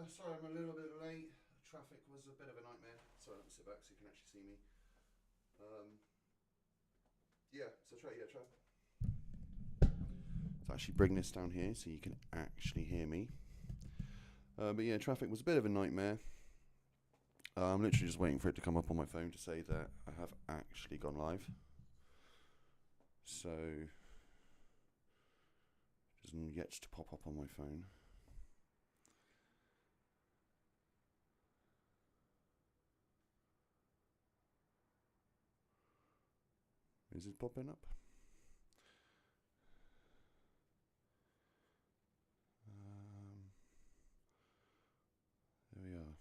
Sorry, I'm a little bit late. Traffic was a bit of a nightmare. Sorry, let me sit back so you can actually see me. Yeah, so try. So actually bring this down here so you can actually hear me. But yeah, traffic was a bit of a nightmare. I'm literally just waiting for it to come up on my phone to say that I have actually gone live. So, it doesn't yet to pop up on my phone. Is it popping up? There we are.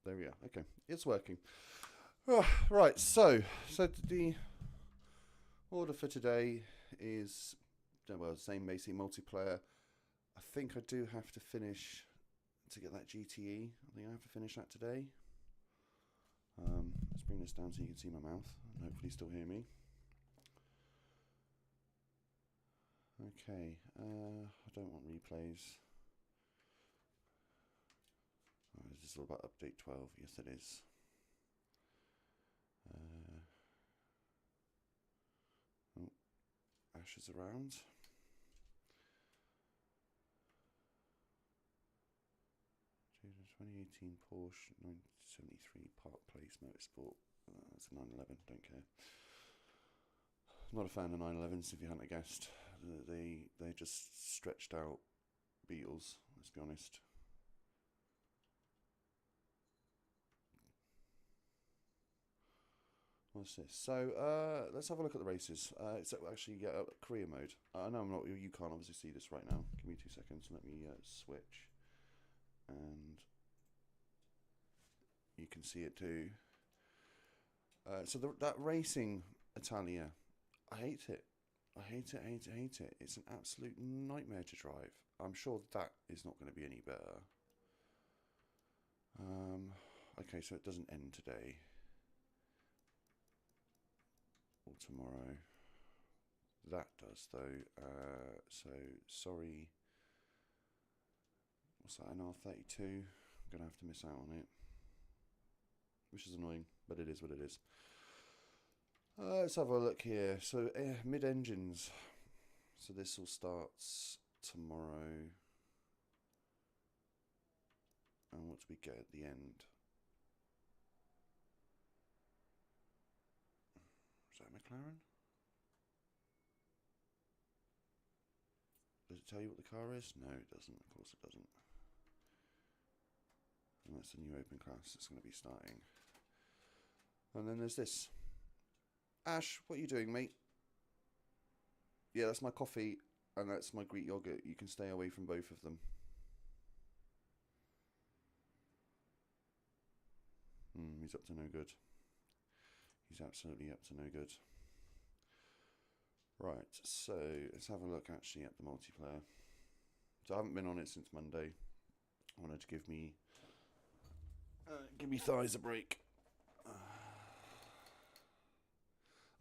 There we are. Okay, it's working. Right, so the order for today is, well, same basic multiplayer. I think I do have to finish to get that GTE. I think I have to finish that today. Let's bring this down so you can see my mouth and hopefully still hear me. Okay, I don't want replays. Oh, is this all about update 12? Yes, it is. Oh, Ash is around. The 2018 Porsche 973 Park Place Motorsport. That's a 911, don't care. Not a fan of 911s if you hadn't guessed. They just stretched out Beetles, let's be honest. What's this? So let's have a look at the races. It's actually career mode. I know I'm not. You can't obviously see this right now. Give me 2 seconds. Let me switch, and you can see it too. So that racing Italia, I hate it. I hate it. It's an absolute nightmare to drive. I'm sure that is not going to be any better. Okay, so it doesn't end today or tomorrow. That does though. So sorry. What's that? An R32. I'm gonna have to miss out on it, which is annoying, but it is what it is. Let's have a look here. So mid-engines. So this all starts tomorrow. And what do we get at the end? Is that McLaren? Does it tell you what the car is? No, it doesn't. Of course it doesn't. And that's the new open class that's going to be starting. And then there's this. Ash, what are you doing, mate? Yeah, that's my coffee and that's my Greek yogurt. You can stay away from both of them. He's up to no good. He's absolutely up to no good. Right, so let's have a look actually at the multiplayer. So I haven't been on it since Monday. I wanted to give me thighs a break.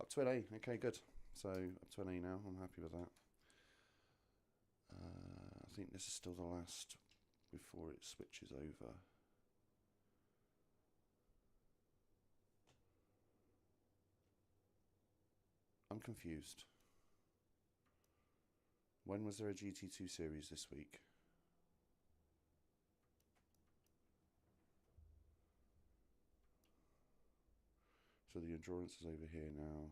Up to an A. Okay, good. So up to an A now. I'm happy with that. I think this is still the last before it switches over. I'm confused. When was there a GT2 series this week? So the endurance is over here now.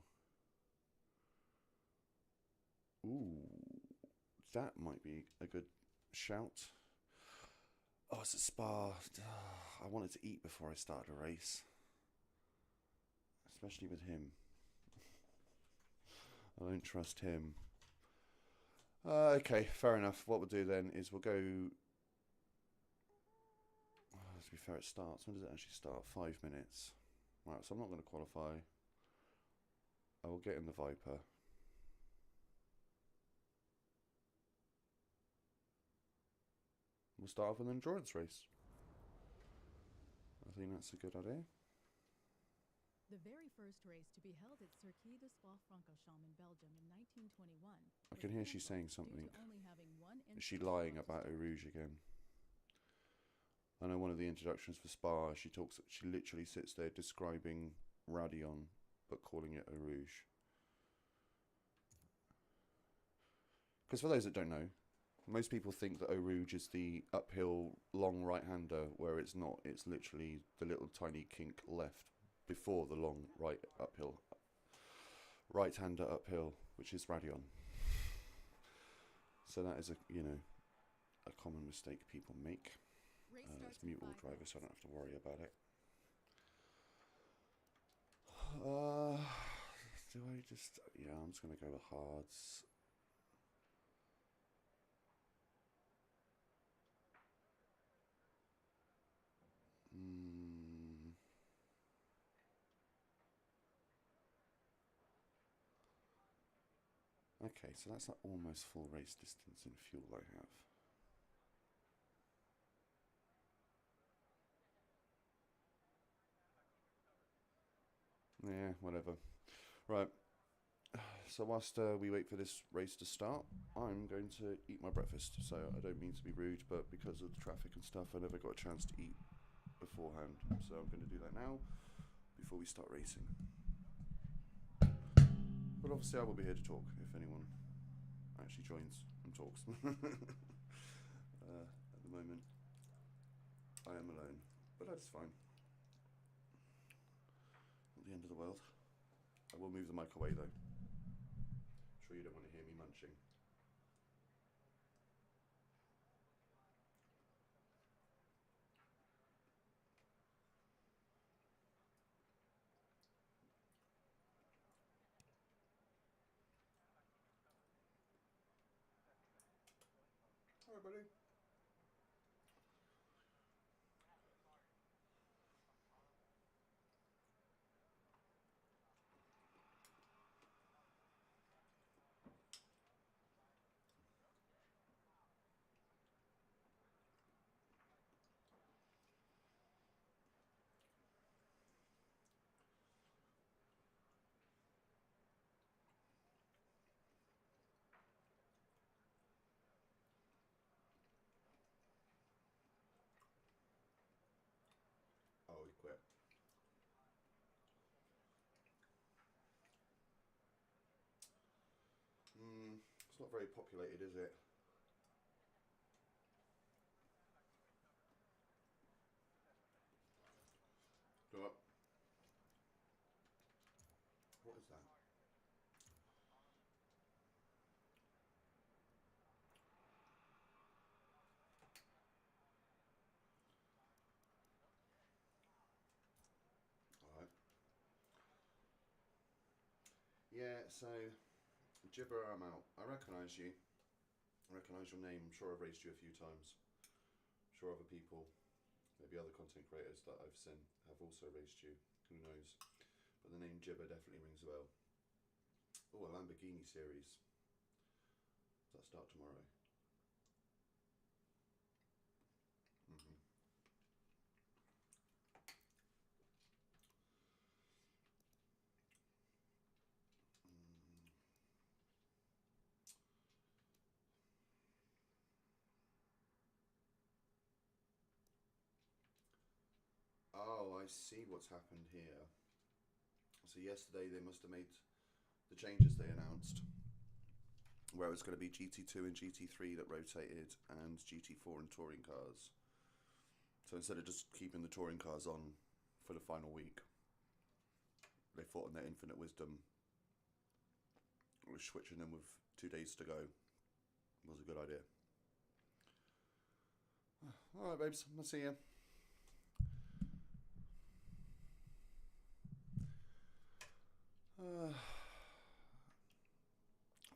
Ooh, that might be a good shout. Oh, it's a Spa. I wanted to eat before I started a race. Especially with him. I don't trust him. Okay, fair enough. What we'll do then is we'll go... to be fair, it starts. When does it actually start? 5 minutes. Right, so I'm not going to qualify. I will get in the Viper. We'll start off with an endurance race. I think that's a good idea. The very first race to be held at Circuit de Spa-Francorchamps in Belgium in 1921. I can hear she's saying something. Only having one Is she lying about Eau Rouge again? I know one of the introductions for Spa, she literally sits there describing Radion, but calling it Eau Rouge. Because for those that don't know, most people think that Eau Rouge is the uphill long right-hander, where it's not. It's literally the little tiny kink left before the long right-hander uphill, which is Radion. So that is a common mistake people make. It's mute all driver, so I don't have to worry about it. Do I just... Yeah, I'm just going to go with hards. Okay, so that's like almost full race distance in fuel I have. Yeah, whatever. Right. So whilst we wait for this race to start, I'm going to eat my breakfast. So I don't mean to be rude, but because of the traffic and stuff, I never got a chance to eat beforehand. So I'm going to do that now, before we start racing. But obviously I will be here to talk, if anyone actually joins and talks. At the moment, I am alone. But that's fine. Not the end of the world. I will move the mic away though. I'm sure you don't want to hear me munching. Hi buddy. Oh, he quit. It's not very populated, is it? What? What is that? Alright. Yeah, so Gibber, I'm out. I recognise you. I recognise your name. I'm sure I've raised you a few times. I'm sure other people, maybe other content creators that I've seen, have also raised you. Who knows? But the name Gibber definitely rings a bell. Oh, a Lamborghini series. Does that start tomorrow? Oh, I see what's happened here. So yesterday they must have made the changes they announced, where it was going to be GT2 and GT3 that rotated, and GT4 and touring cars. So instead of just keeping the touring cars on for the final week, they thought in their infinite wisdom, switching them with 2 days to go was a good idea. Alright babes, I'll see you.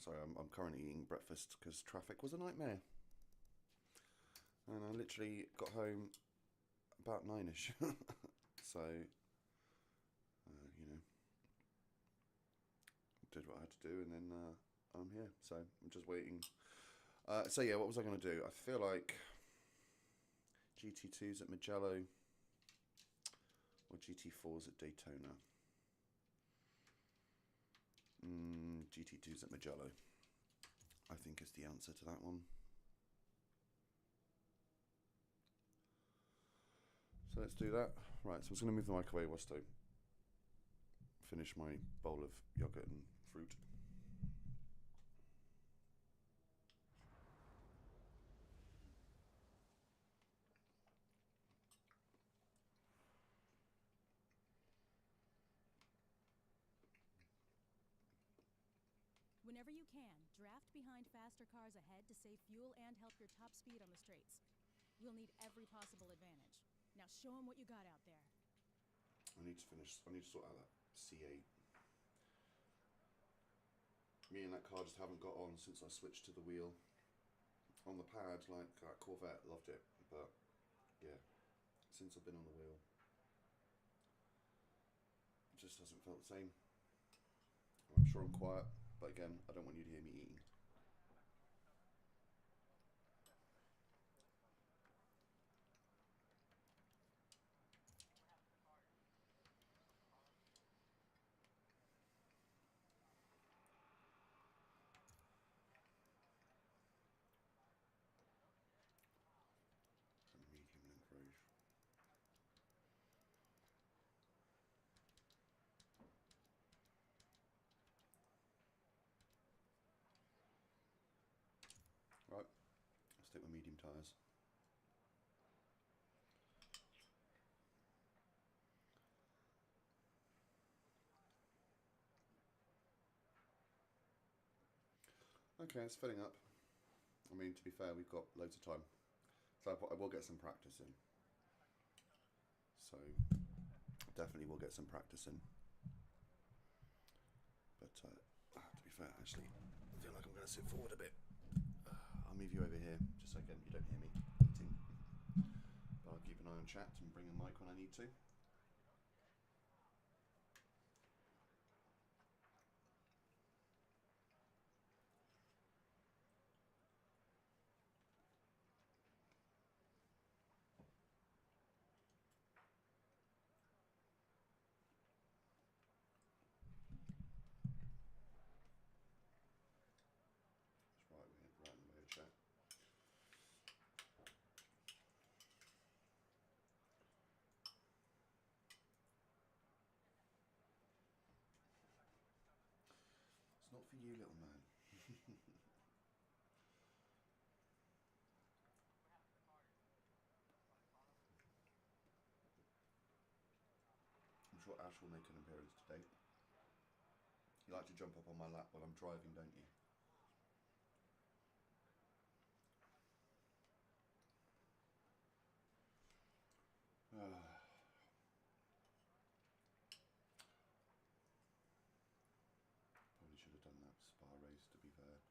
Sorry, I'm currently eating breakfast because traffic was a nightmare. And I literally got home about 9ish. So, did what I had to do, and then I'm here. So I'm just waiting. So yeah, what was I going to do? I feel like GT2s at Mugello or GT4s at Daytona. GT2's at Mugello, I think, is the answer to that one. So let's do that. Right, so I was going to move the mic away whilst I finish my bowl of yogurt and fruit. Whenever you can, draft behind faster cars ahead to save fuel and help your top speed on the straights. You'll need every possible advantage. Now show them what you got out there. I need to sort out that C8. Me and that car just haven't got on since I switched to the wheel. On the pad, like that Corvette, loved it, but yeah, since I've been on the wheel, it just hasn't felt the same. I'm sure I'm quiet, but again, I don't want you to hear me eating. Medium length rouge. Right, I'll stick with medium tyres. Okay, it's filling up. I mean, to be fair, we've got loads of time, so I will get some practice in. So definitely will get some practice in. But to be fair, actually, I feel like I'm going to sit forward a bit. I'll move you over here, just so again you don't hear me eating. But I'll keep an eye on chat and bring a mic when I need to. Right, we're right in the way of chat. It's not for you, little man. I'm sure Ash will make an appearance today. You like to jump up on my lap while I'm driving, don't you? Probably should have done that Spa race, to be fair.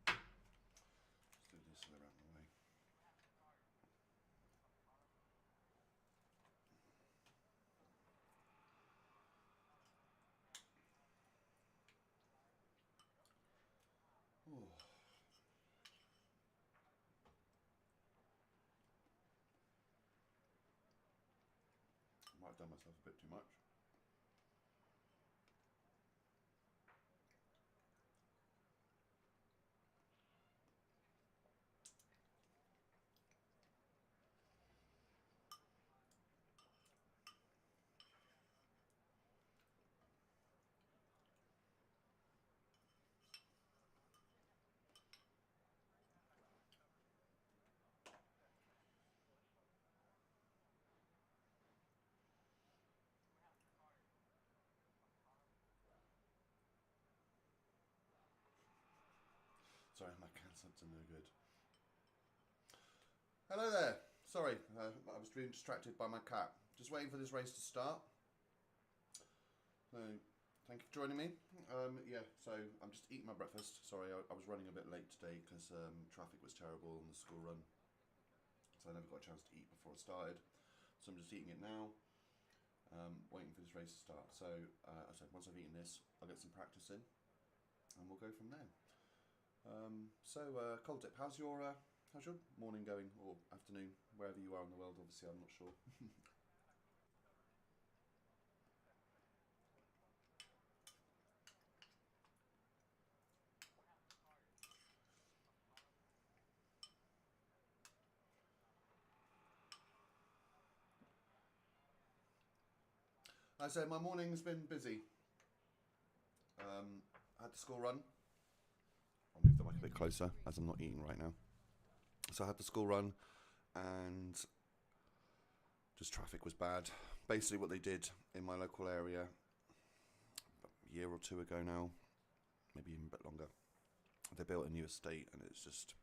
Let's do this around the way. Oh. I might have done myself a bit too much. Sorry, my cans are no good. Hello there. Sorry, I was being distracted by my cat. Just waiting for this race to start. So, thank you for joining me. Yeah, so I'm just eating my breakfast. Sorry, I was running a bit late today because traffic was terrible on the school run. So I never got a chance to eat before it started. So I'm just eating it now, waiting for this race to start. So I said once I've eaten this, I'll get some practice in, and we'll go from there. Cold Dip, how's your morning going, or afternoon, wherever you are in the world? Obviously, I'm not sure. I say my morning's been busy. I had the school run. I'll move the mic a bit closer as I'm not eating right now. So I had the school run, and just traffic was bad. Basically what they did in my local area a year or two ago now, maybe even a bit longer, they built a new estate, and it's just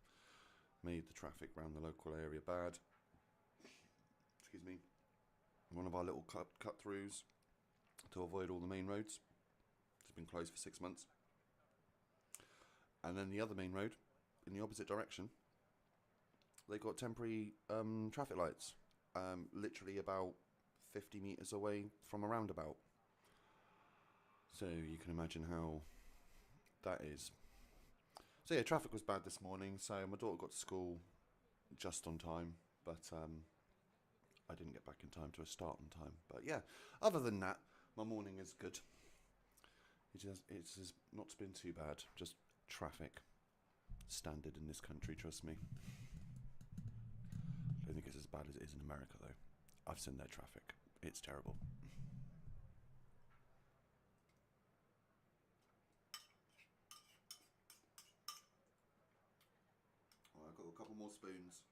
made the traffic around the local area bad. Excuse me. One of our little cut throughs to avoid all the main roads, it's been closed for 6 months. And then the other main road in the opposite direction, they got temporary traffic lights, literally about 50 metres away from a roundabout. So you can imagine how that is. So yeah, traffic was bad this morning, so my daughter got to school just on time, but I didn't get back in time to a start on time. But yeah, other than that, my morning is good. It's not been too bad, just traffic. Standard in this country, trust me. I don't think it's as bad as it is in America, though. I've seen their traffic. It's terrible. Well, I've got a couple more spoons,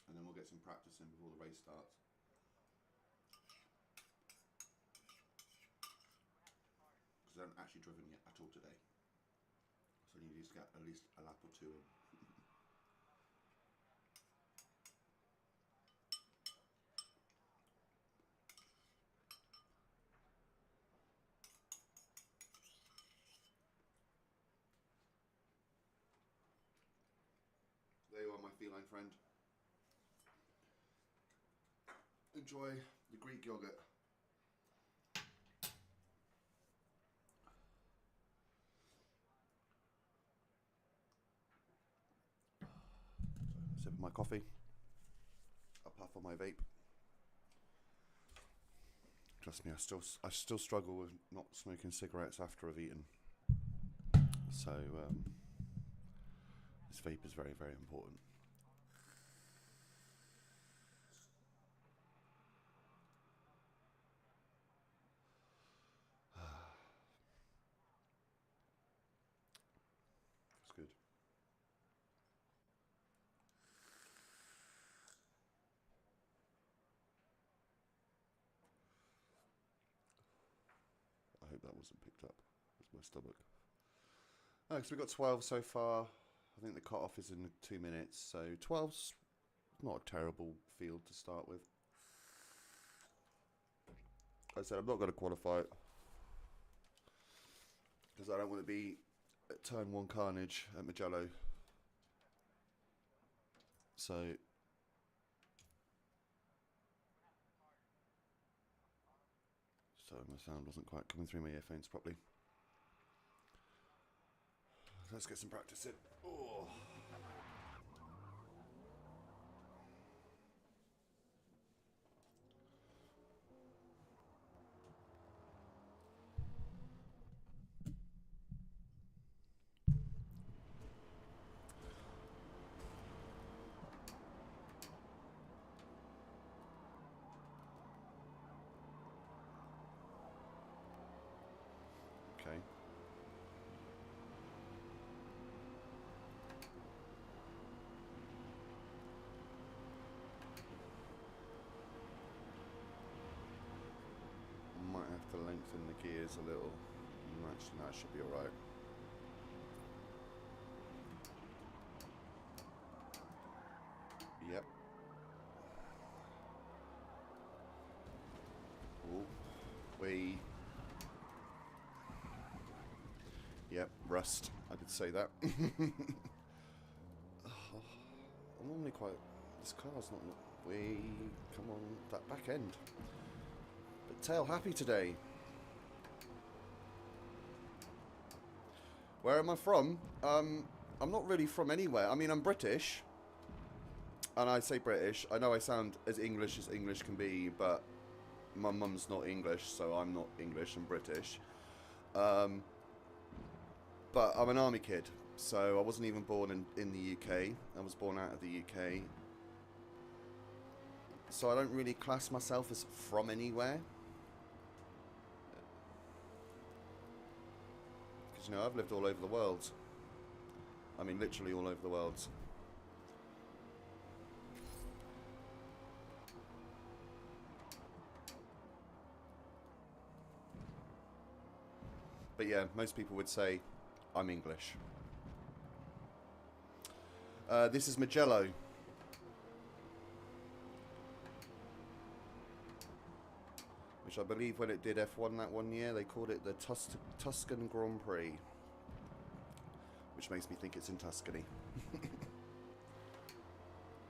and then we'll get some practice in before the race starts. Because I haven't actually driven yet at all today. So I need to get at least a lap or two in. There you are, my feline friend. Enjoy the Greek yogurt. Sip of my coffee. A puff on my vape. Trust me, I still struggle with not smoking cigarettes after I've eaten. So this vape is very, very important. It's good. I hope that wasn't picked up. It's my stomach. So we've got 12 so far. I think the cut-off is in 2 minutes. So 12's not a terrible field to start with. Like I said, I'm not going to qualify it, because I don't want to be at turn 1 carnage at Mugello. So my sound wasn't quite coming through my earphones properly. Let's get some practice in. Oh. Okay. Might have to lengthen the gears a little. Actually, that should be alright. Yep. Oh, wee. Yep, rust. I did say that. I'm normally quite... This car's not we come on that back end. But tail happy today. Where am I from? I'm not really from anywhere. I mean, I'm British. And I say British. I know I sound as English can be, but my mum's not English, so I'm not English, I'm British. But I'm an army kid, so I wasn't even born in the UK. I was born out of the UK. So I don't really class myself as from anywhere. Because, you know, I've lived all over the world. I mean, literally all over the world. But yeah, most people would say I'm English. This is Mugello. Which I believe when it did F1 that one year, they called it the Tuscan Grand Prix. Which makes me think it's in Tuscany.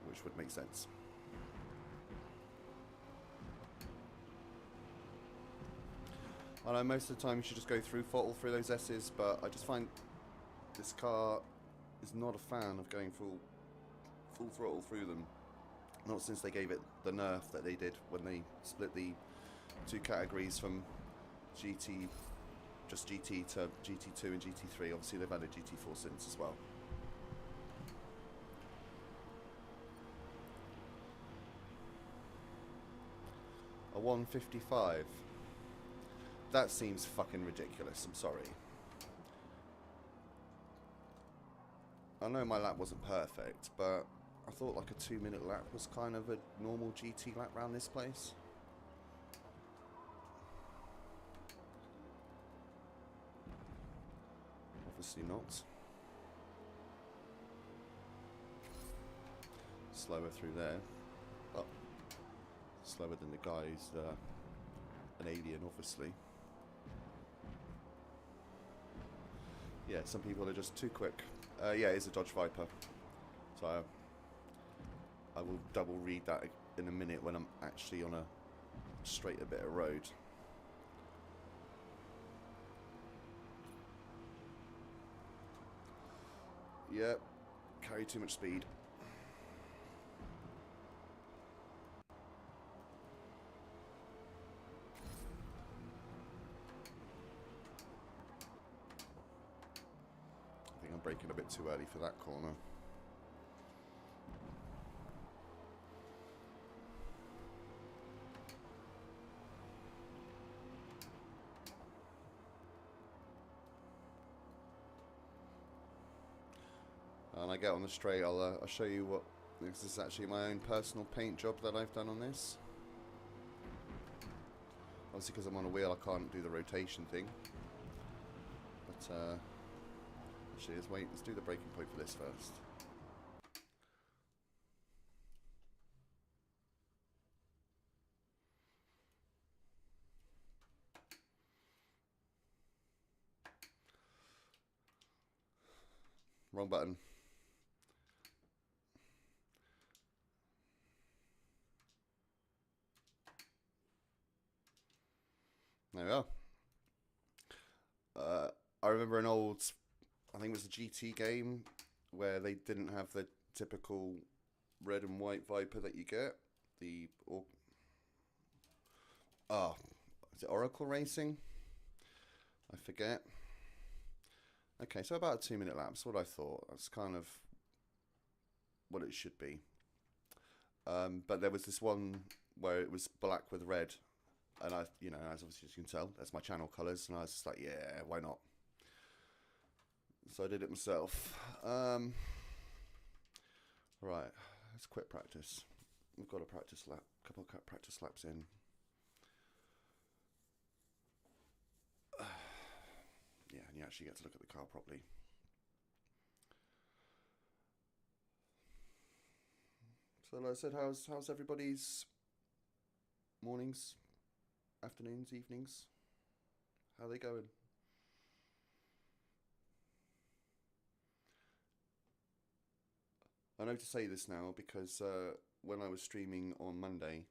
Which would make sense. I know most of the time you should just go through throttle through those S's, but I just find this car is not a fan of going full throttle through them. Not since they gave it the nerf that they did when they split the two categories from GT, just GT to GT2 and GT3. Obviously they've added GT4 since as well. A 155. That seems fucking ridiculous, I'm sorry. I know my lap wasn't perfect, but I thought like a 2-minute lap was kind of a normal GT lap around this place. Obviously not. Slower through there. Oh, slower than the guy who's an alien, obviously. Yeah, some people are just too quick. Yeah, it's a Dodge Viper. So I will double read that in a minute when I'm actually on a straighter bit of road. Yep, carry too much speed. I think I'm braking a bit too early for that corner. And I get on the straight, I'll show you what, this is actually my own personal paint job that I've done on this. Obviously because I'm on a wheel I can't do the rotation thing. But actually let's do the braking point for this first. Wrong button. There we are. I remember an old, I think it was a GT game, where they didn't have the typical red and white Viper that you get. The, is it Oracle Racing? I forget. Okay, so about a 2-minute lap, that's what I thought. That's kind of what it should be. But there was this one where it was black with red. And I, you know, as obviously as you can tell, that's my channel colours. And I was just like, yeah, why not? So I did it myself. Right, let's quit practice. We've got a practice lap, couple of practice laps in. Yeah, and you actually get to look at the car properly. So like I said, how's everybody's mornings, afternoons, evenings? How are they going? I know to say this now because when I was streaming on Monday,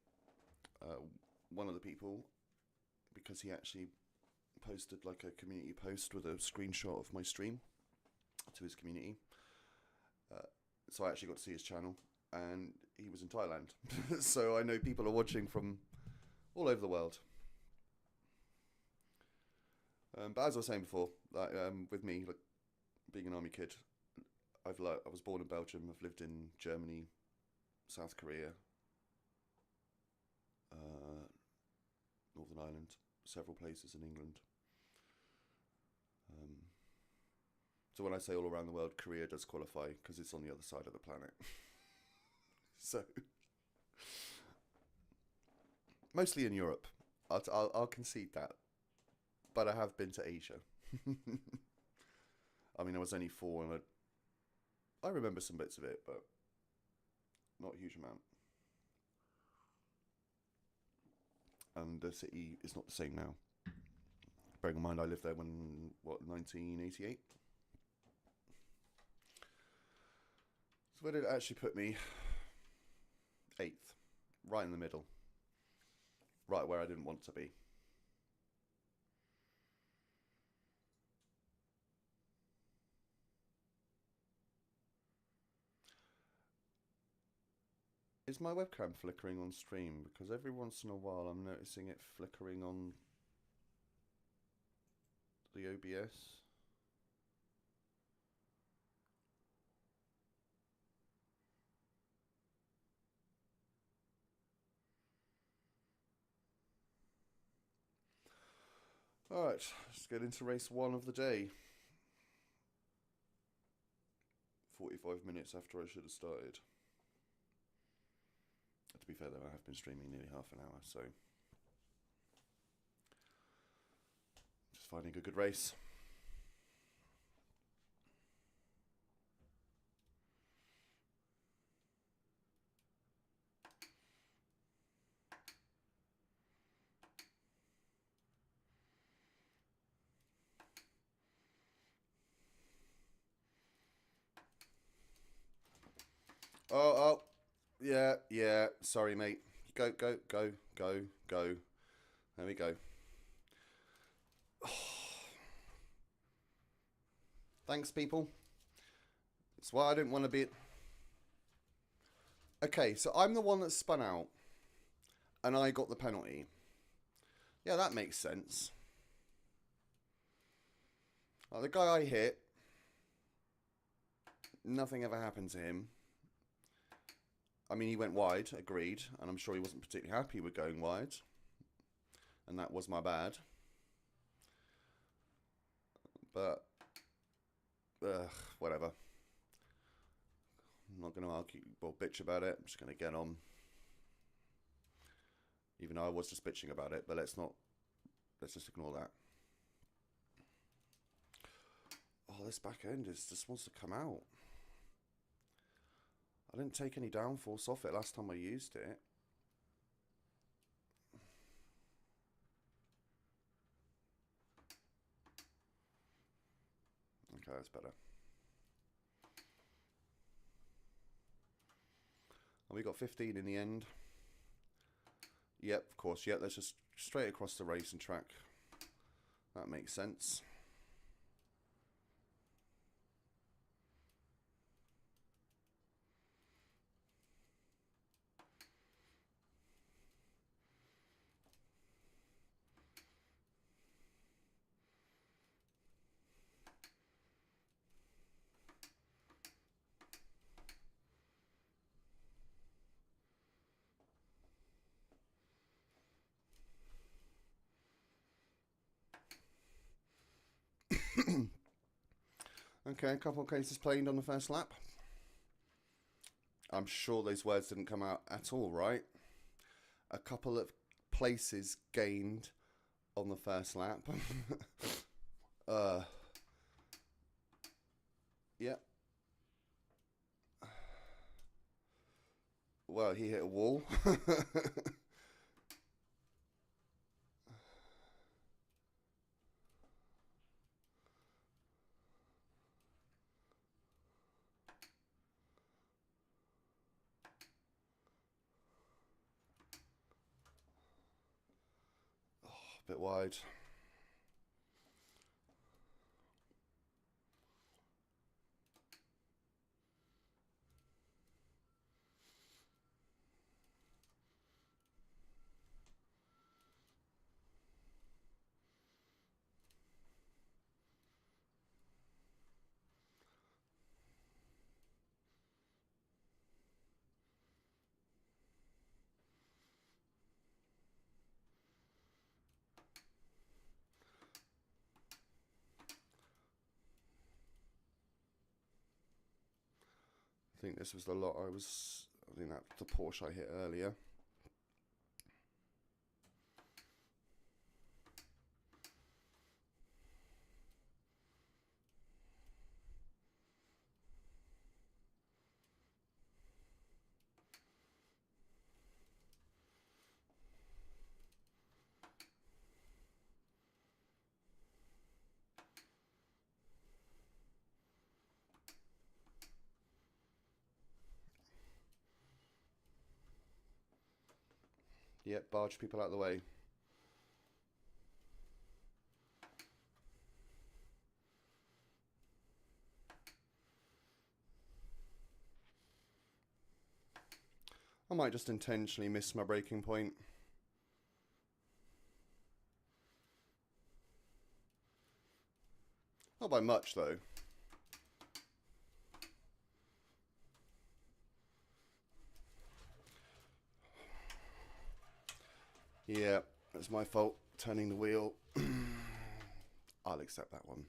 one of the people, because he actually posted like a community post with a screenshot of my stream to his community, so I actually got to see his channel, and he was in Thailand. So I know people are watching from all over the world. But as I was saying before, like, with me, like, being an army kid, I was born in Belgium. I've lived in Germany, South Korea, Northern Ireland, several places in England. So when I say all around the world, Korea does qualify because it's on the other side of the planet. So mostly in Europe, I'll concede that. But I have been to Asia. I mean, I was only 4, and I remember some bits of it, but not a huge amount. And the city is not the same now. Bearing in mind, I lived there when, 1988? So where did it actually put me? 8th. Right in the middle. Right where I didn't want to be. Is my webcam flickering on stream? Because every once in a while I'm noticing it flickering on the OBS. Alright, let's get into race 1 of the day. 45 minutes after I should have started. To be fair though, I have been streaming nearly half an hour, so just finding a good race. Oh, yeah, sorry mate. Go. There we go. Thanks, people. It's why I didn't want to be... Okay, so I'm the one that spun out, and I got the penalty. Yeah, that makes sense. The guy I hit, nothing ever happened to him. I mean, he went wide, agreed, and I'm sure he wasn't particularly happy with going wide. And that was my bad. But, whatever. I'm not going to argue or bitch about it. I'm just going to get on. Even though I was just bitching about it, but let's just ignore that. Oh, this back end just wants to come out. I didn't take any downforce off it last time I used it. Okay, that's better. And we got 15 in the end. Yep, of course. Yep, let's just straight across the racing track. That makes sense. Okay, a couple of cases played on the first lap. I'm sure those words didn't come out at all right. A couple of places gained on the first lap. Yeah. Well, he hit a wall. A bit wide. I think this was the lot I think that's the Porsche I hit earlier. Yep, barge people out of the way. I might just intentionally miss my braking point. Not by much though. Yeah, that's my fault, turning the wheel. I'll accept that one.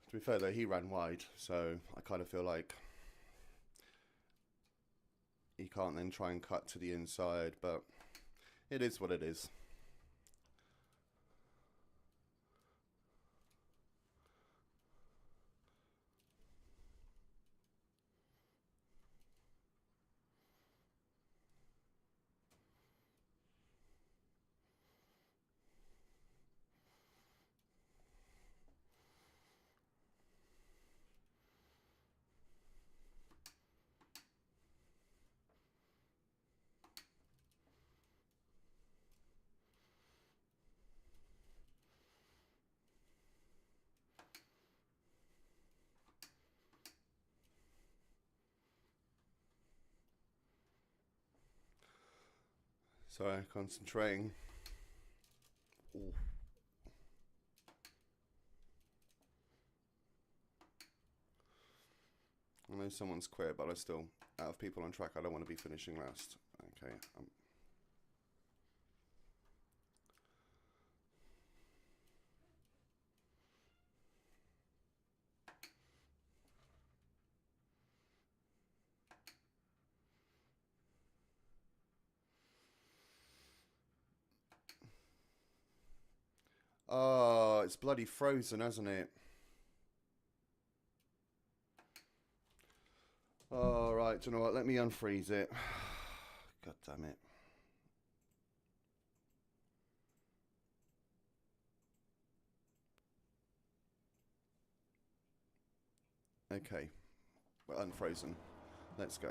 To be fair though, he ran wide, so I kind of feel like he can't then try and cut to the inside, but it is what it is. Sorry, concentrating. Ooh. I know someone's quit, but I still, out of people on track, I don't want to be finishing last. Okay. Oh, it's bloody frozen, hasn't it? All right, do you know what? Let me unfreeze it. God damn it. Okay, we're unfrozen. Let's go.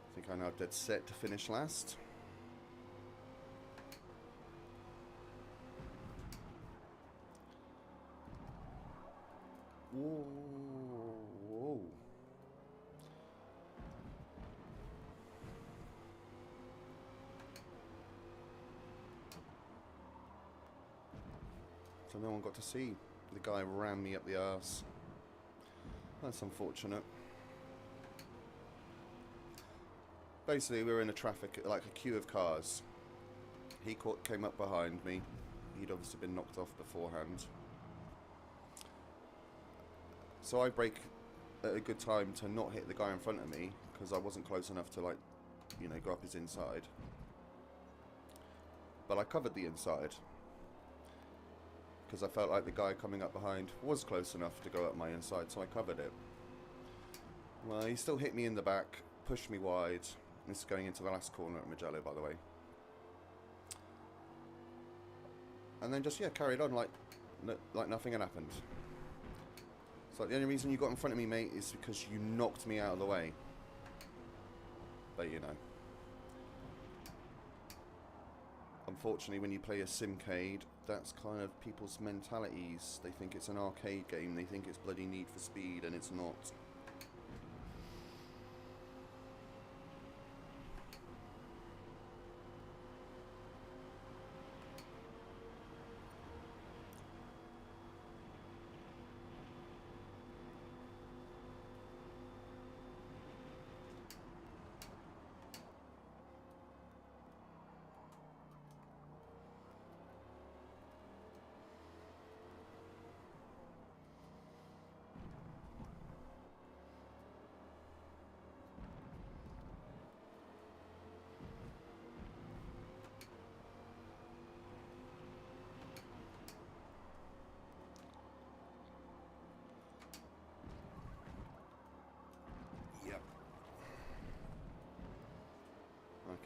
I think I'm now dead set to finish last. Whoa, whoa. So no one got to see. The guy ran me up the arse. That's unfortunate. Basically, we were in a traffic, like a queue of cars. He came up behind me. He'd obviously been knocked off beforehand. So I brake at a good time to not hit the guy in front of me, because I wasn't close enough to, like, you know, go up his inside. But I covered the inside, because I felt like the guy coming up behind was close enough to go up my inside, so I covered it. Well, he still hit me in the back, pushed me wide. This is going into the last corner at Mugello, by the way. And then just, yeah, carried on like nothing had happened. So the only reason you got in front of me, mate, is because you knocked me out of the way. But, you know. Unfortunately, when you play a simcade, that's kind of people's mentalities. They think it's an arcade game. They think it's bloody Need for Speed, and it's not.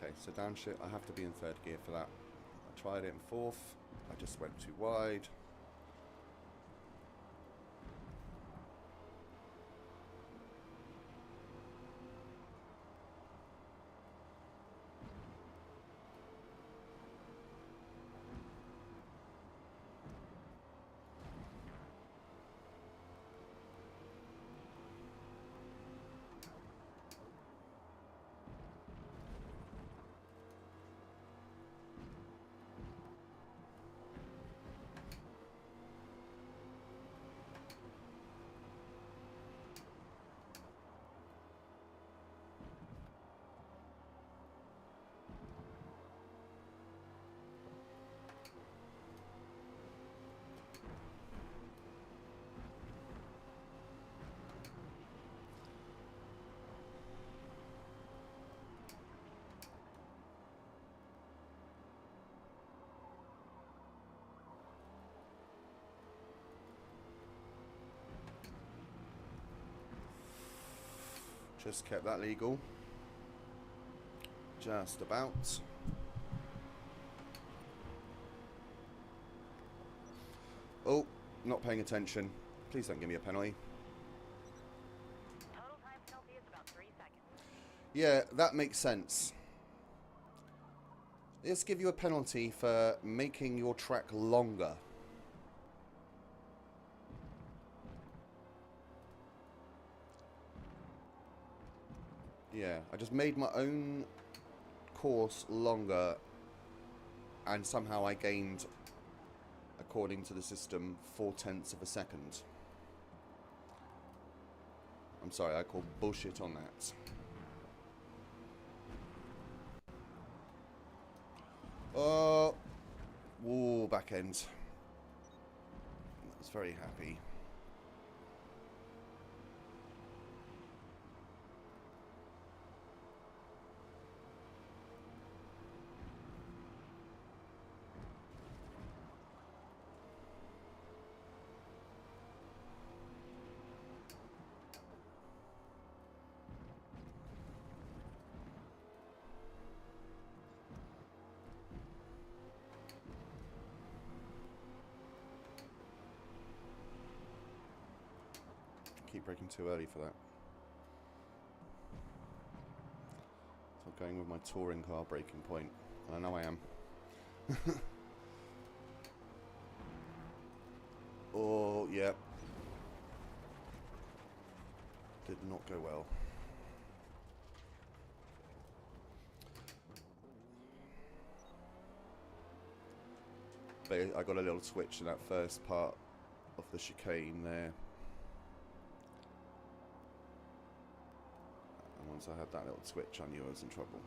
Okay, so downshift, I have to be in third gear for that. I tried it in fourth, I just went too wide. Just kept that legal. Just about. Oh, not paying attention. Please don't give me a penalty. Total time penalty is about 3 seconds. Yeah, that makes sense. Let's give you a penalty for making your track longer. Yeah, I just made my own course longer, and somehow I gained, according to the system, 0.4 of a second. I'm sorry, I call bullshit on that. Oh, whoa, back end. I was very happy. Keep braking too early for that. So I'm going with my touring car braking point. I know I am. Oh, yeah. Did not go well. But I got a little twitch in that first part of the chicane there. And once I had that little twitch, I knew I was in trouble.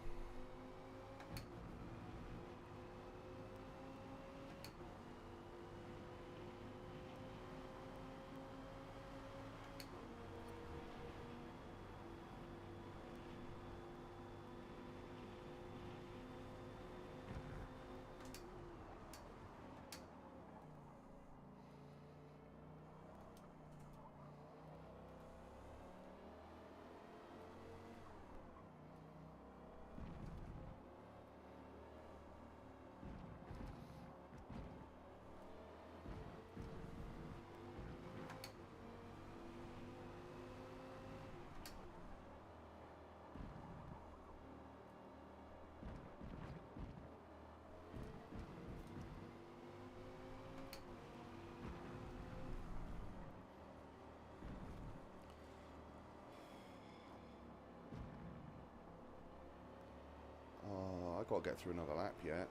got to get through another lap yet.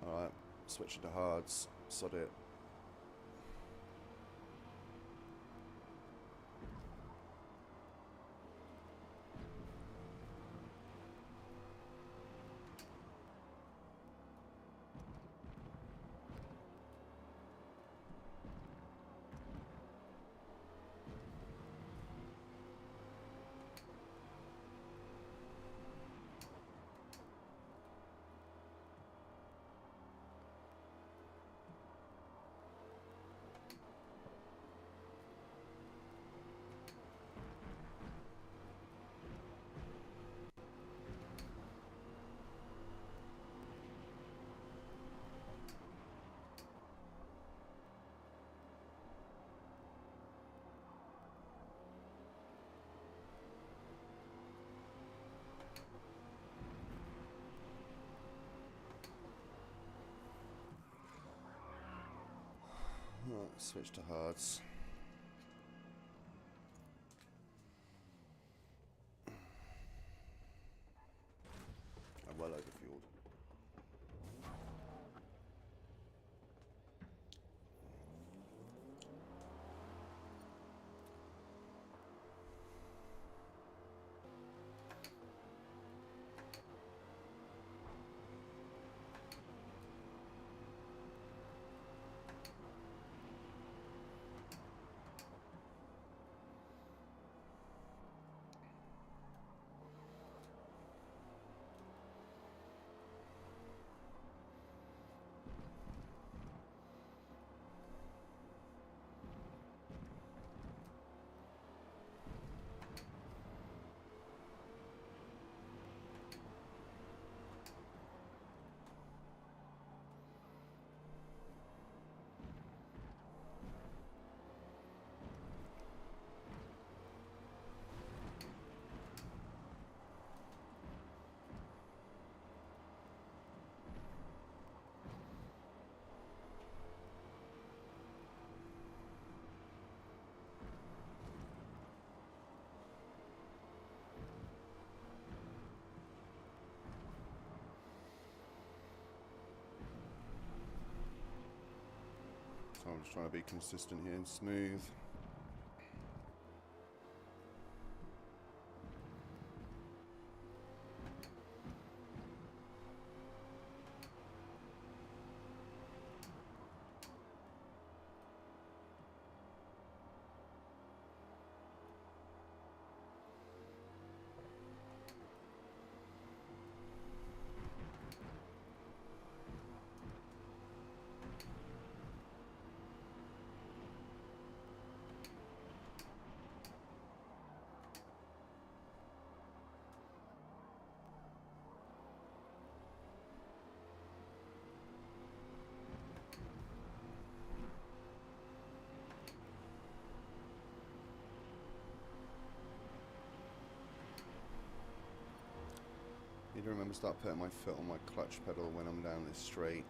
Alright, switch it to hards. Sod it. Right, switch to hards. I'm well overfueled. So I'm just trying to be consistent here and smooth. Need to remember to start putting my foot on my clutch pedal when I'm down this straight.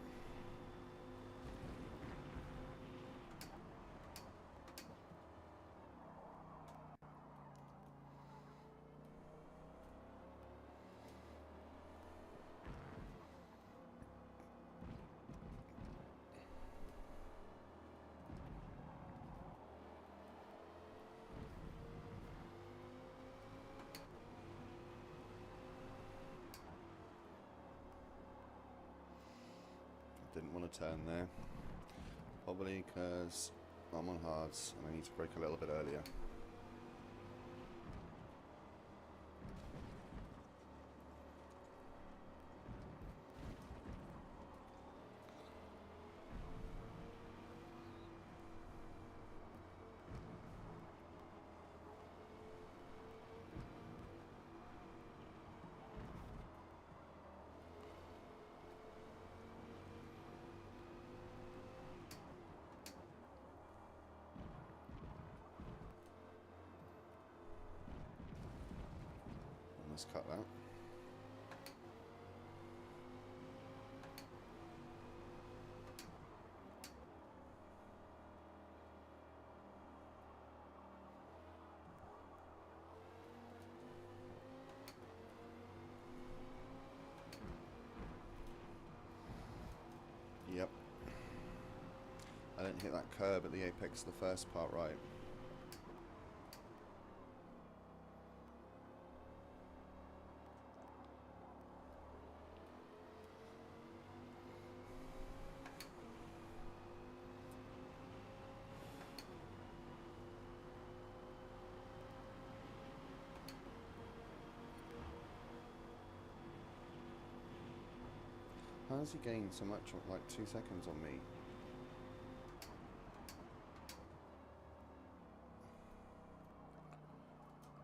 Didn't want to turn there, probably because I'm on hards and I need to brake a little bit earlier. Let's cut that. hit that curb at the apex of the first part right. How has he gained so much, like 2 seconds on me?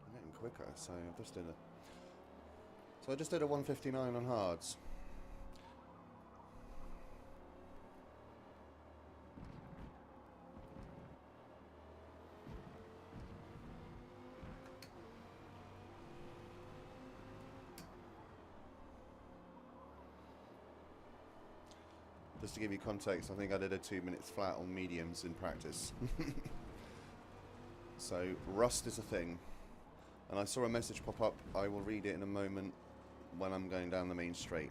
I'm getting quicker, so I just did a 159 on hards. Just to give you context, I think I did a 2 minutes flat on mediums in practice. So, rust is a thing. And I saw a message pop up. I will read it in a moment when I'm going down the main straight.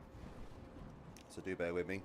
So do bear with me.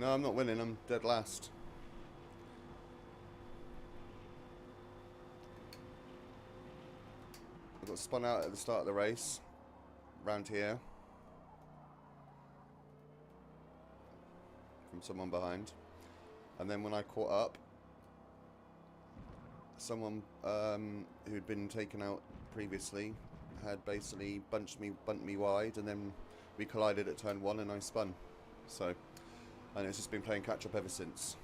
No, I'm not winning, I'm dead last. I got spun out at the start of the race, round here, from someone behind. And then when I caught up, someone who'd been taken out previously had basically bunt me wide, and then we collided at turn 1 and I spun. So, and it's just been playing catch up ever since.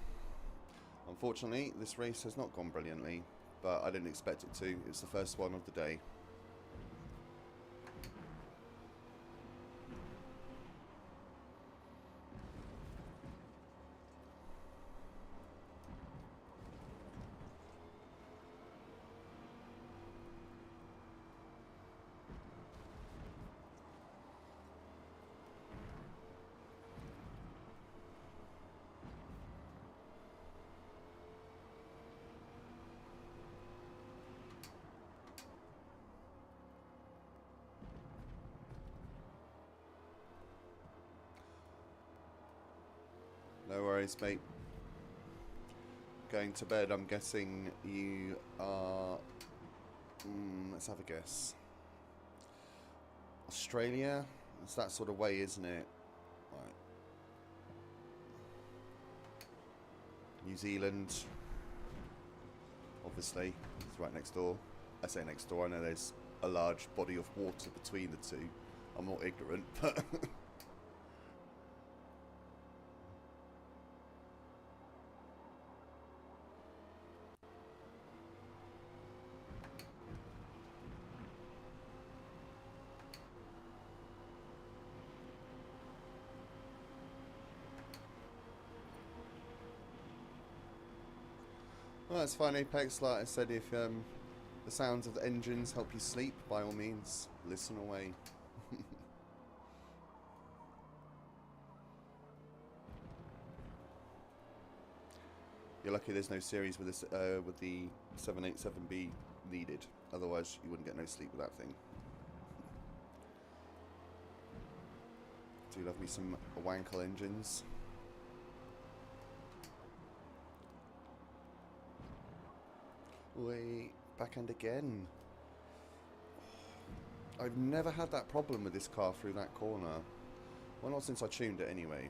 Unfortunately, this race has not gone brilliantly, but I didn't expect it to. It's the first one of the day. No worries, mate. Going to bed, I'm guessing you are... let's have a guess. Australia? It's that sort of way, isn't it? Right. New Zealand. Obviously, it's right next door. I say next door, I know there's a large body of water between the two. I'm not ignorant, but... Well, that's fine, Apex. Like I said, if the sounds of the engines help you sleep, by all means, listen away. You're lucky there's no series with this with the 787B needed. Otherwise, you wouldn't get no sleep with that thing. Do love me some Wankel engines. Wait, backhand again. I've never had that problem with this car through that corner. Well, not since I tuned it anyway.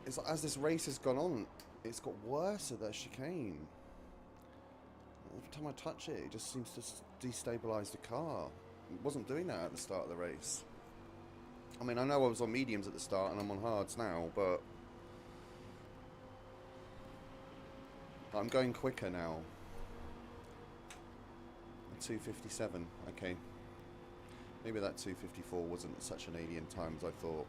It's like, as this race has gone on, it's got worse at that chicane. Every time I touch it, it just seems to destabilise the car. It wasn't doing that at the start of the race. I mean, I know I was on mediums at the start and I'm on hards now, but I'm going quicker now. 257, okay. Maybe that 254 wasn't such an alien time as I thought.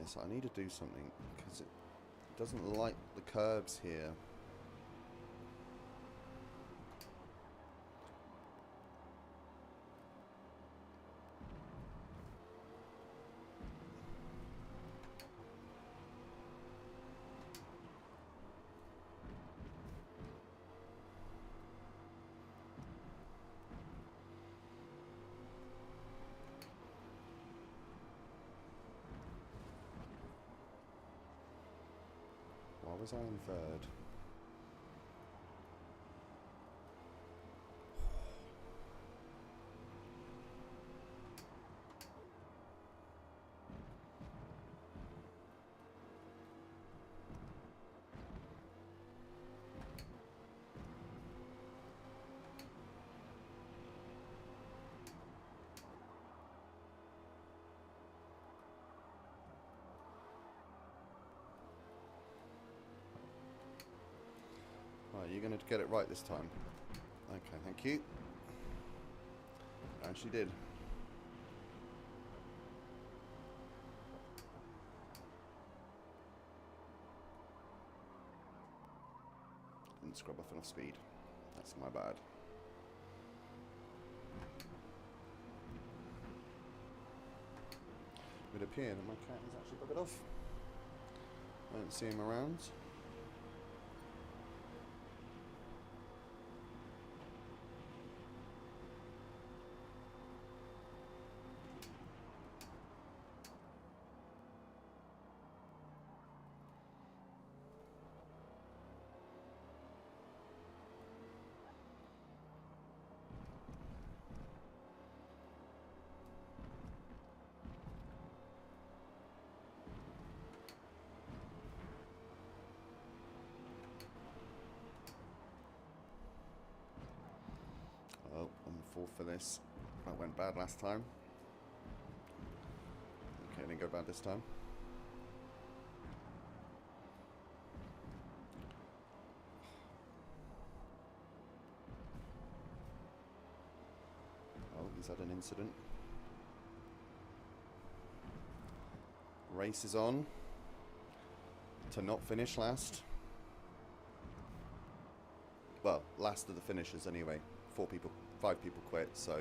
So I need to do something because it doesn't like the curbs here. Why was I in third? Right, you're going to get it right this time. Okay, thank you. And she did. Didn't scrub off enough speed. That's my bad. It would appear that my cat is actually buggered off. I don't see him around. Oh, I'm fourth for this. That went bad last time. Okay, didn't go bad this time. Oh, he's had an incident. Race is on. To not finish last. Well, last of the finishers anyway. 5 people quit, so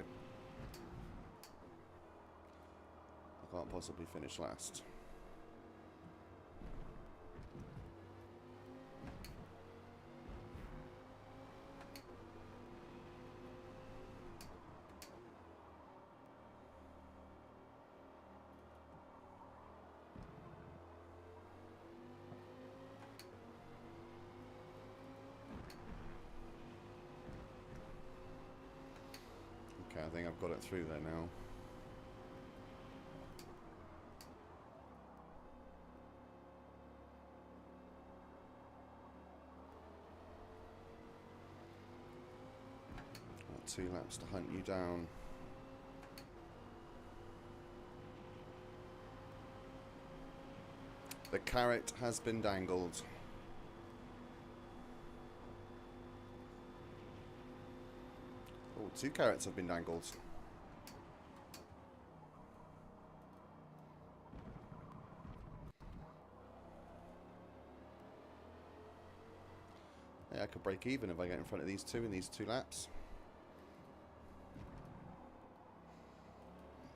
I can't possibly finish last. Okay, I think I've got it through there now. 2 laps to hunt you down. The carrot has been dangled. Oh, 2 carrots have been dangled. Yeah, I could break even if I get in front of these 2 in these 2 laps.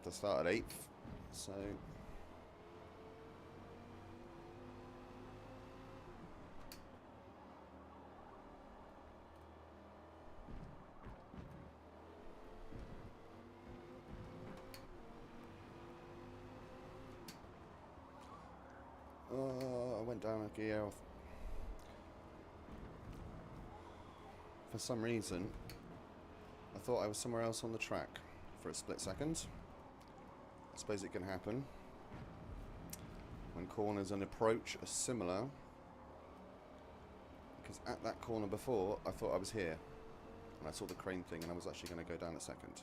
To start at 8th, so... I went down a gear. For some reason, I thought I was somewhere else on the track for a split second. I suppose it can happen when corners and approach are similar, because at that corner before I thought I was here and I saw the crane thing and I was actually going to go down a second,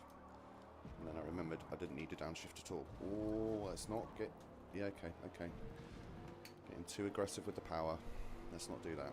and then I remembered I didn't need to downshift at all. Oh, let's not get... yeah, okay. Getting too aggressive with the power. Let's not do that.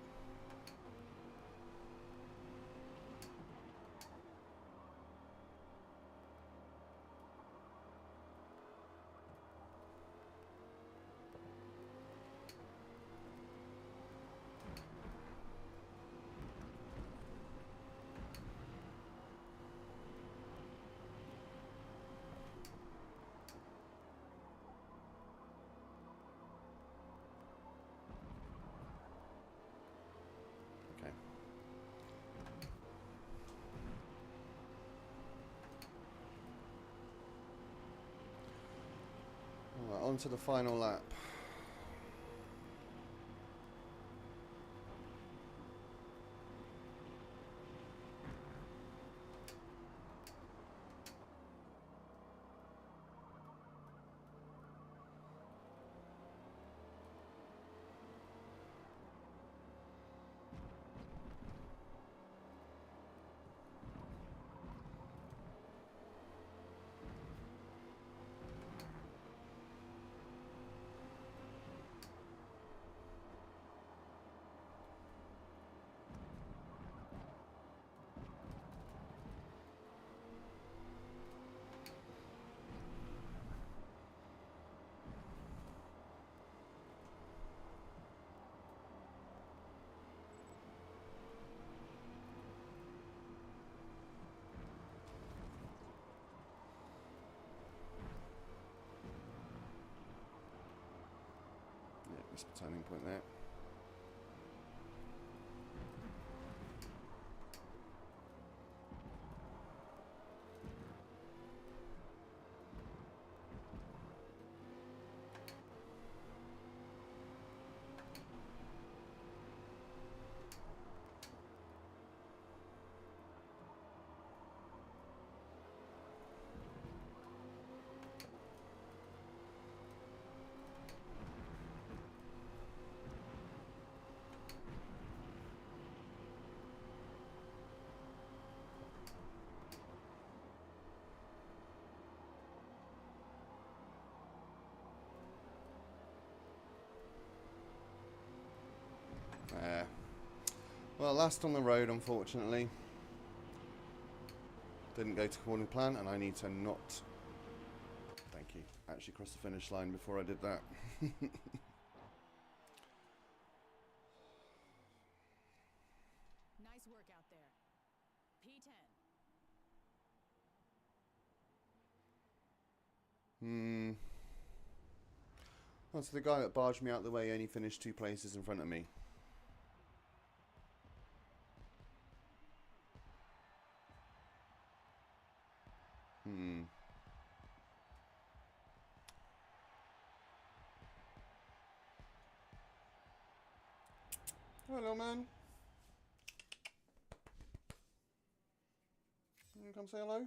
Right, on to the final lap. Missed the turning point there. Well, last on the road, unfortunately. Didn't go to according to plan, and I need to not... Thank you. Actually cross the finish line before I did that. Nice work out there. P10. Oh, so the guy that barged me out the way only finished 2 places in front of me. Hello, man. You come say hello?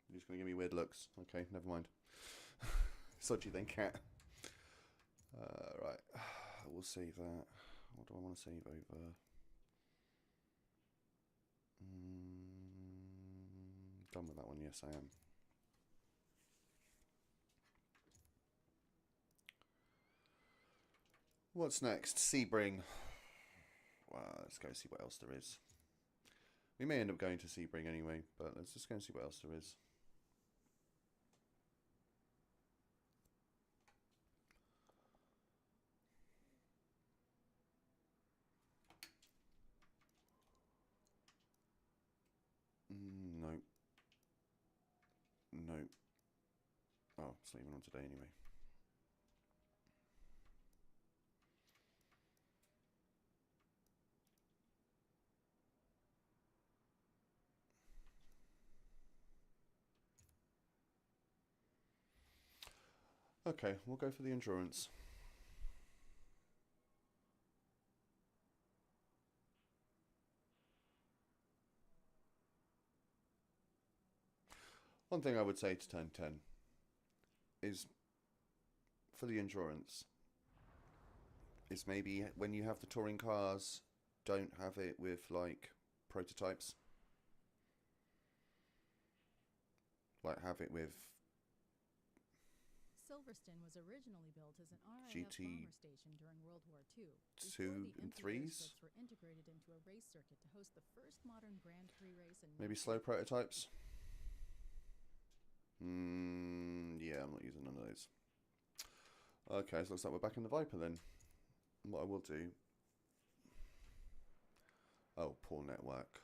You're just going to give me weird looks. Okay, never mind. Sodgy then, cat. Right, we'll save that. What do I want to save over? Done with that one, yes I am. What's next? Sebring. Well, let's go see what else there is. We may end up going to Sebring anyway, but let's just go and see what else there is. No. No. Oh, it's not even on today anyway. Okay, we'll go for the endurance. One thing I would say to turn 10 is for the endurance is maybe when you have the touring cars, don't have it with like prototypes. Like have it with Silverstone was originally built as an RAF GT bomber station during World War II. 2 and 3s. Were integrated into a race circuit to host the first modern Grand Prix race in Maybe slow prototypes. Yeah, I'm not using none of those. Okay, so looks like we're back in the Viper then. What I will do. Oh, poor network.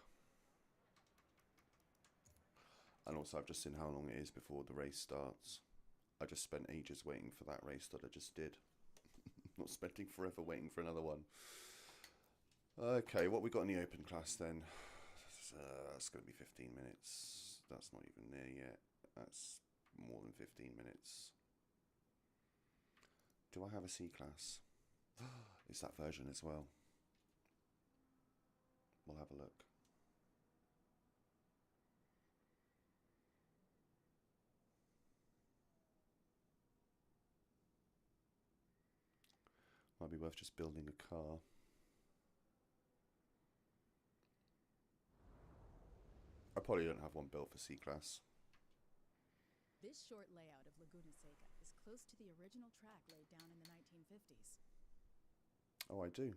And also I've just seen how long it is before the race starts. I just spent ages waiting for that race that I just did. Not spending forever waiting for another one. Okay, what we got in the open class then? That's going to be 15 minutes. That's not even there yet. That's more than 15 minutes. Do I have a C class? It's that version as well. We'll have a look. Might be worth just building a car. I probably don't have one built for C-Class. This short layout of Laguna Seca is close to the original track laid down in the 1950s. Oh, I do.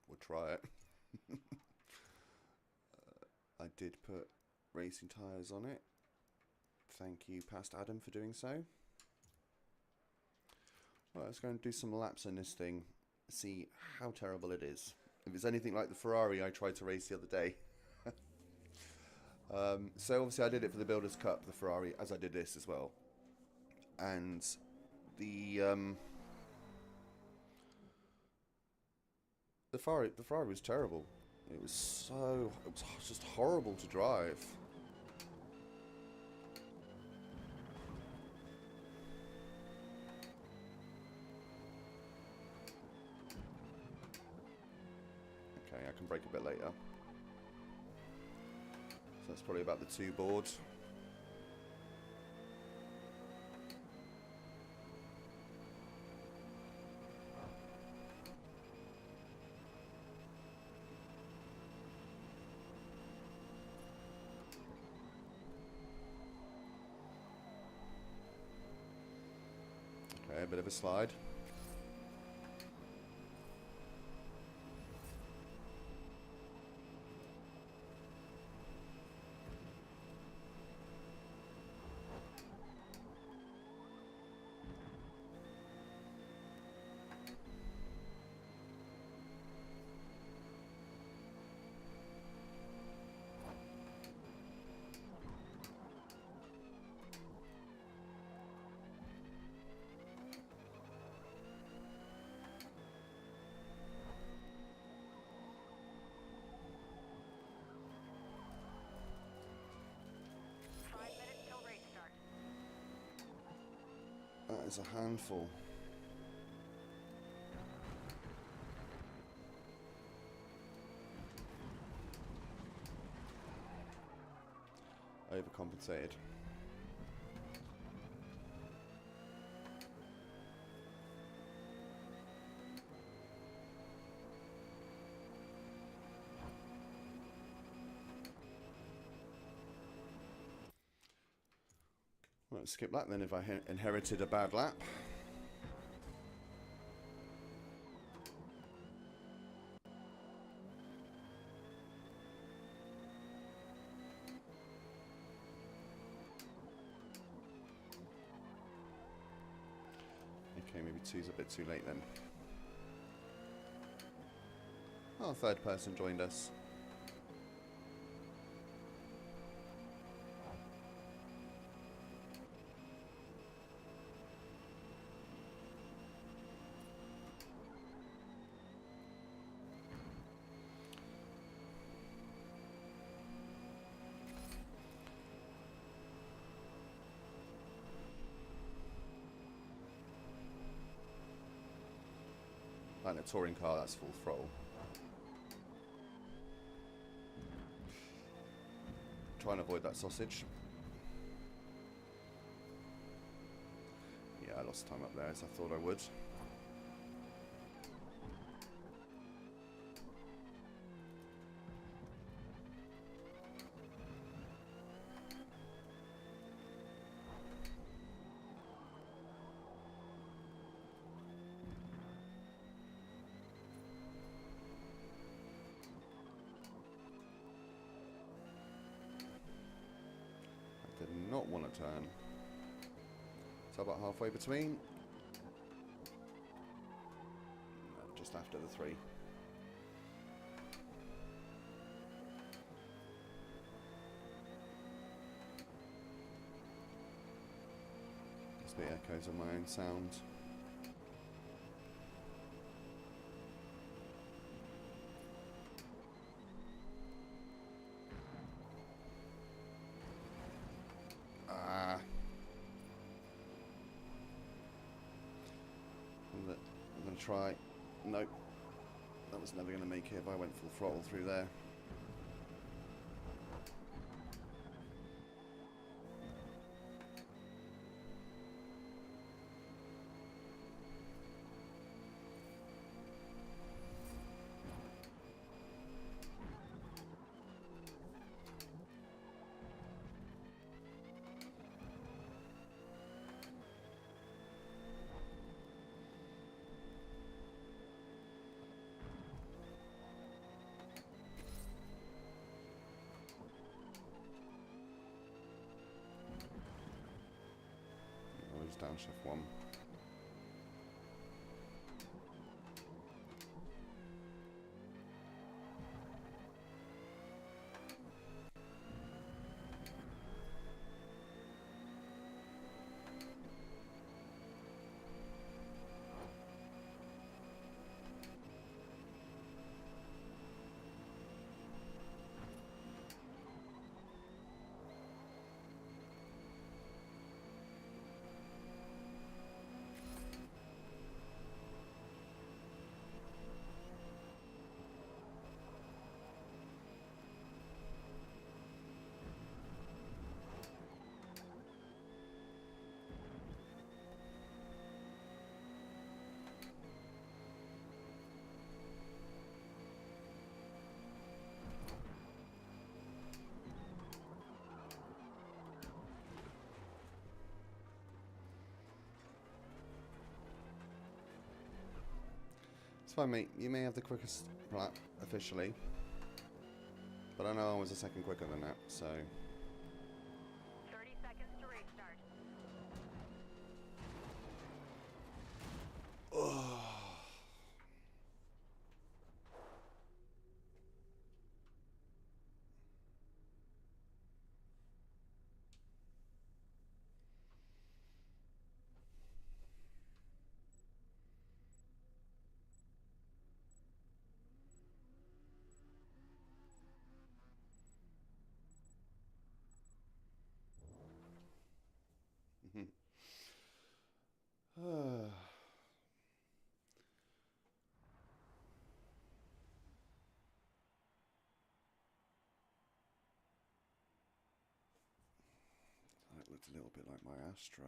We'll try it. I did put racing tyres on it. Thank you, past Adam, for doing so. Right, let's go and do some laps on this thing. See how terrible it is. If it's anything like the Ferrari I tried to race the other day. So obviously I did it for the Builders' Cup, the Ferrari, as I did this as well. And the Ferrari was terrible. It was just horrible to drive. Okay, I can brake a bit later. So that's probably about the 2 board. Okay, a bit of a slide. That is a handful. overcompensated. Well, let's skip that then if I inherited a bad lap. Okay, maybe 2's a bit too late then. Oh, third person joined us. Like in a touring car, that's full throttle. Try and avoid that sausage. Yeah, I lost time up there as I thought I would. Did not want to turn. So about halfway between. No, just after the 3. Just the echoes of my own sound. I'm going to try. Nope. That was never going to make it if I went full throttle through there. Downshift 1. It's fine, mate. You may have the quickest lap officially, but I know I was a second quicker than that, so. 30 seconds to race start. looked a little bit like my Astra.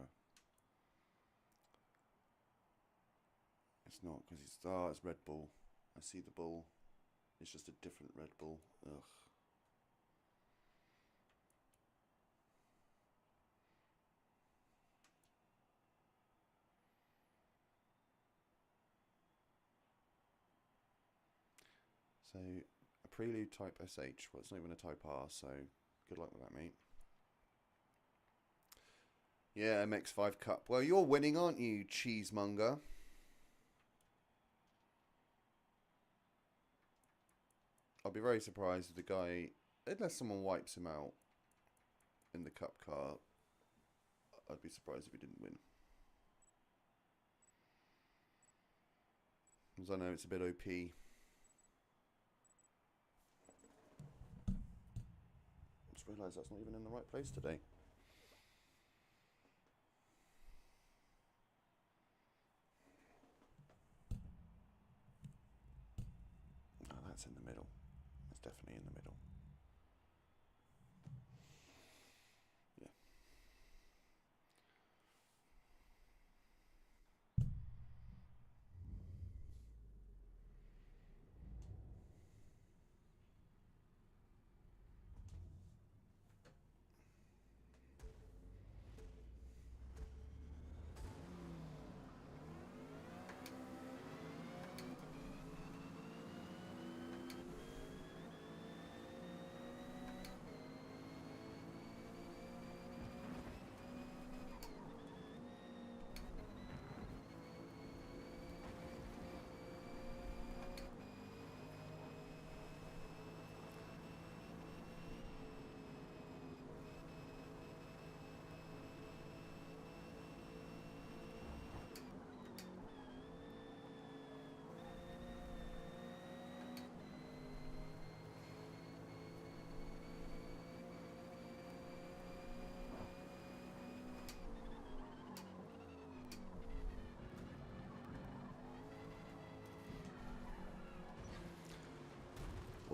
It's not, because it's Red Bull. I see the bull. It's just a different Red Bull. Ugh. So, a Prelude Type SH. Well, it's not even a Type R, so good luck with that, mate. Yeah, MX-5 Cup. Well, you're winning, aren't you, cheesemonger? I'll be very surprised if the guy, unless someone wipes him out in the Cup car, I'd be surprised if he didn't win. Because I know it's a bit OP. Just realised that's not even in the right place today. Oh, that's in the middle. It's definitely in the middle. Yeah.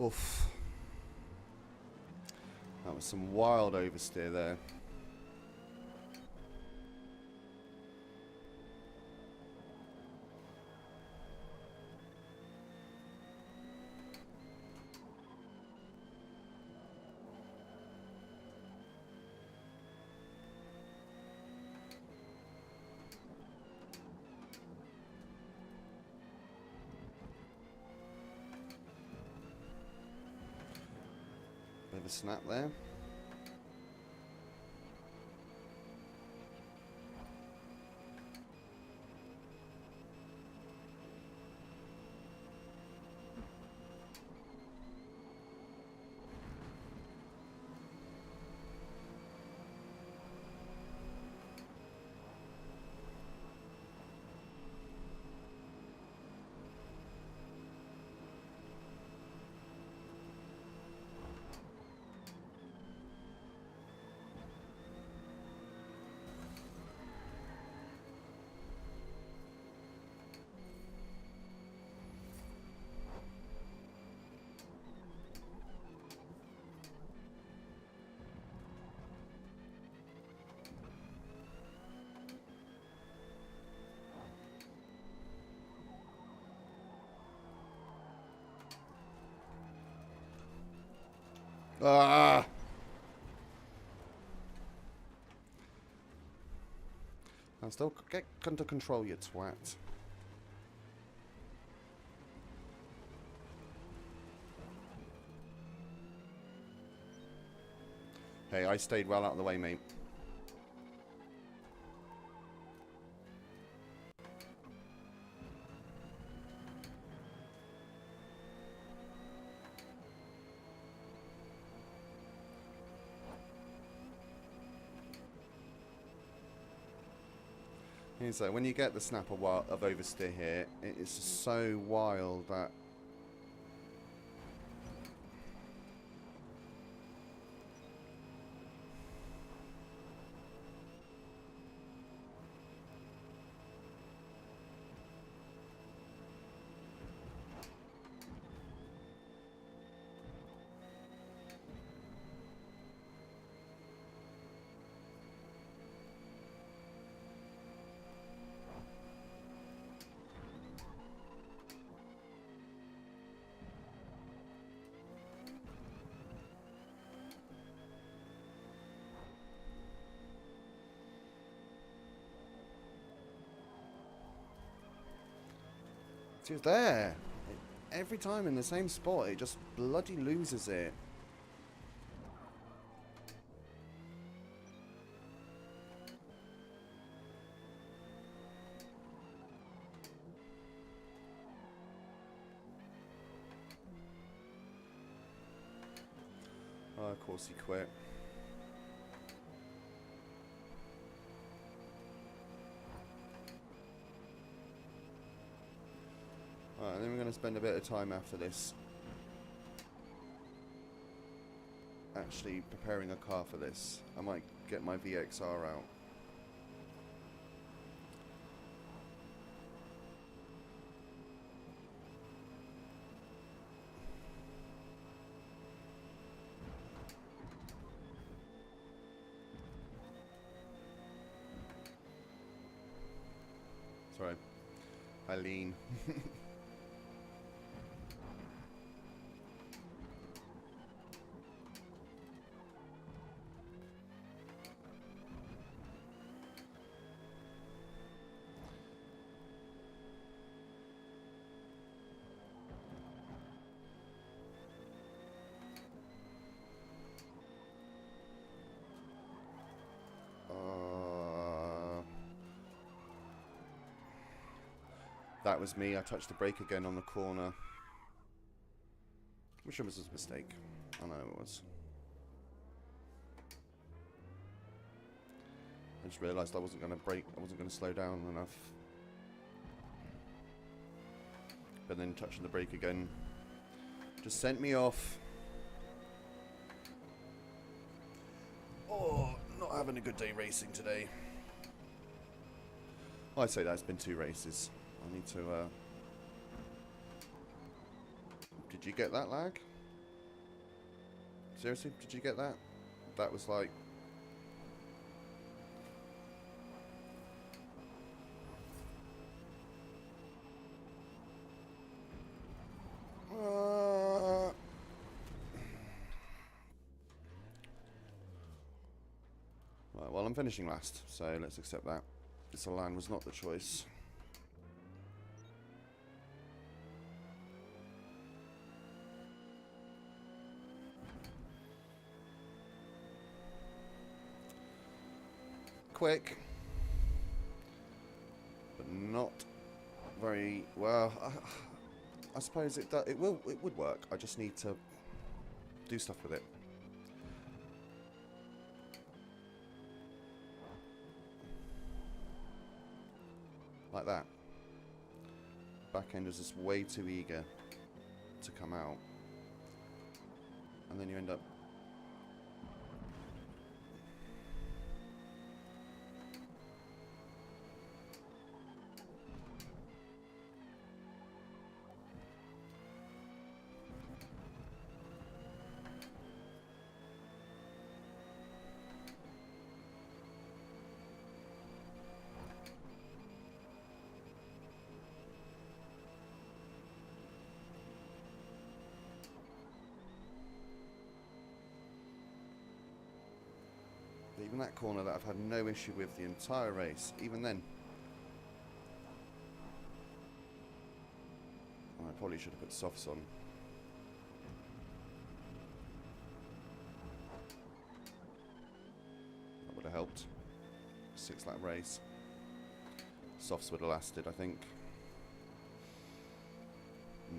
Oof. That was some wild oversteer there. Bit of a snap there. Ah! Now still get under control, you twat. Hey, I stayed well out of the way, mate. So when you get the snap of oversteer here, it is so wild that She was there. Every time in the same spot, it just bloody loses it. Oh, of course he quit. Alright, then we're going to spend a bit of time after this actually preparing a car for this. I might get my VXR out. Sorry, I lean. That was me. I touched the brake again on the corner. Which was a mistake. I know it was. I just realised I wasn't going to brake. I wasn't going to slow down enough. But then touching the brake again just sent me off. Oh, not having a good day racing today. I'd say that's been 2 races. I need to, Did you get that lag? Seriously? Did you get that? That was like... Right, well, I'm finishing last, so let's accept that. This line was not the choice. Quick, but not very well. I suppose it would work. I just need to do stuff with it. Like that. Back end is just way too eager to come out, and then you end up. Even that corner that I've had no issue with the entire race, even then. Oh, I probably should have put softs on. That would have helped. 6-lap race. Softs would have lasted, I think.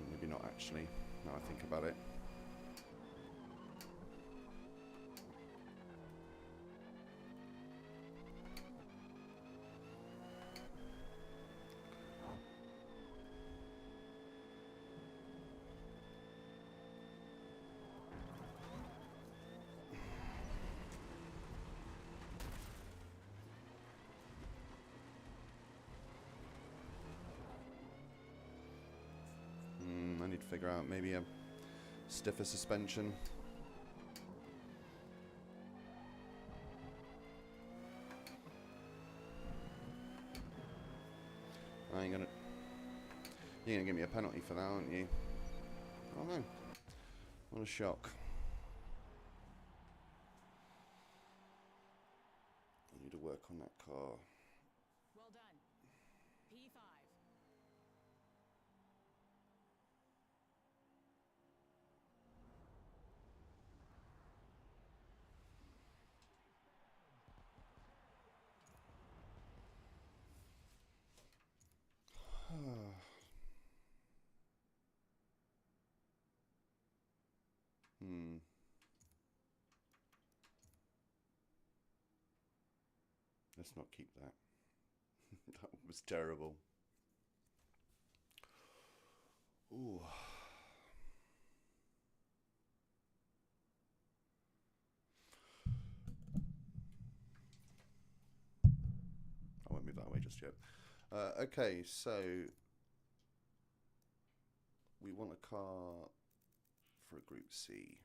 Maybe not actually, now I think about it. I need to figure out maybe a stiffer suspension. You're gonna give me a penalty for that, aren't you? Oh no. What a shock. I need to work on that car. Well done. P5. let's not keep that. That was terrible. Ooh. I won't move that way just yet. Okay, so we want a car for a Group C.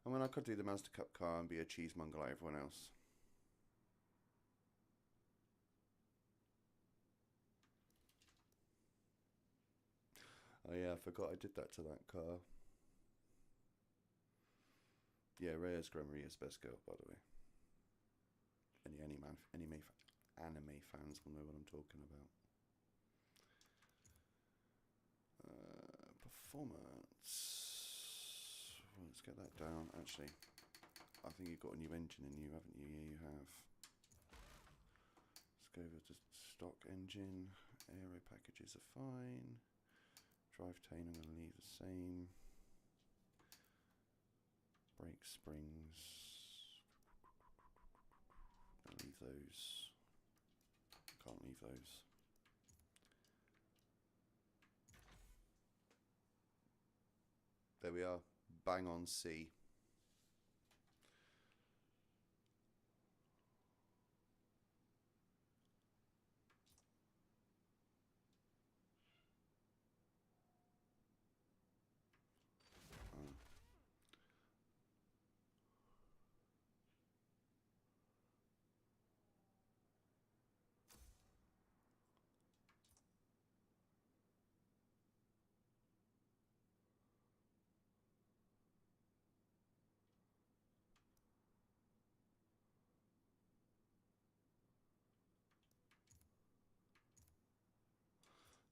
I mean, I could do the Mazda Cup car and be a cheesemonger like everyone else. Oh yeah, I forgot I did that to that car. Yeah, Reyes Gremery is best girl, by the way. Any anime fans will know what I'm talking about. Performance. Well, let's get that down. Actually, I think you've got a new engine in you, haven't you? Yeah, you have. Let's go over to stock engine. Aero packages are fine. Drivetrain I'm going to leave the same. Brake springs. I'll leave those. Can't leave those. There we are. Bang on C.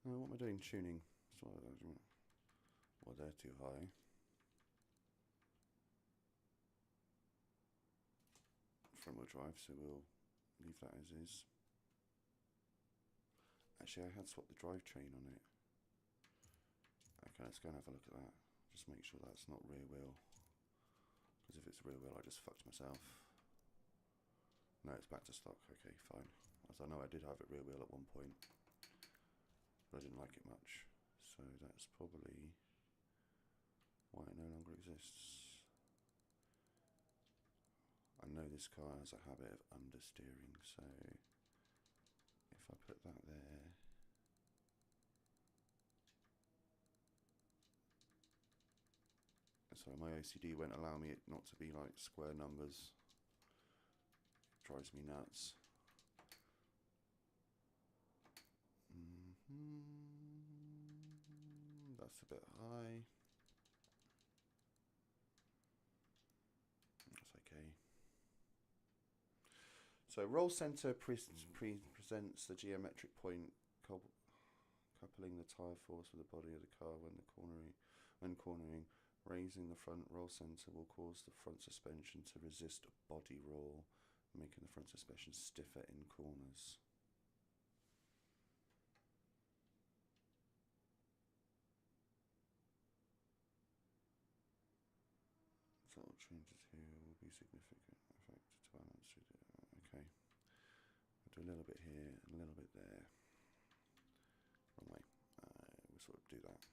What am I doing? Tuning. Well, they're too high. Front wheel drive, so we'll leave that as is. Actually, I had swapped the drivetrain on it. Okay, let's go and have a look at that. Just make sure that's not rear wheel. Because if it's rear wheel, I just fucked myself. No, it's back to stock. Okay, fine. As I know, I did have it rear wheel at one point. But I didn't like it much. So that's probably why it no longer exists. I know this car has a habit of understeering, so if I put that there, so my OCD won't allow me it not to be like square numbers. It drives me nuts. That's a bit high. That's okay. So roll center presents the geometric point coupling the tyre force with the body of the car when cornering. Raising the front roll center will cause the front suspension to resist a body roll, making the front suspension stiffer in corners. Subtle changes here will be significant effect to balance it. Okay. I'll do a little bit here and a little bit there. Wrong way. We'll sort of do that.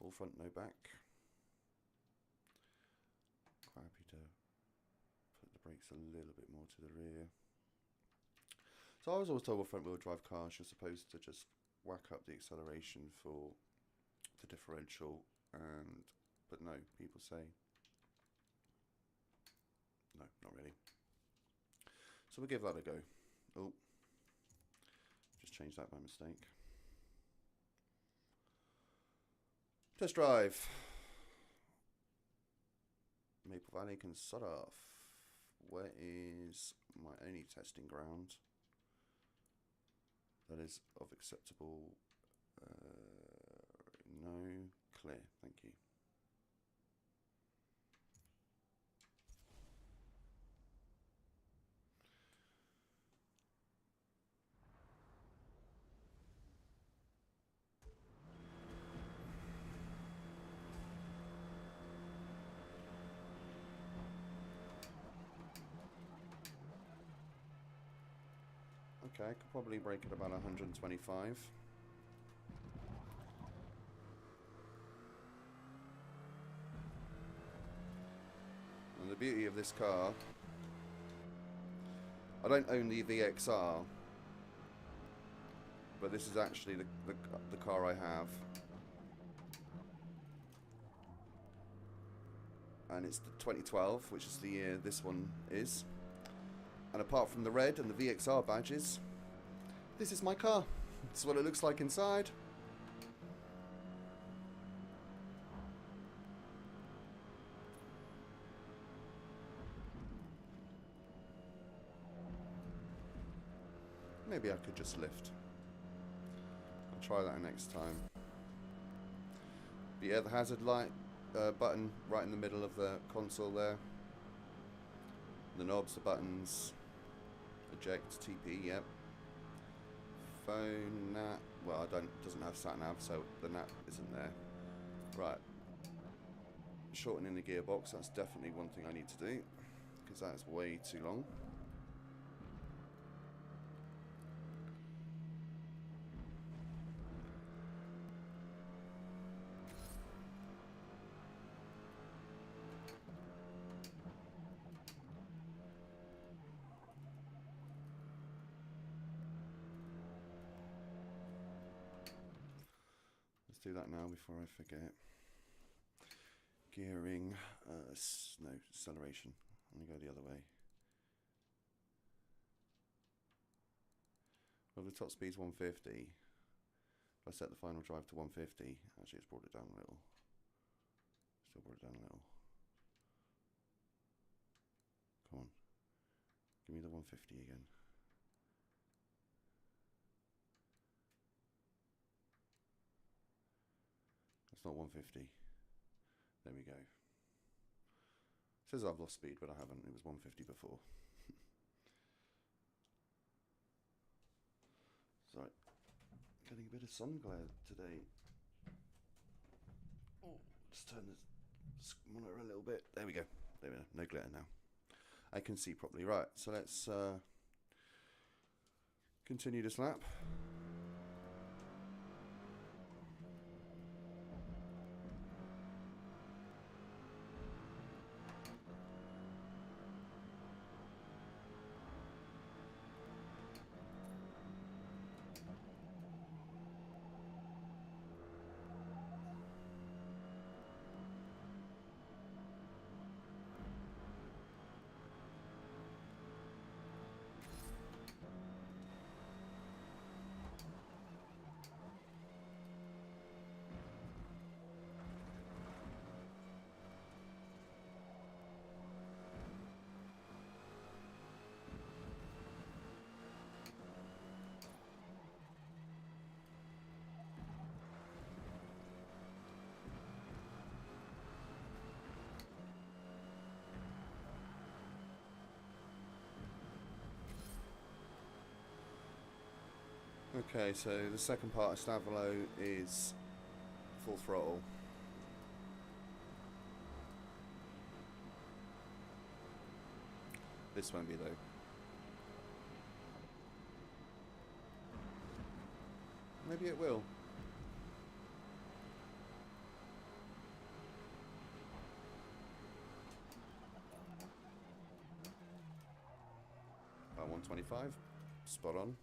Full front, no back. Quite happy to put the brakes a little bit more to the rear. So I was always told with front wheel drive cars you're supposed to just whack up the acceleration for the differential, but no, people say no, not really. So we'll give that a go. Oh, just changed that by mistake. Test drive. Maple Valley can sod off. Where is my only testing ground that is of acceptable? No, clear. Thank you. Okay, I could probably break it about 125. And the beauty of this car, I don't own the VXR, but this is actually the car I have. And it's the 2012, which is the year this one is. And apart from the red and the VXR badges, this is my car. This is what it looks like inside. Maybe I could just lift. I'll try that next time. But yeah, the hazard light button right in the middle of the console there. The knobs, the buttons, eject, TP, yep. Phone, nat, well, doesn't have sat nav, so the nat isn't there. Right. Shortening the gearbox, that's definitely one thing I need to do, because that's way too long. Do that now before I forget. Gearing, no, acceleration. I'm going to go the other way. Well, the top speed's 150. If I set the final drive to 150, actually it's brought it down a little. Still brought it down a little. Come on. Give me the 150 again. It's not 150. There we go. It says I've lost speed, but I haven't. It was 150 before. Sorry. Getting a bit of sun glare today. Oh, just turn the monitor a little bit. There we go. There we go. No glare now. I can see properly. Right, so let's continue this lap. Okay, so the second part of Stavolo is full throttle. This won't be though. Maybe it will. About 125, spot on.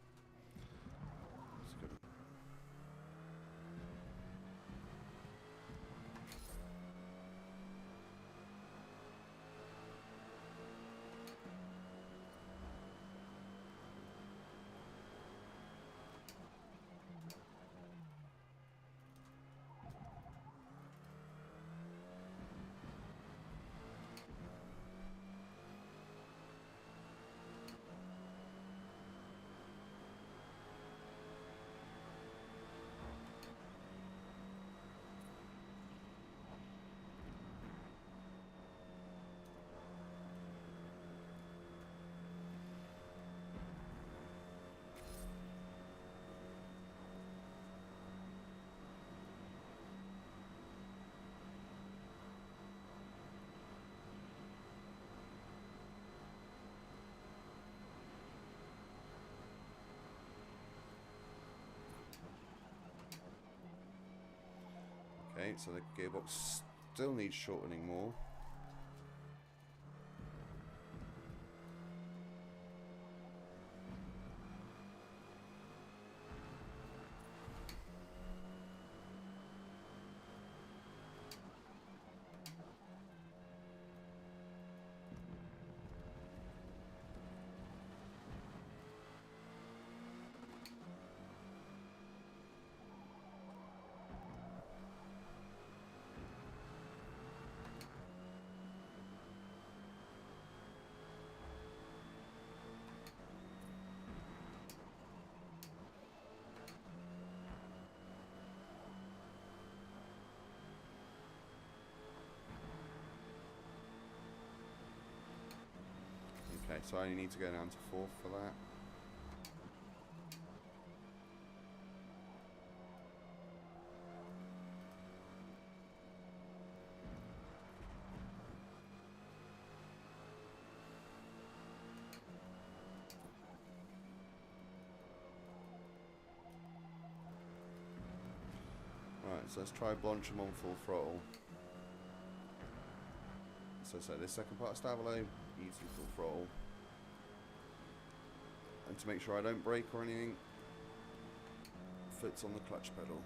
Okay, so the gearbox still needs shortening more. Okay, so I only need to go down to 4th for that. Right, so let's try Blancham on full throttle. So this second part of Stavolo, easy full throttle. And to make sure I don't brake or anything, foot's on the clutch pedal.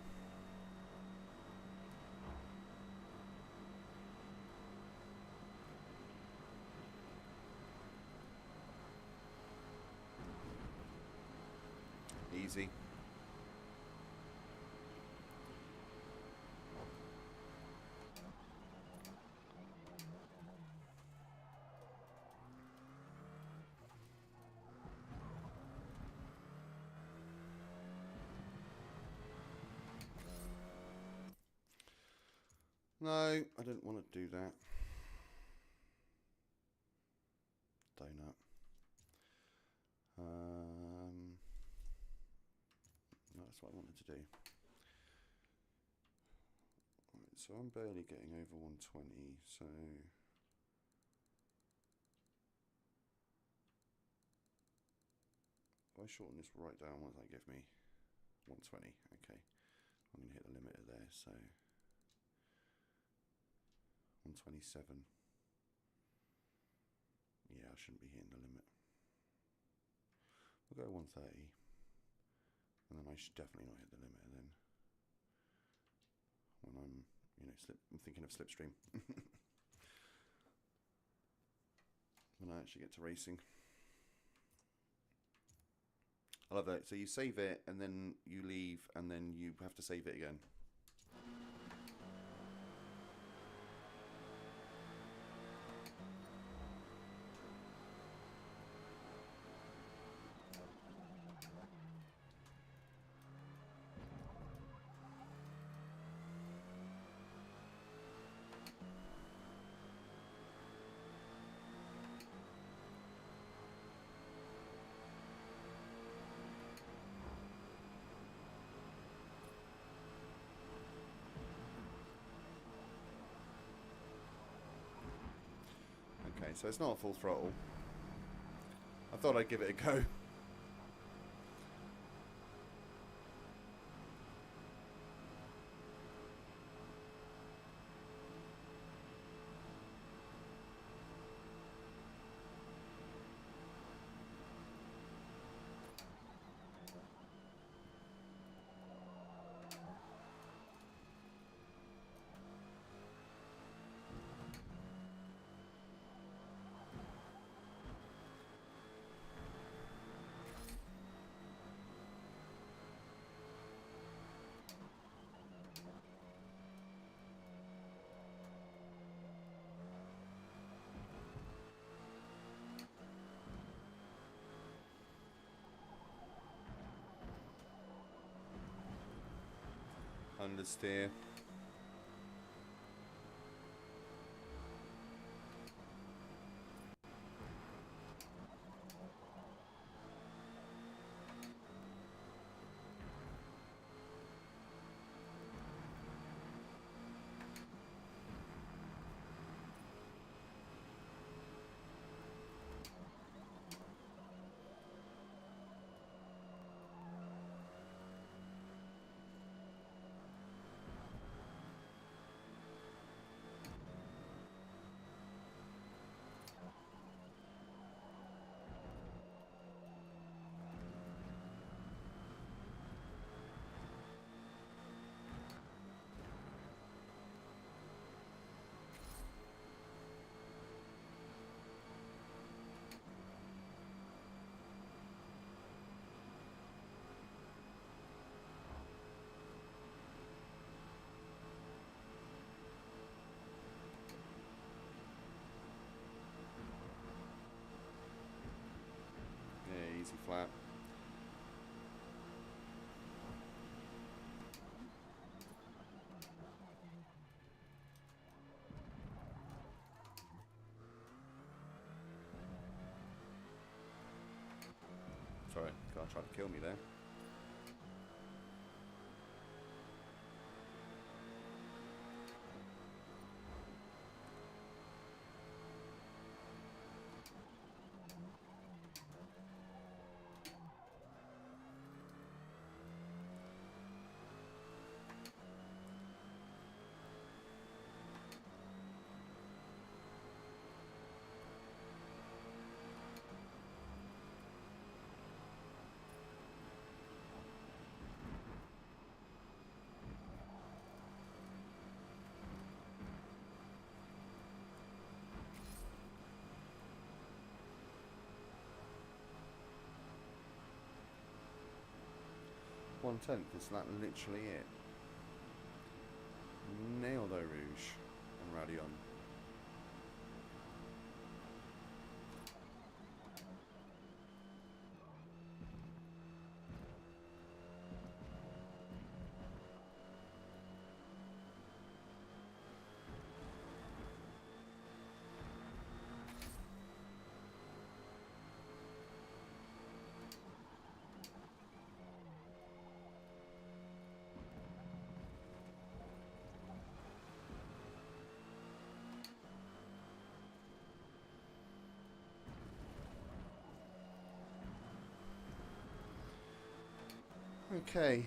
Easy. No, I didn't want to do that. Donut. No, that's what I wanted to do. Right, so I'm barely getting over 120, so... If I shorten this right down, what does that give me? 120, okay. I'm going to hit the limiter there, so... 127. Yeah, I shouldn't be hitting the limit. We'll go 130. And then I should definitely not hit the limiter then. When I'm, you know, I'm thinking of slipstream. When I actually get to racing. I love that. So you save it, and then you leave, and then you have to save it again. Okay, so it's not a full throttle. I thought I'd give it a go. Understeer. kill me there. One-tenth, is that literally it? Nailed Eau Rouge and Radion. Okay.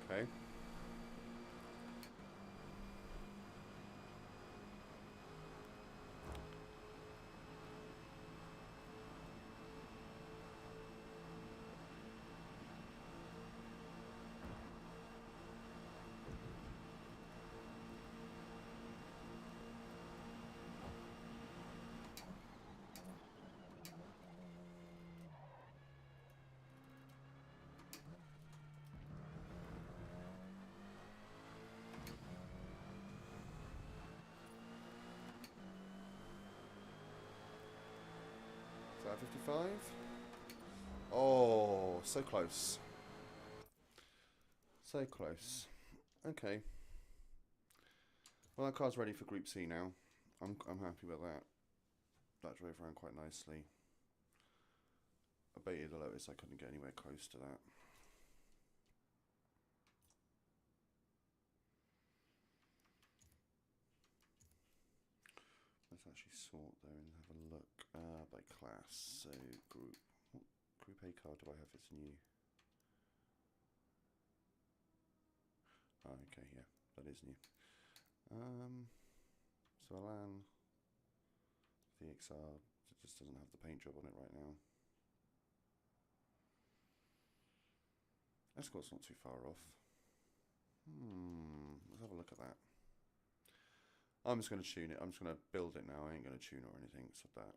Okay. Is that 55? Oh, so close. So close. Okay. Well, that car's ready for Group C now. I'm happy with that. That drove around quite nicely. I baited the Lotus, I couldn't get anywhere close to that. Let's actually sort there and have a look by class. So group A car do I have that's new? Oh, okay, yeah, that is new. So Alan, the XR just doesn't have the paint job on it right now. Escort's not too far off. Let's have a look at that. I'm just going to tune it. I'm just going to build it now. I ain't going to tune or anything. So that.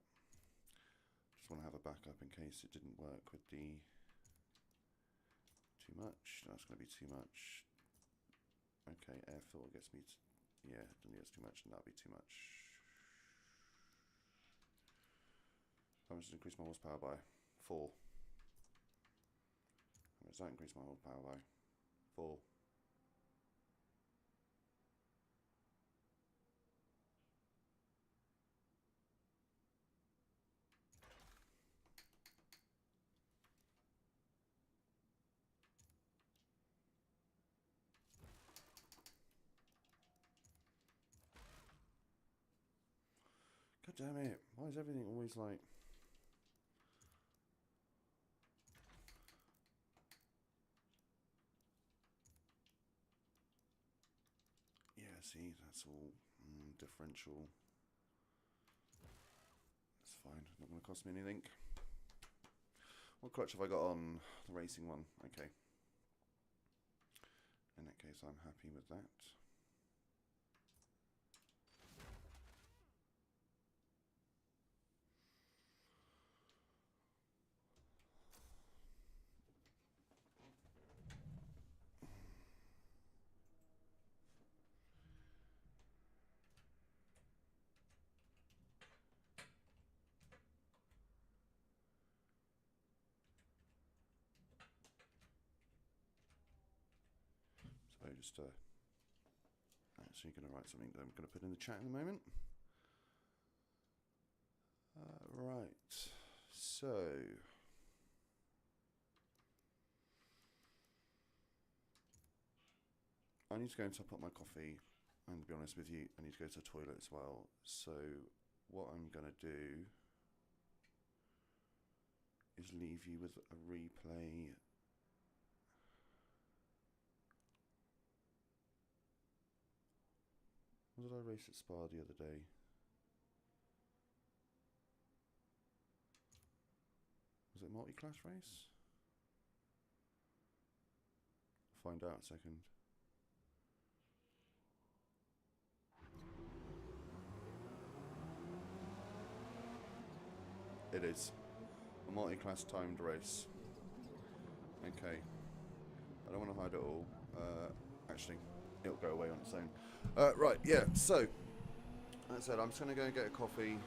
Just want to have a backup in case it didn't work with the too much. That's going to be too much. Okay, air filter gets me. Yeah, done gets too much, and that'll be too much. How much does increase my horsepower by? 4. How much does that increase my horsepower by? 4. God damn it. Why is everything always like... Yeah, see, that's all differential. fine. Not going to cost me anything. What clutch have I got on? The racing one. Okay. In that case, I'm happy with that. So just actually going to write something that I'm going to put in the chat in a moment. Right, so I need to go and top up my coffee, and to be honest with you, I need to go to the toilet as well. So what I'm going to do is leave you with a replay. What did I race at Spa the other day? Was it a multi-class race? I'll find out in a second. It is a multi-class timed race. Okay. I don't want to hide it all. Actually, it'll go away on its own. Right, yeah, so, as I said, I'm just going to go and get a coffee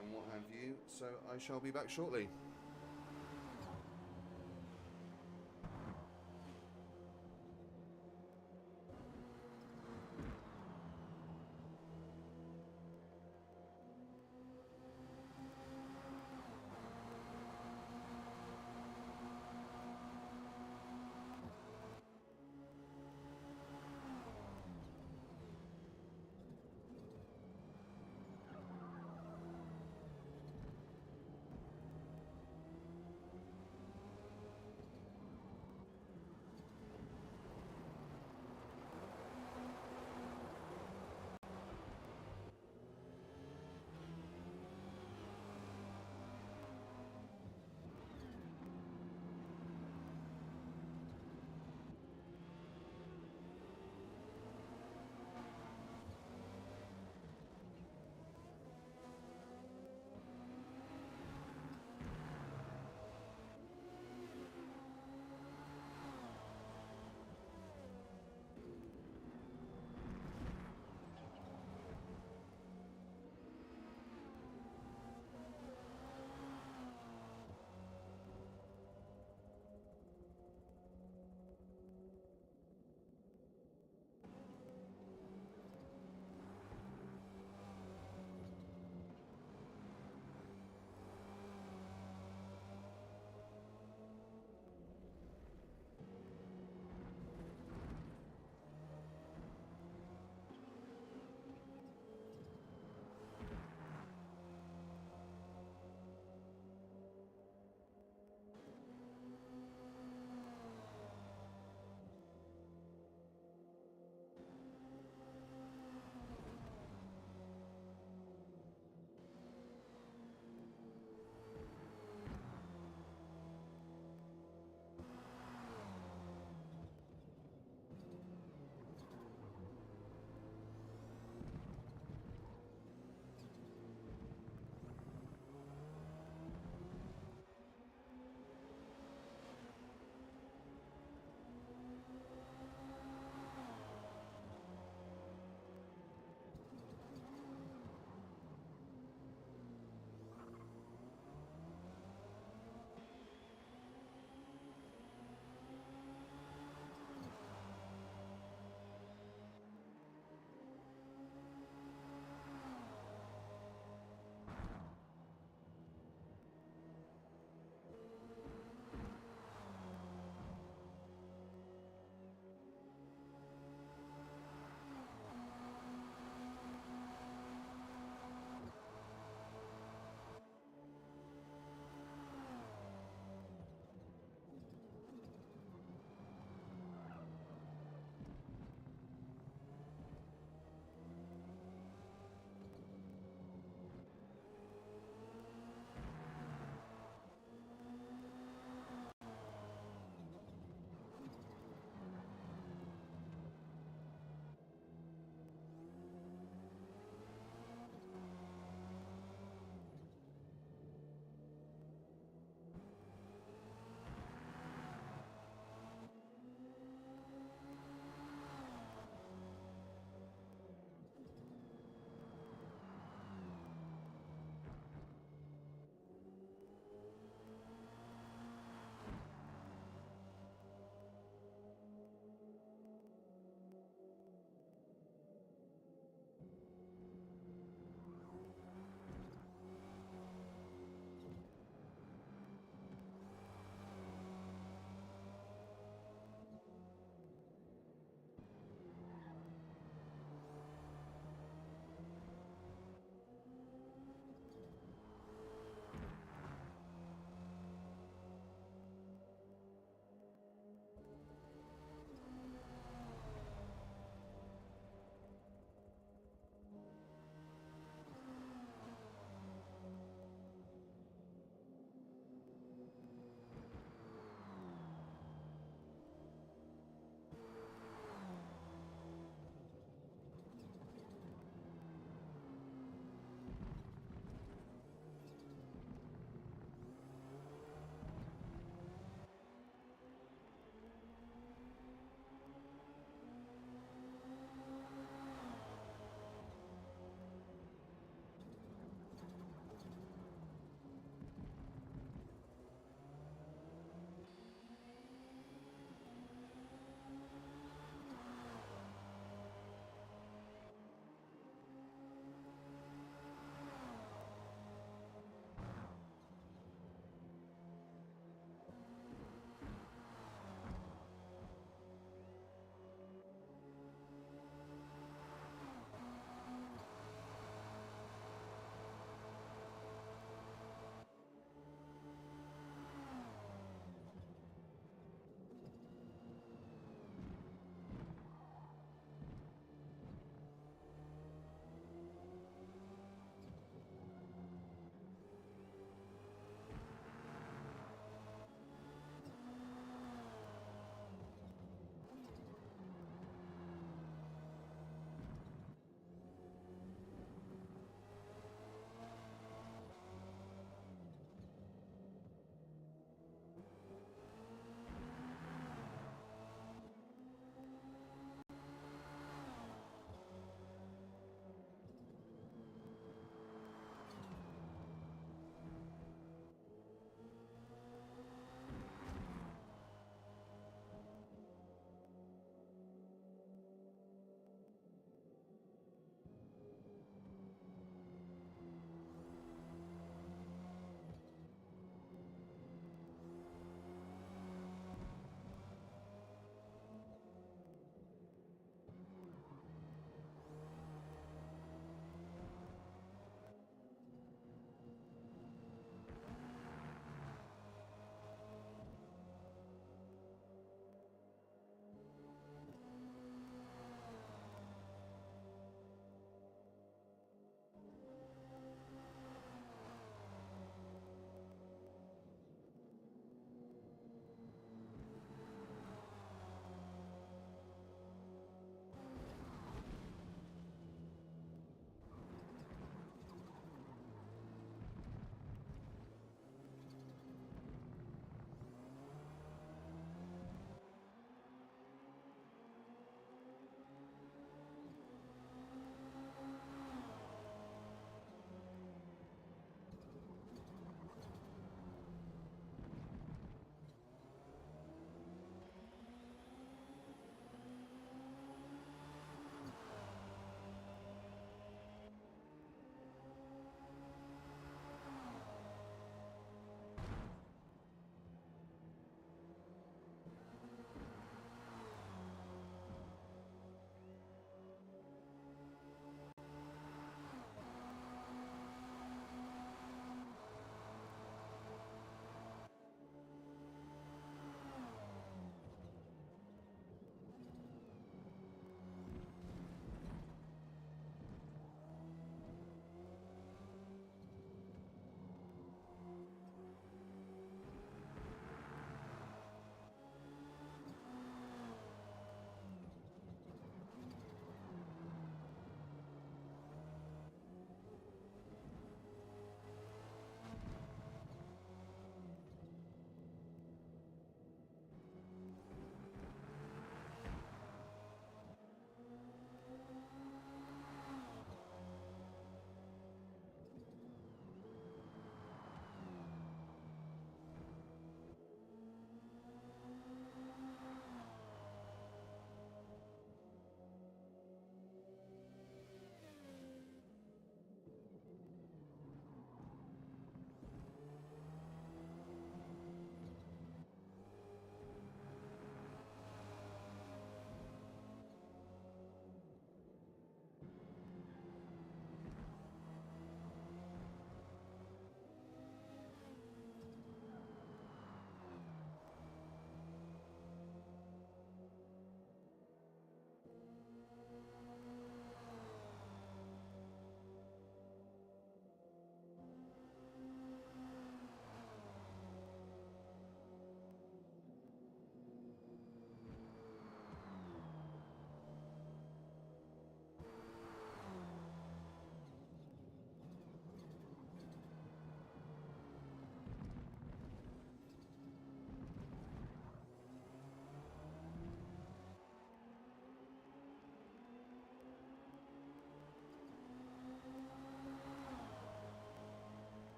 and what have you, so I shall be back shortly.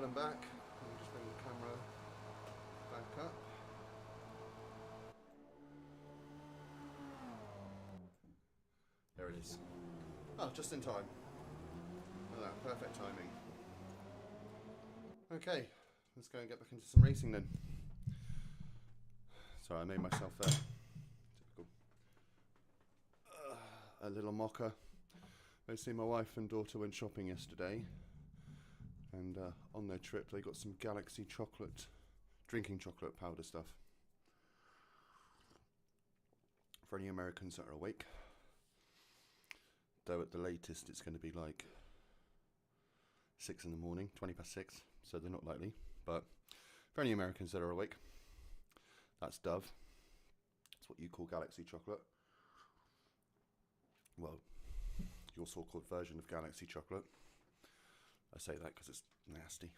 well and back. Let me just bring the camera back up. There it is. Oh, just in time. Look at that, perfect timing. Okay, let's go and get back into some racing then. Sorry, I made myself typical a little mocha. Basically, my wife and daughter went shopping yesterday, and on their trip they got some Galaxy chocolate, drinking chocolate powder stuff. For any Americans that are awake, though at the latest it's going to be like 6 in the morning, 20 past 6, so they're not likely. But for any Americans that are awake, that's Dove. That's what you call Galaxy chocolate. Well, your so-called version of Galaxy chocolate. I say that because it's nasty.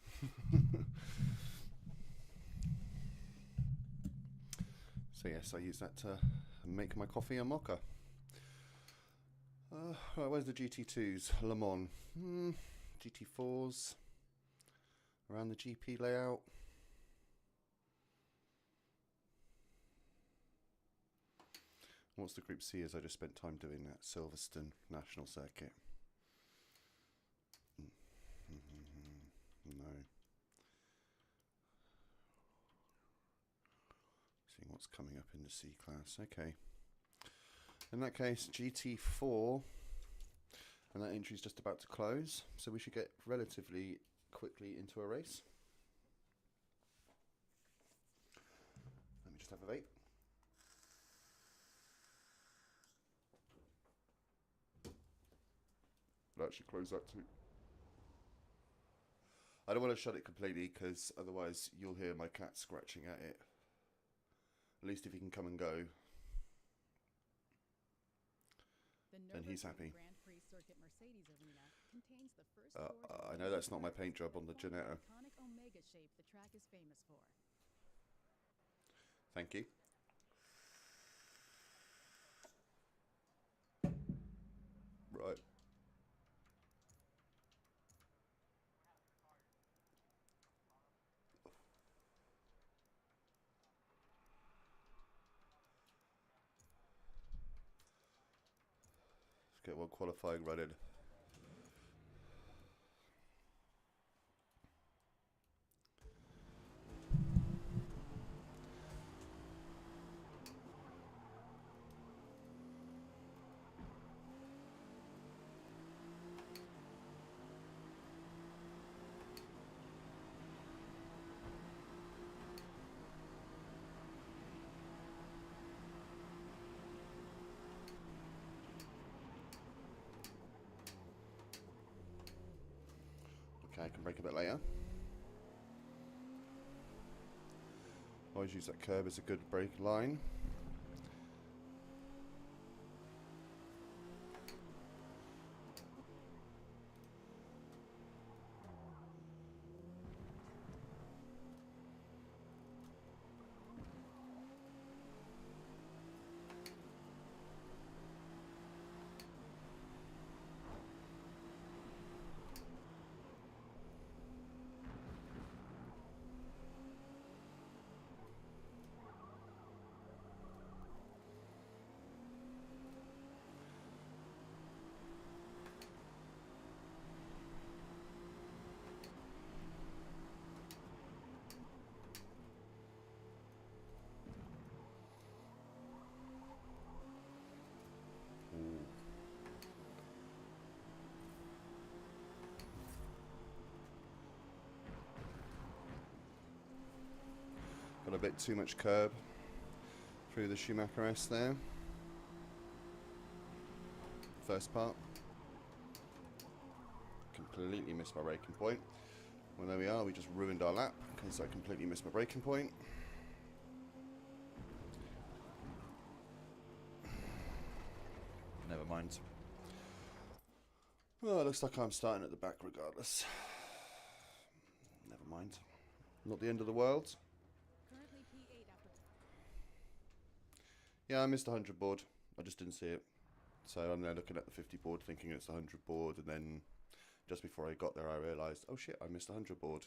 So yes, I use that to make my coffee and mocha. Right, where's the GT2s? Le Mans. GT4s. Around the GP layout. What's the Group C as I just spent time doing that Silverstone National Circuit. No. Seeing what's coming up in the C class. Okay. In that case, GT4, and that entry is just about to close, so we should get relatively quickly into a race. Let me just have a vape. I'll actually close that too. I don't want to shut it completely because otherwise you'll hear my cat scratching at it. At least if he can come and go, then he's happy. Grand Prix Circuit Mercedes Arena contains the first I know that's not my paint job on the Janetta. iconic omega shape the track is famous for. Thank you. Right. Let's get one qualifying running. Okay, I can brake a bit later. Always use that curb as a good brake line. Got a bit too much curb through the Schumacher S there. First part. Completely missed my braking point. Well, there we are. We just ruined our lap because I completely missed my braking point. Never mind. Well, it looks like I'm starting at the back regardless. Never mind. Not the end of the world. Currently P8 after. Yeah, I missed the 100 board. I just didn't see it. So I'm there looking at the 50 board thinking it's the 100 board, and then just before I got there I realised, oh shit, I missed the 100 board.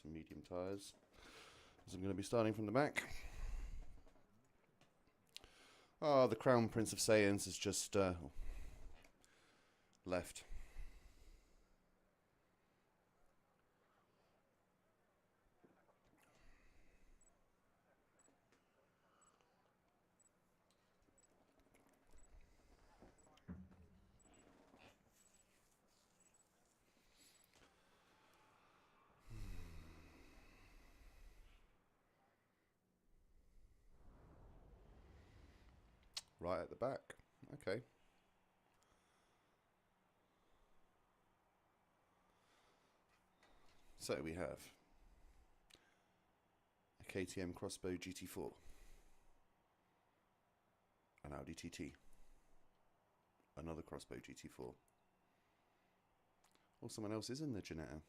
some medium tyres, as I'm going to be starting from the back. Oh, the Crown Prince of Saiyans has just left. Right at the back. Okay. So we have a KTM Crossbow GT4, an Audi TT, another Crossbow GT4. Or someone else is in the Ginetta.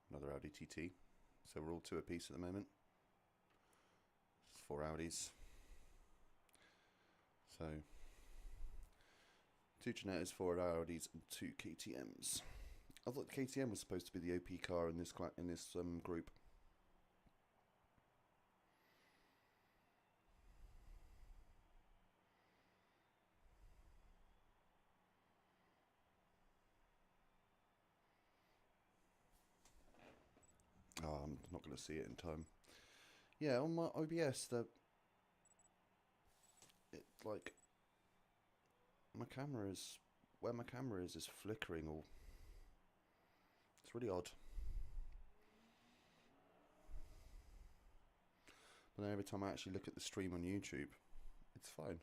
Another Audi TT. So we're all 2 apiece at the moment. 4 Audis. So 2 Ginettas, 4 Audis, and 2 KTMs. I thought the KTM was supposed to be the OP car in this group. Oh, I'm not going to see it in time. Yeah, on my OBS, my camera is, where my camera is flickering, or it's really odd. But then every time I actually look at the stream on YouTube, it's fine.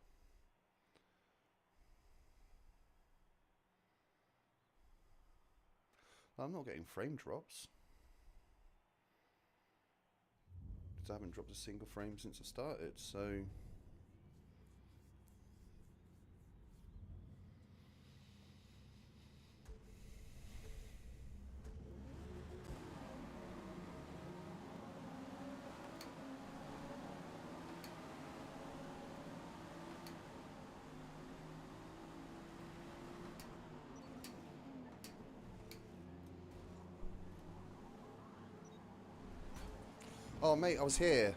I'm not getting frame drops. Because I haven't dropped a single frame since I started, so... Oh, mate, I was here.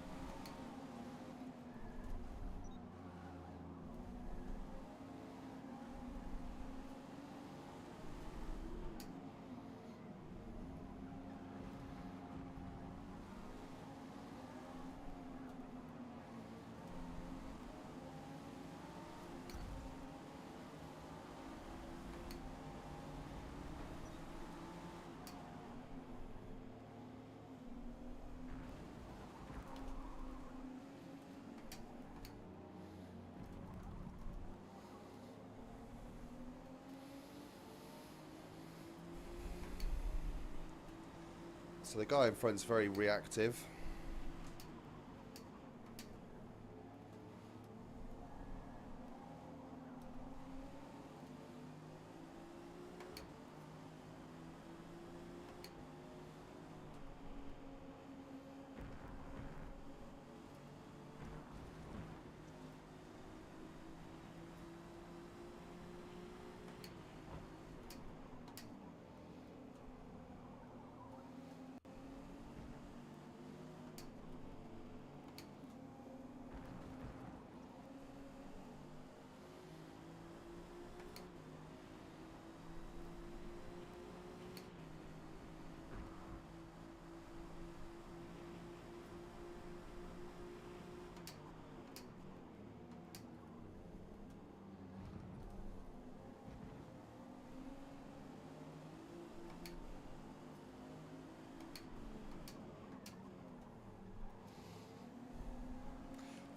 So the guy in front's very reactive.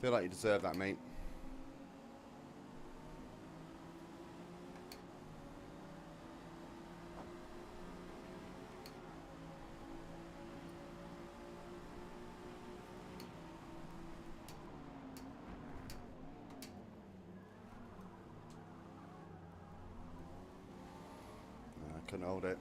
Feel like you deserve that, mate. I couldn't hold it.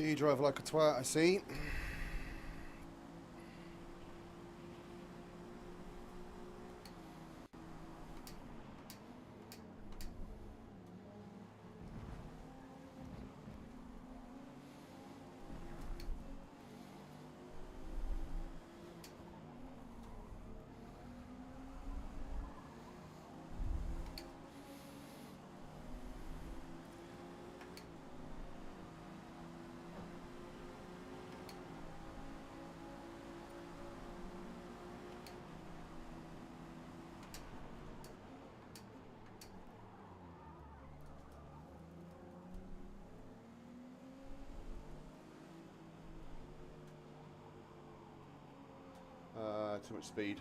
You drive like a twat, I see. 'Too much speed.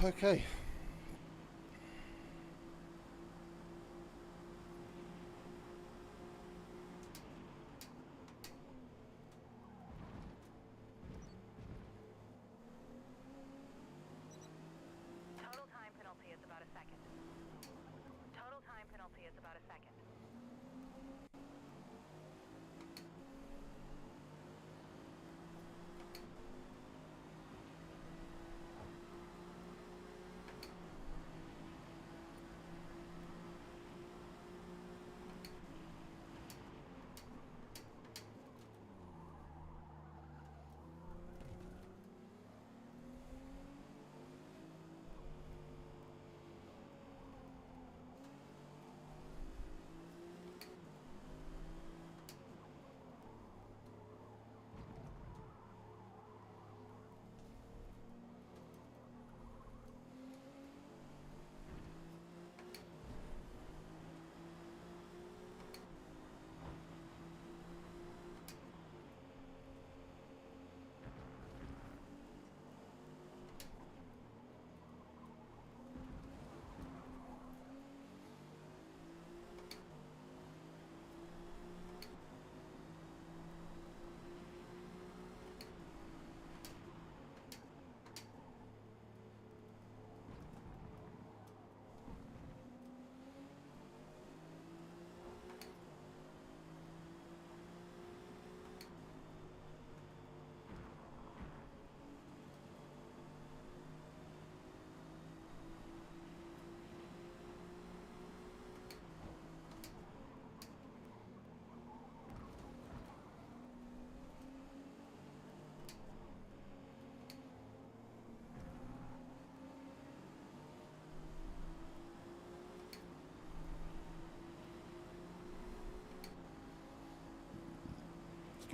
Okay. Total time penalty is about a second. Total time penalty is about a second.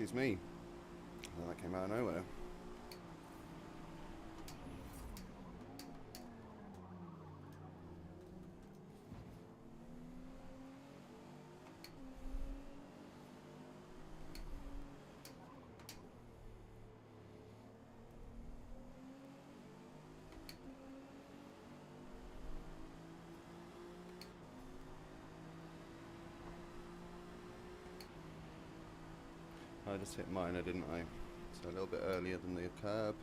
Excuse me. Well, that came out of nowhere. I just hit minor, didn't I? So a little bit earlier than the curb.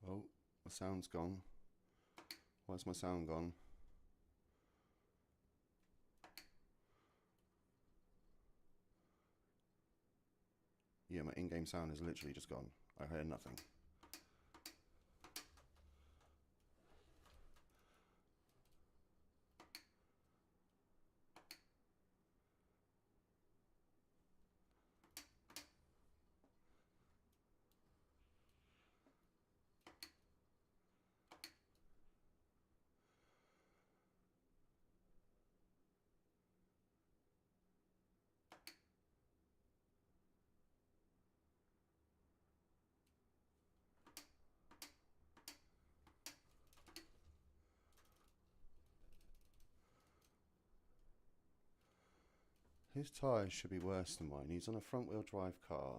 Oh, my sound's gone. Why's my sound gone? Yeah, my in-game sound is literally just gone. I heard nothing. His tyres should be worse than mine. He's on a front-wheel drive car.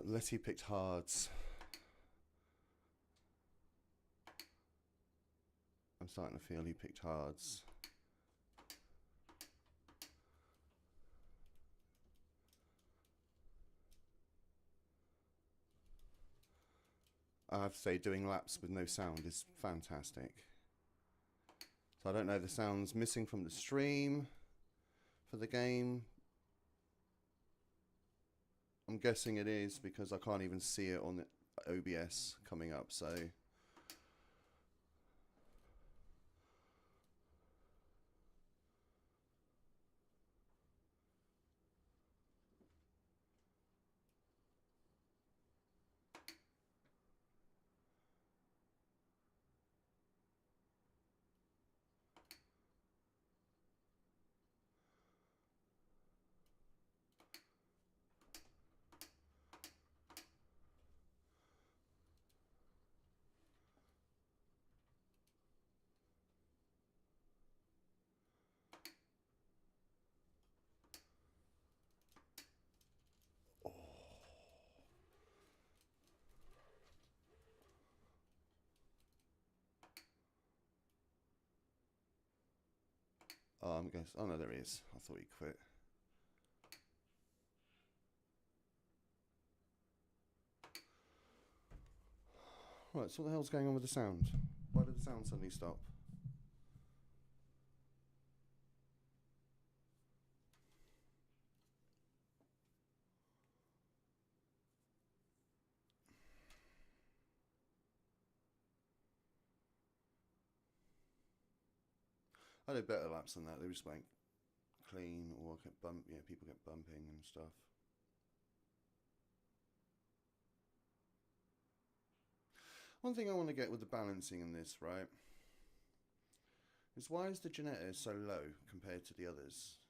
Unless he picked hards. I'm starting to feel he picked hards. I have to say, doing laps with no sound is fantastic. So I don't know if the sound's missing from the stream for the game. I'm guessing it is because I can't even see it on the OBS coming up, so... I'm guess. Oh no, there he is. I thought he quit. Right, so what the hell's going on with the sound? Why did the sound suddenly stop? I did better laps than that. They just went clean, or get people get bumping and stuff. One thing I want to get with the balancing in this, right, is why is the Ginetta so low compared to the others?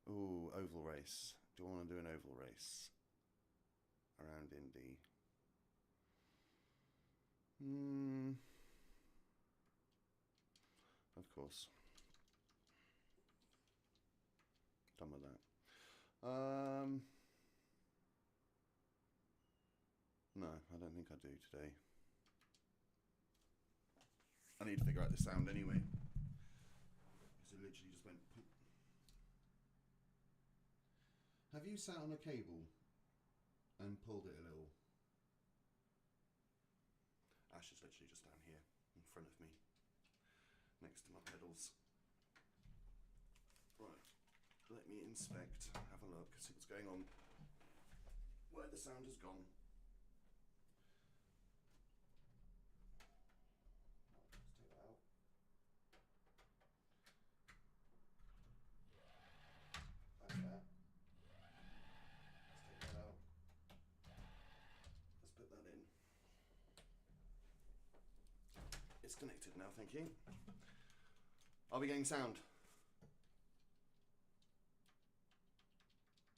Ooh, oval race. Do I want to do an oval race around Indy? Of course. Done with that. No, I don't think I do today. I need to figure out the sound anyway. Because it literally just went poop. Have you sat on a cable and pulled it a little? Ash is literally just down here in front of me, next to my pedals. Right, let me inspect, have a look, see what's going on, where the sound has gone. Let's take that out. That's that. Let's take that out. Let's put that in. It's connected now, thank you. Are we getting sound?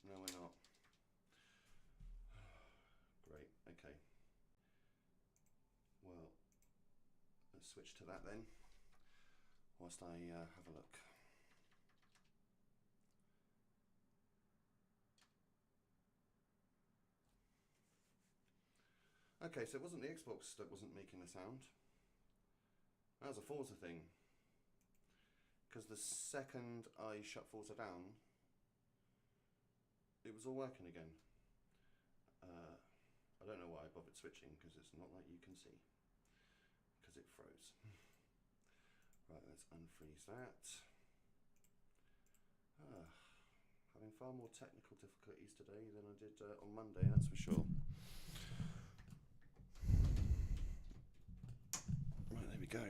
No, we're not. Great, okay. Well, let's switch to that then, whilst I have a look. Okay, so it wasn't the Xbox that wasn't making the sound. That was a Forza thing. Because the second I shut Forza down, it was all working again. I don't know why I bothered switching, because it's not like you can see. Because it froze. Right, let's unfreeze that. Having far more technical difficulties today than I did on Monday, that's for sure. Right, there we go.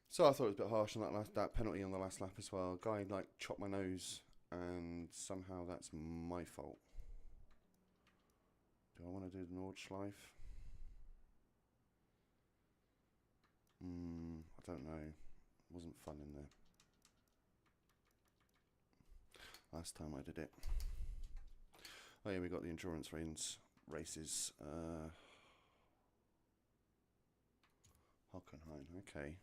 So I thought it was a bit harsh on that penalty on the last lap as well. Guy like chopped my nose, and somehow that's my fault. Do I want to do the Nordschleife? I don't know. It wasn't fun in there. Last time I did it. Oh yeah, we got the endurance races. Hockenheim, okay.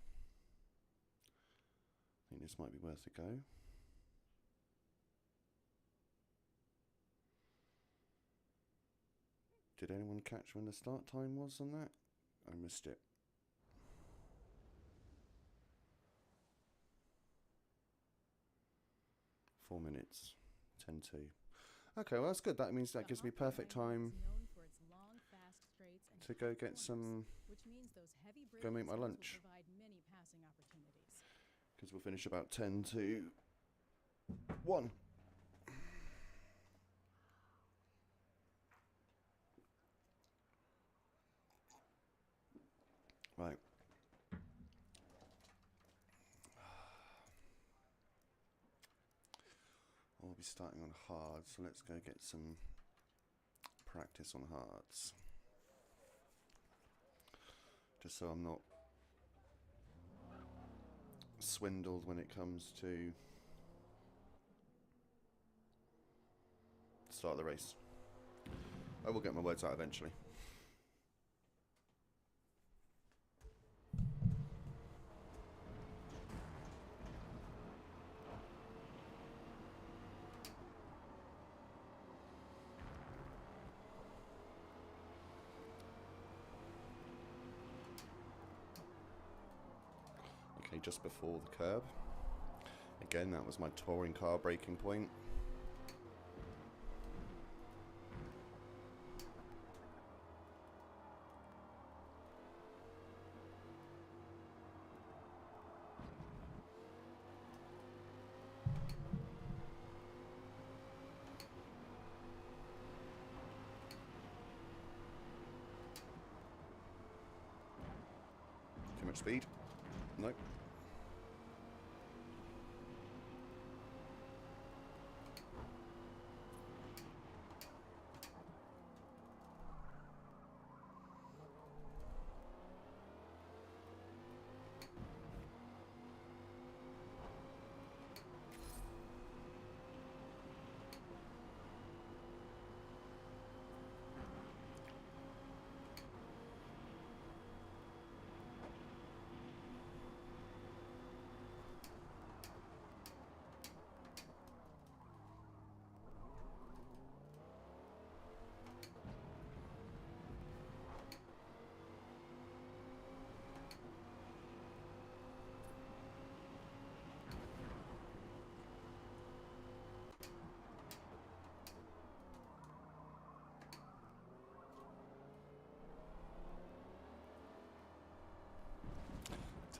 I think this might be worth a go. Did anyone catch when the start time was on that? I missed it. Four minutes, 10-2. Okay, well that's good. That means that gives me perfect time to go get some, go make my lunch. Because we'll finish about 10 to 1. Right. I'll be starting on hard, so let's go get some practice on hards. Just so I'm not swindled when it comes to start the race. I will get my words out eventually. literally just before the curb. Again, that was my touring car braking point. Too much speed? Nope.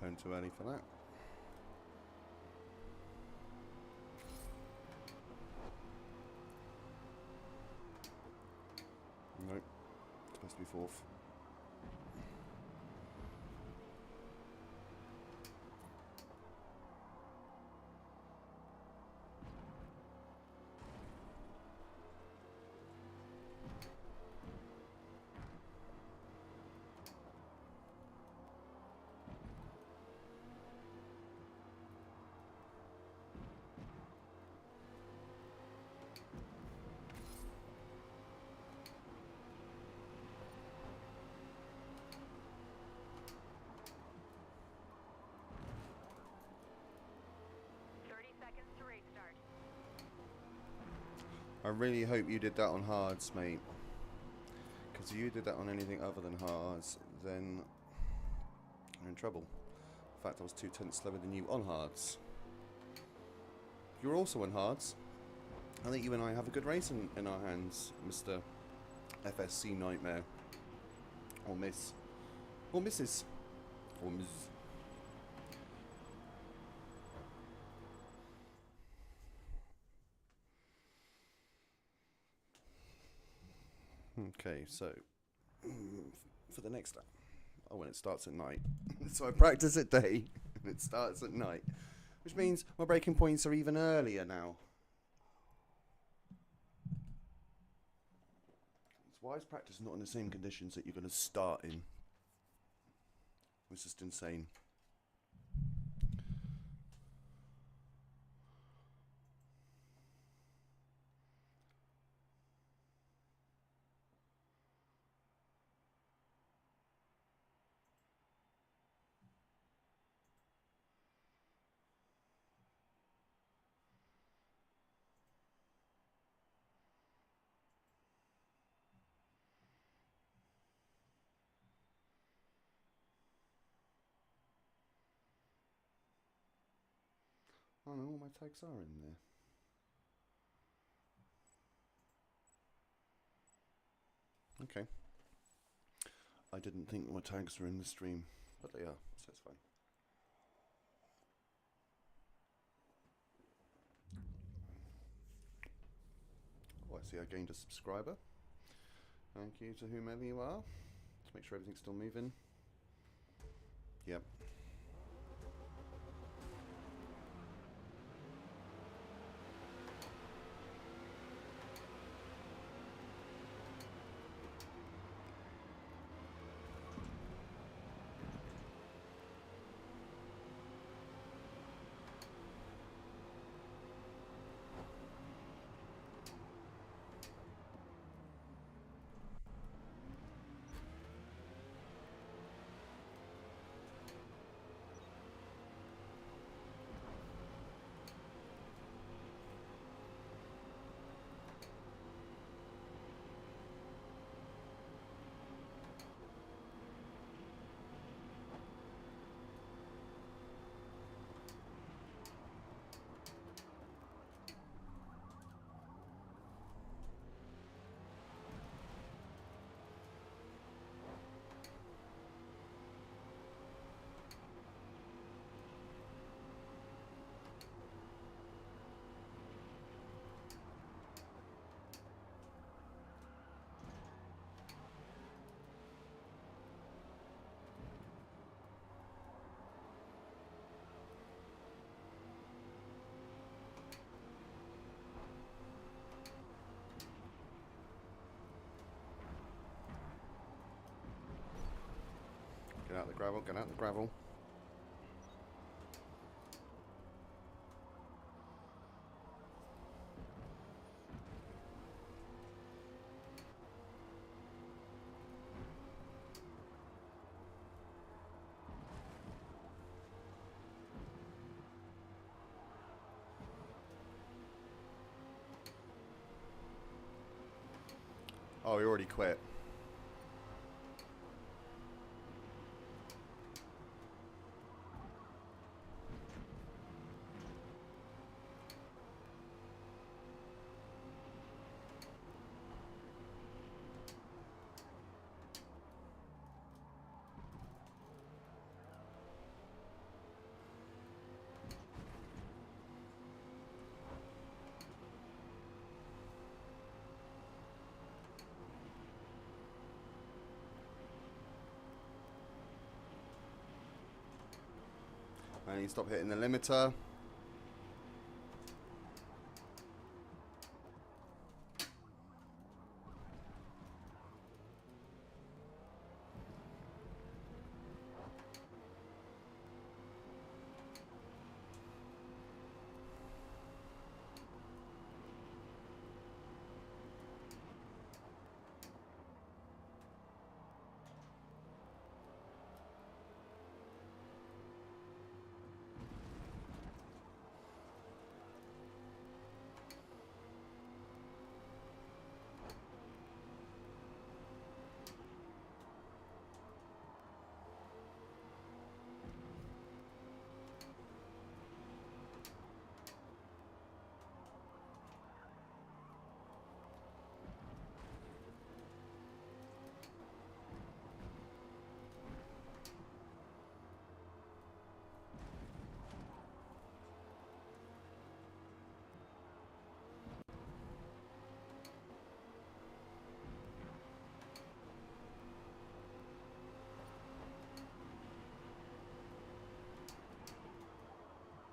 Turned too early for that. Nope. Supposed to be fourth. I really hope you did that on hards, mate. Because if you did that on anything other than hards, then you're in trouble. In fact, I was 2/10 slower than you on hards. You're also on hards. I think you and I have a good race in our hands, Mr. FSC Nightmare. Or Miss. Or Mrs. Or Ms. Okay, so for the next, oh, when it starts at night. So I practice at day and it starts at night, which means my braking points are even earlier now. Why is practice not in the same conditions that you're going to start in? It's just insane. Oh no, all my tags are in there. Okay. I didn't think my tags were in the stream, but they are, so it's fine. Oh, I see I gained a subscriber. Thank you to whomever you are. Let's make sure everything's still moving. Yep. Get out the gravel, get out the gravel. Oh, he already quit. And he stopped hitting the limiter.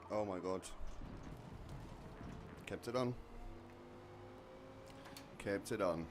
Oh my god. Kept it on. Kept it on.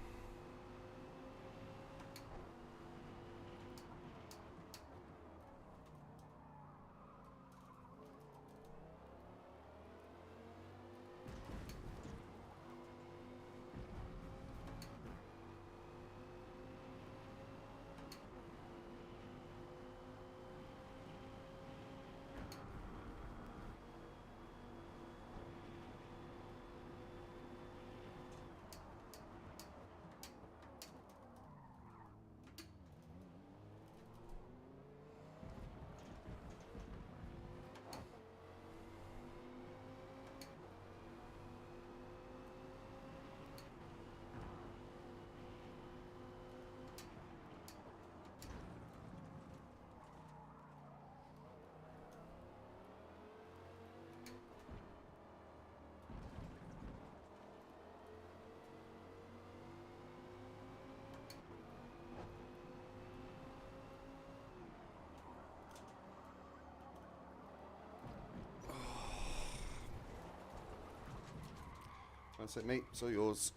That's it, mate. It's all yours.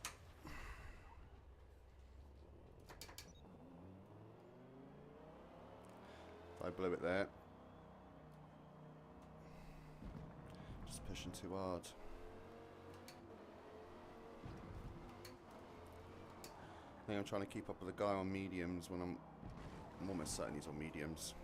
I blew it there. Just pushing too hard. I think I'm trying to keep up with the guy on mediums when I'm almost certain he's on mediums.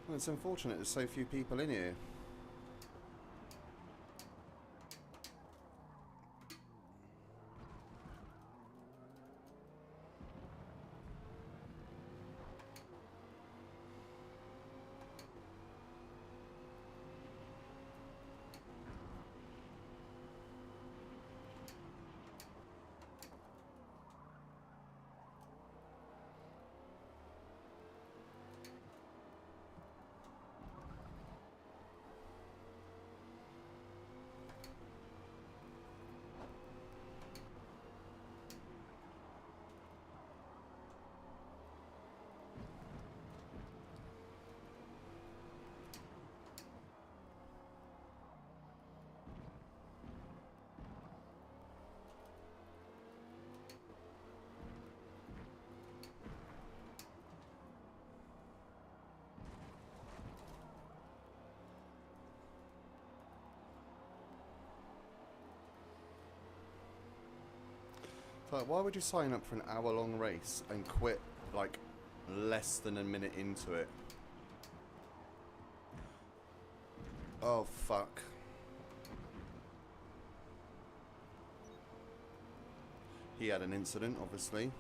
Well, it's unfortunate there's so few people in here. Like, why would you sign up for an hour-long race and quit, like, less than a minute into it? Oh, fuck. He had an incident, obviously.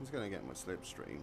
He's going to get my slipstream.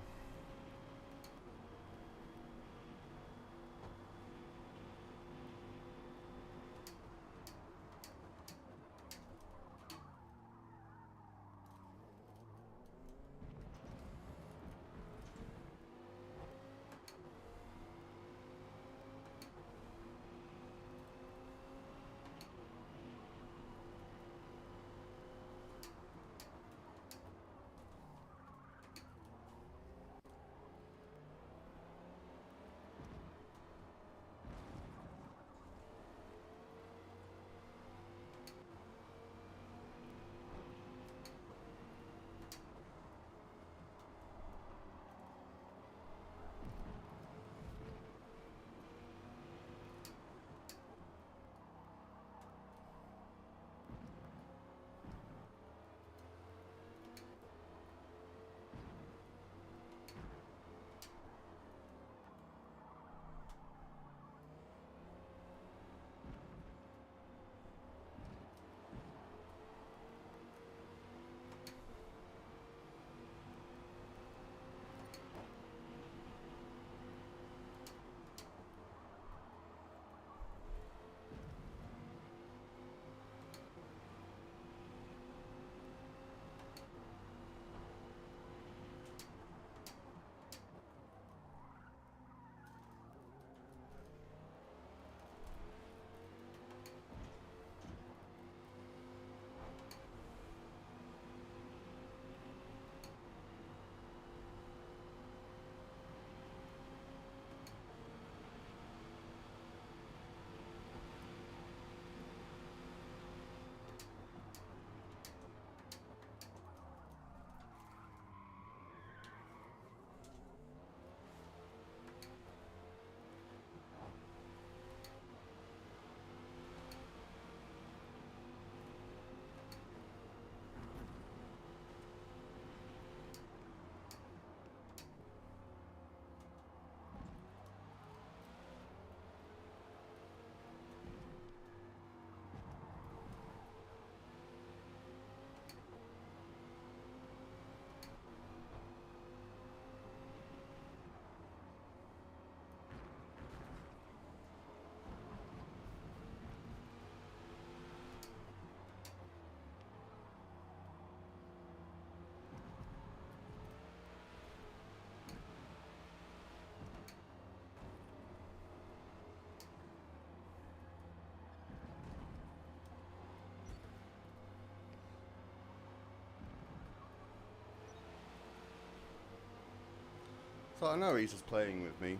So I know he's just playing with me.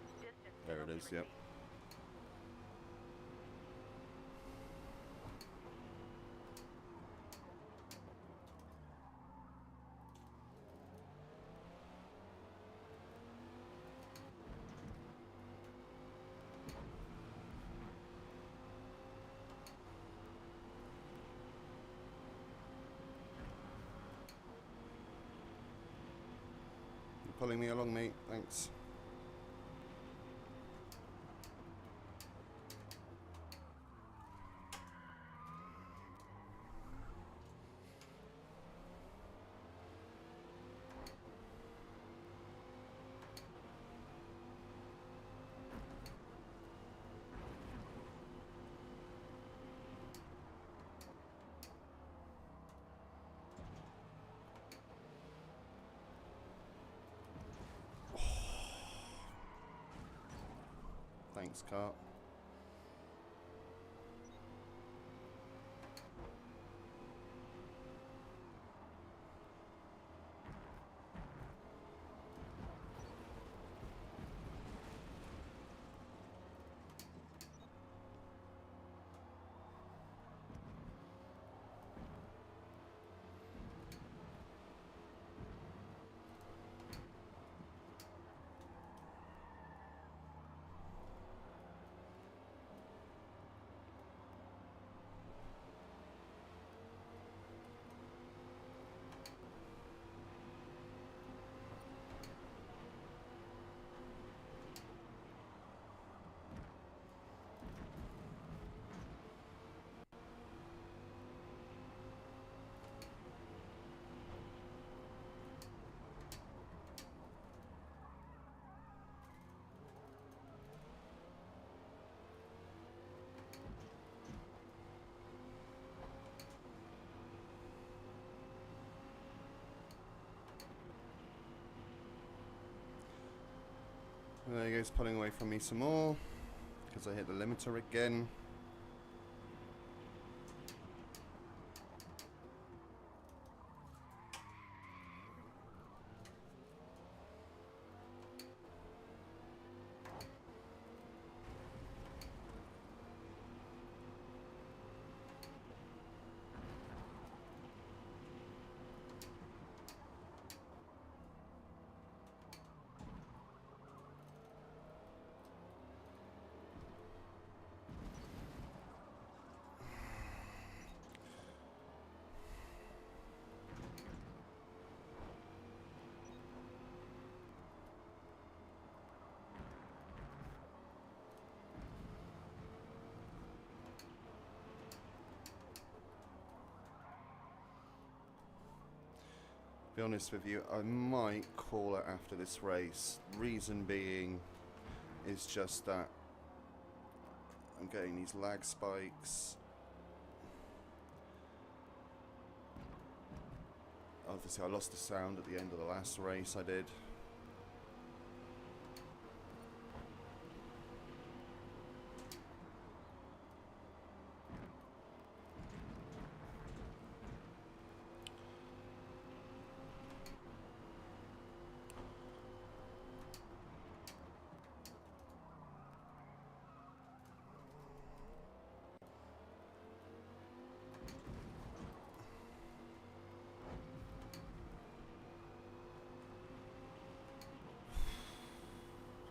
Distance There it penalty is, yep. received. You're pulling me along, mate. Thanks. Thanks, Cart. There he goes, pulling away from me some more because I hit the limiter again. Be honest with you, I might call it after this race. Reason being is just that I'm getting these lag spikes. Obviously I lost the sound at the end of the last race I did.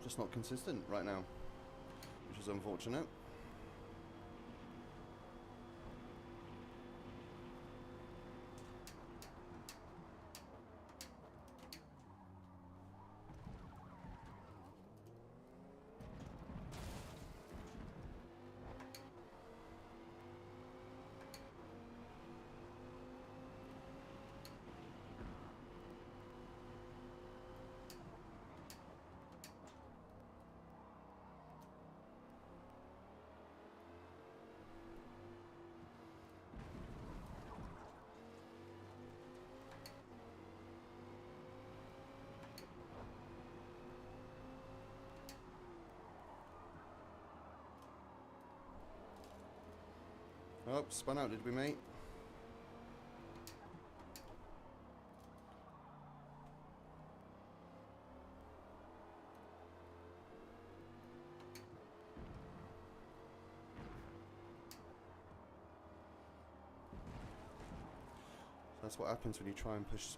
Just not consistent right now, which is unfortunate. Oh, spun out, did we, mate? That's what happens when you try and push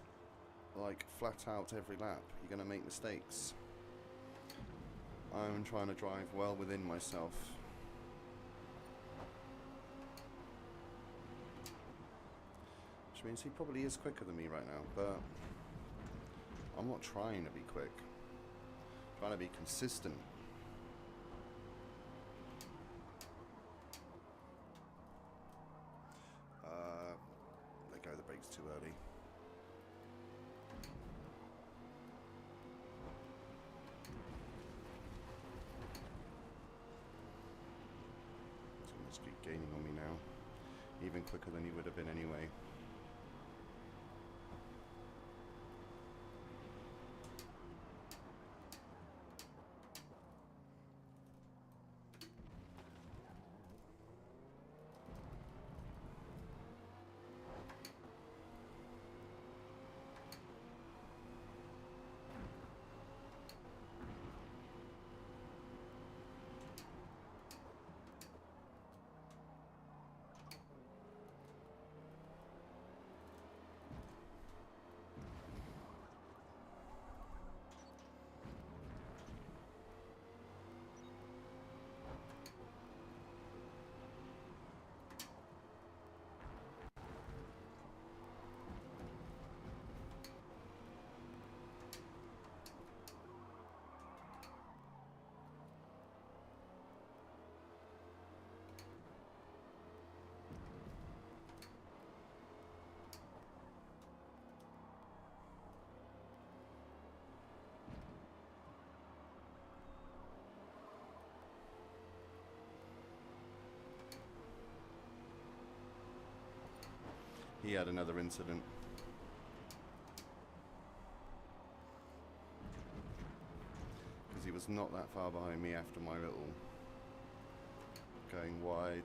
like flat out every lap. You're going to make mistakes. I'm trying to drive well within myself. Which means he probably is quicker than me right now, but I'm not trying to be quick. I'm trying to be consistent. Let go of the brakes too early. He's going to keep gaining on me now. Even quicker than he would have been anyway. He had another incident. Because he was not that far behind me after my little going wide.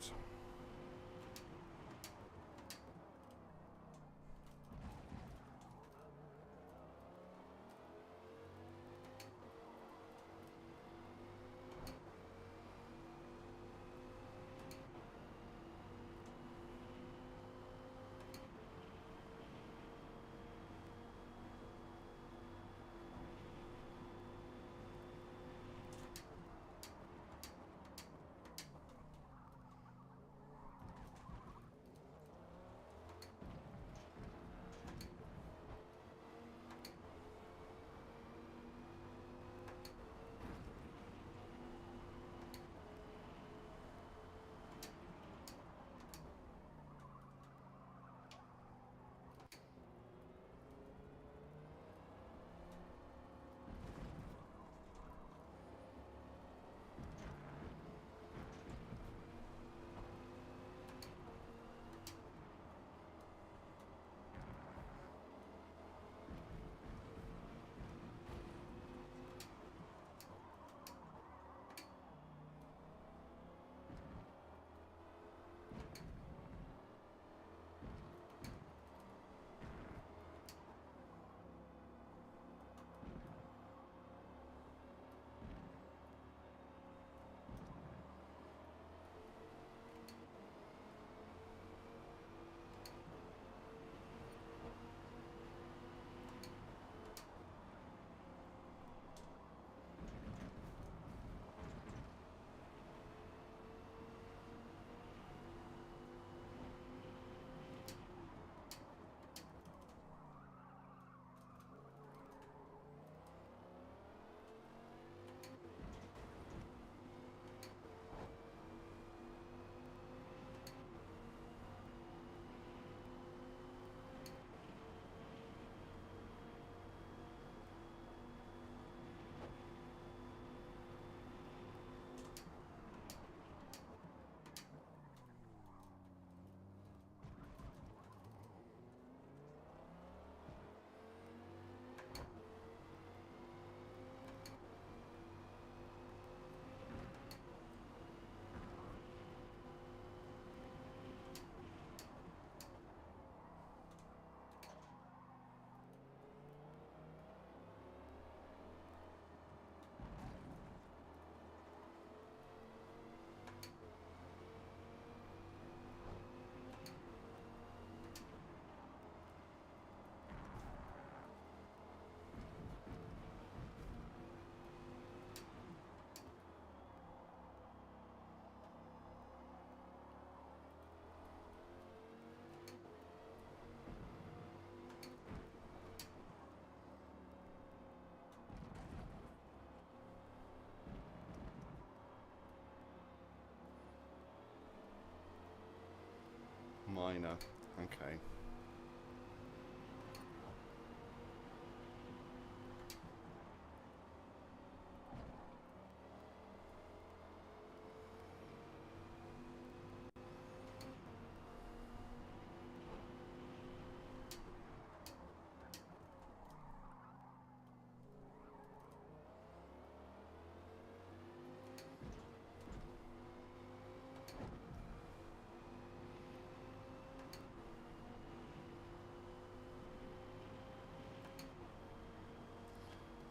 minor. Okay.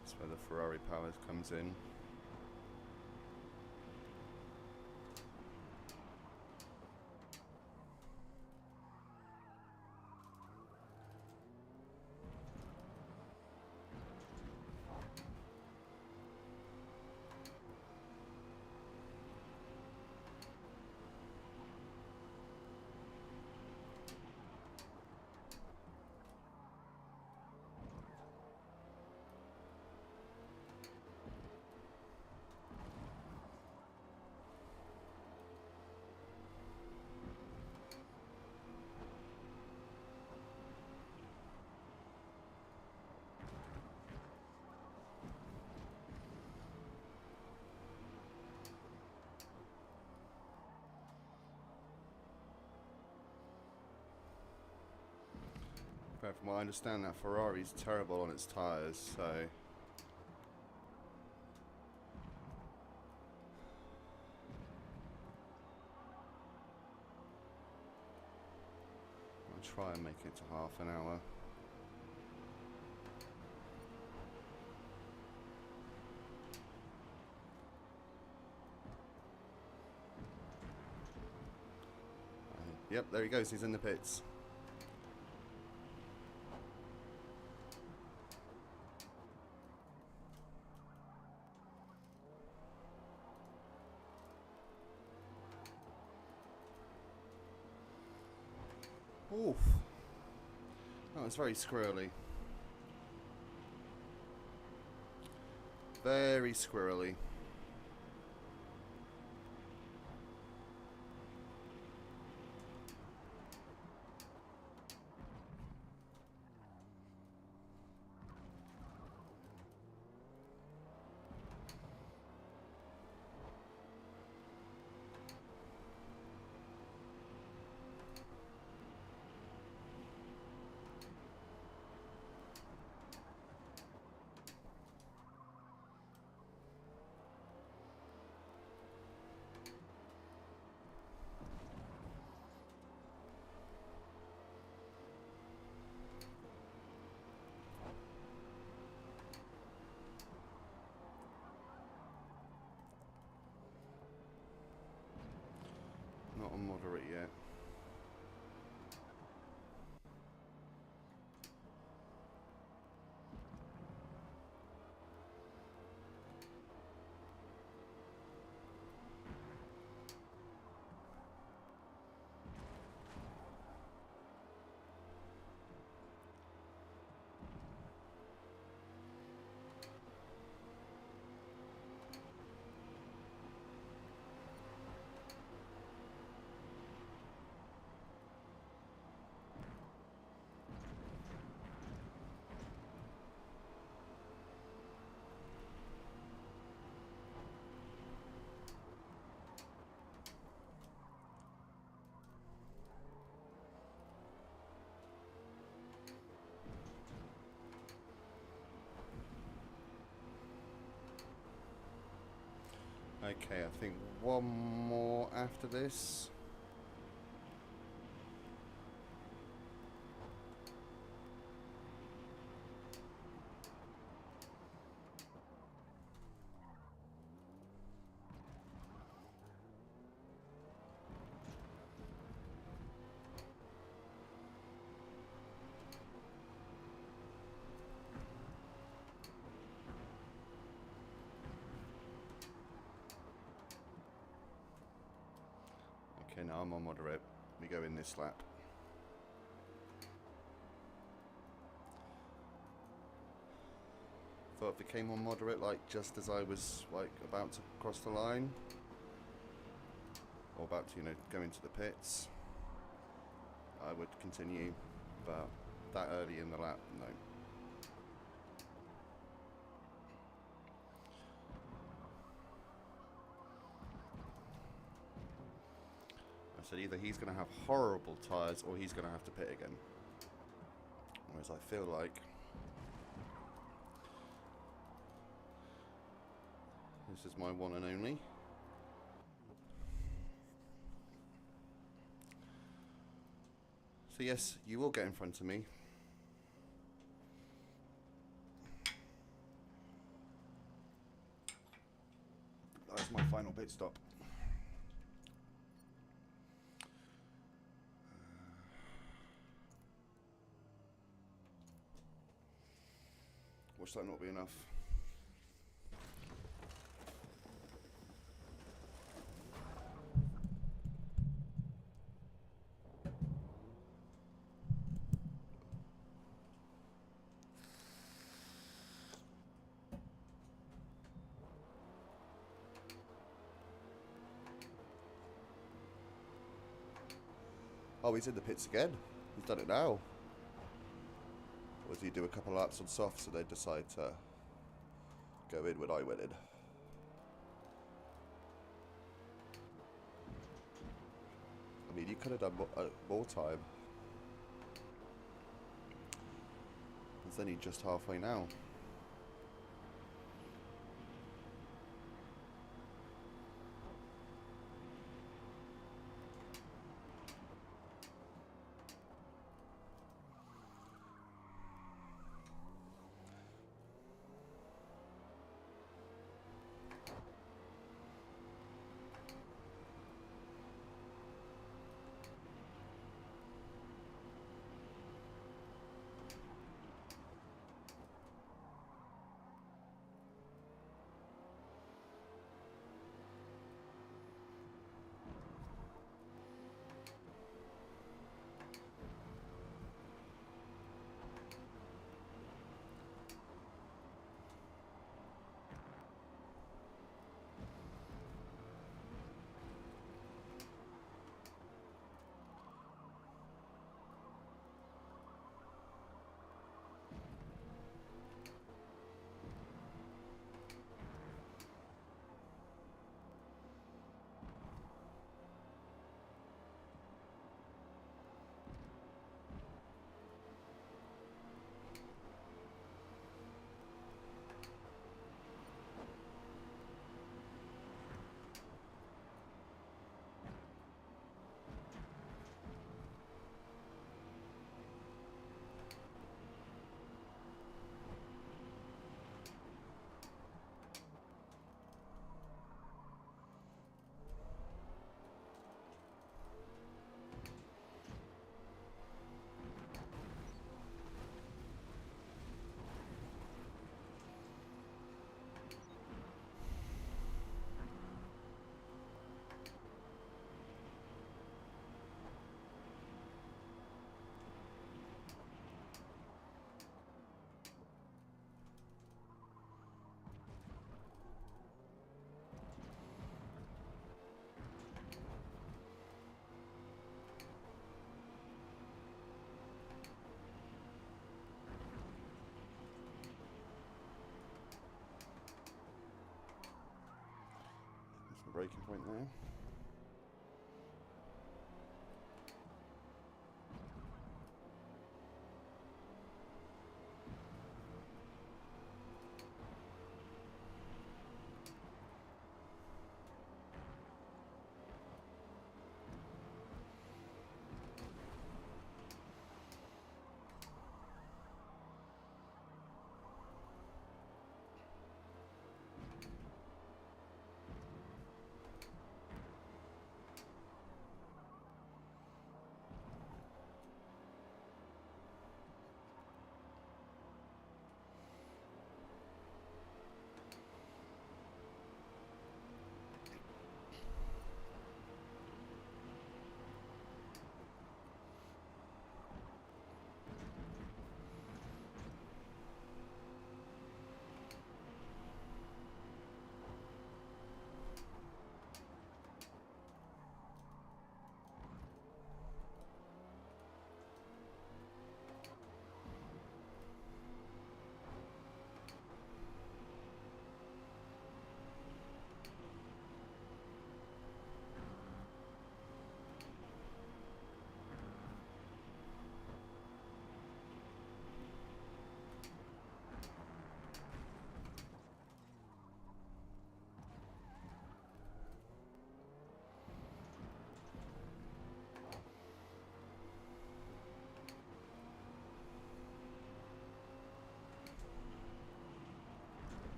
That's where the Ferrari power comes in. But from what I understand, that Ferrari's terrible on its tyres, so I'll try and make it to half an hour. Yep, there he goes, he's in the pits. Oof. That was very squirrely. Very squirrely. Not on moderate yet. Okay, I think one more after this. Okay, now I'm on moderate. We go in this lap. Thought if it came on moderate, like just as I was like about to cross the line, or about to, you know, go into the pits, I would continue, but that early in the lap, no. I said either he's going to have horrible tyres or he's going to have to pit again. Whereas I feel like this is my one and only. So yes, you will get in front of me. That's my final pit stop. Watch that not be enough. Oh, he's in the pits again. He's done it now. Or does he do a couple of laps on soft so they decide to go in when I went in? I mean, you could have done more time. It's only just halfway now. Braking point there.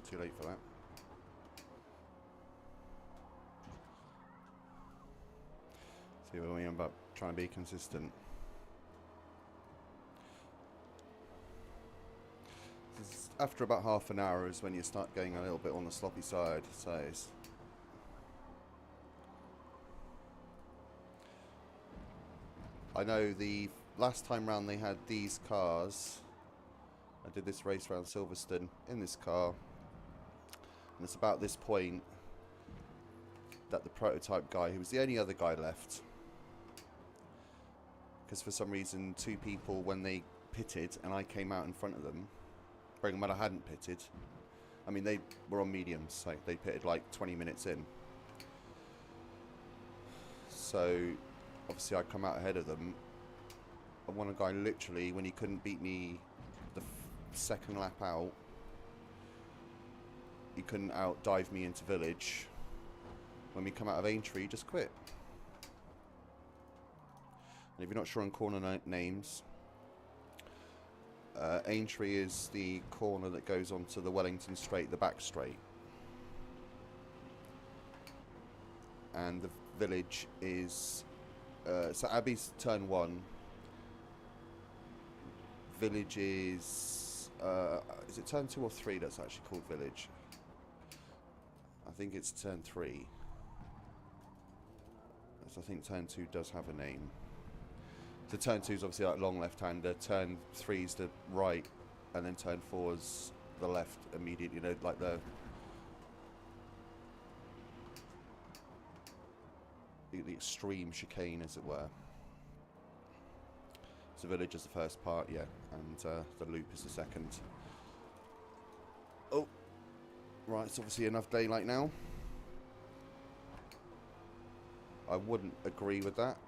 too late for that. See what I mean about trying to be consistent. After about half an hour is when you start going a little bit on the sloppy side, so it's I know the last time round they had these cars. I did this race around Silverstone in this car, and it's about this point that the prototype guy, who was the only other guy left, because for some reason 2 people, when they pitted and I came out in front of them, bearing in mind I hadn't pitted, I mean they were on mediums, so they pitted like 20 minutes in, so obviously I come out ahead of them, and one guy literally, when he couldn't beat me the second lap out, he couldn't out dive me into village. When we come out of Aintree, he just quit. And if you're not sure on corner names, Aintree is the corner that goes onto the Wellington Straight, the back straight, and the village is so Abbey's turn 1. Village is it turn 2 or 3 that's actually called village? I think it's turn 3. So I think turn 2 does have a name. So turn 2 is obviously like long left-hander, turn 3 is the right, and then turn 4 is the left immediately, you know, like the extreme chicane, as it were. So village is the first part, yeah, and the loop is the second. Oh, right, it's obviously enough daylight now. I wouldn't agree with that.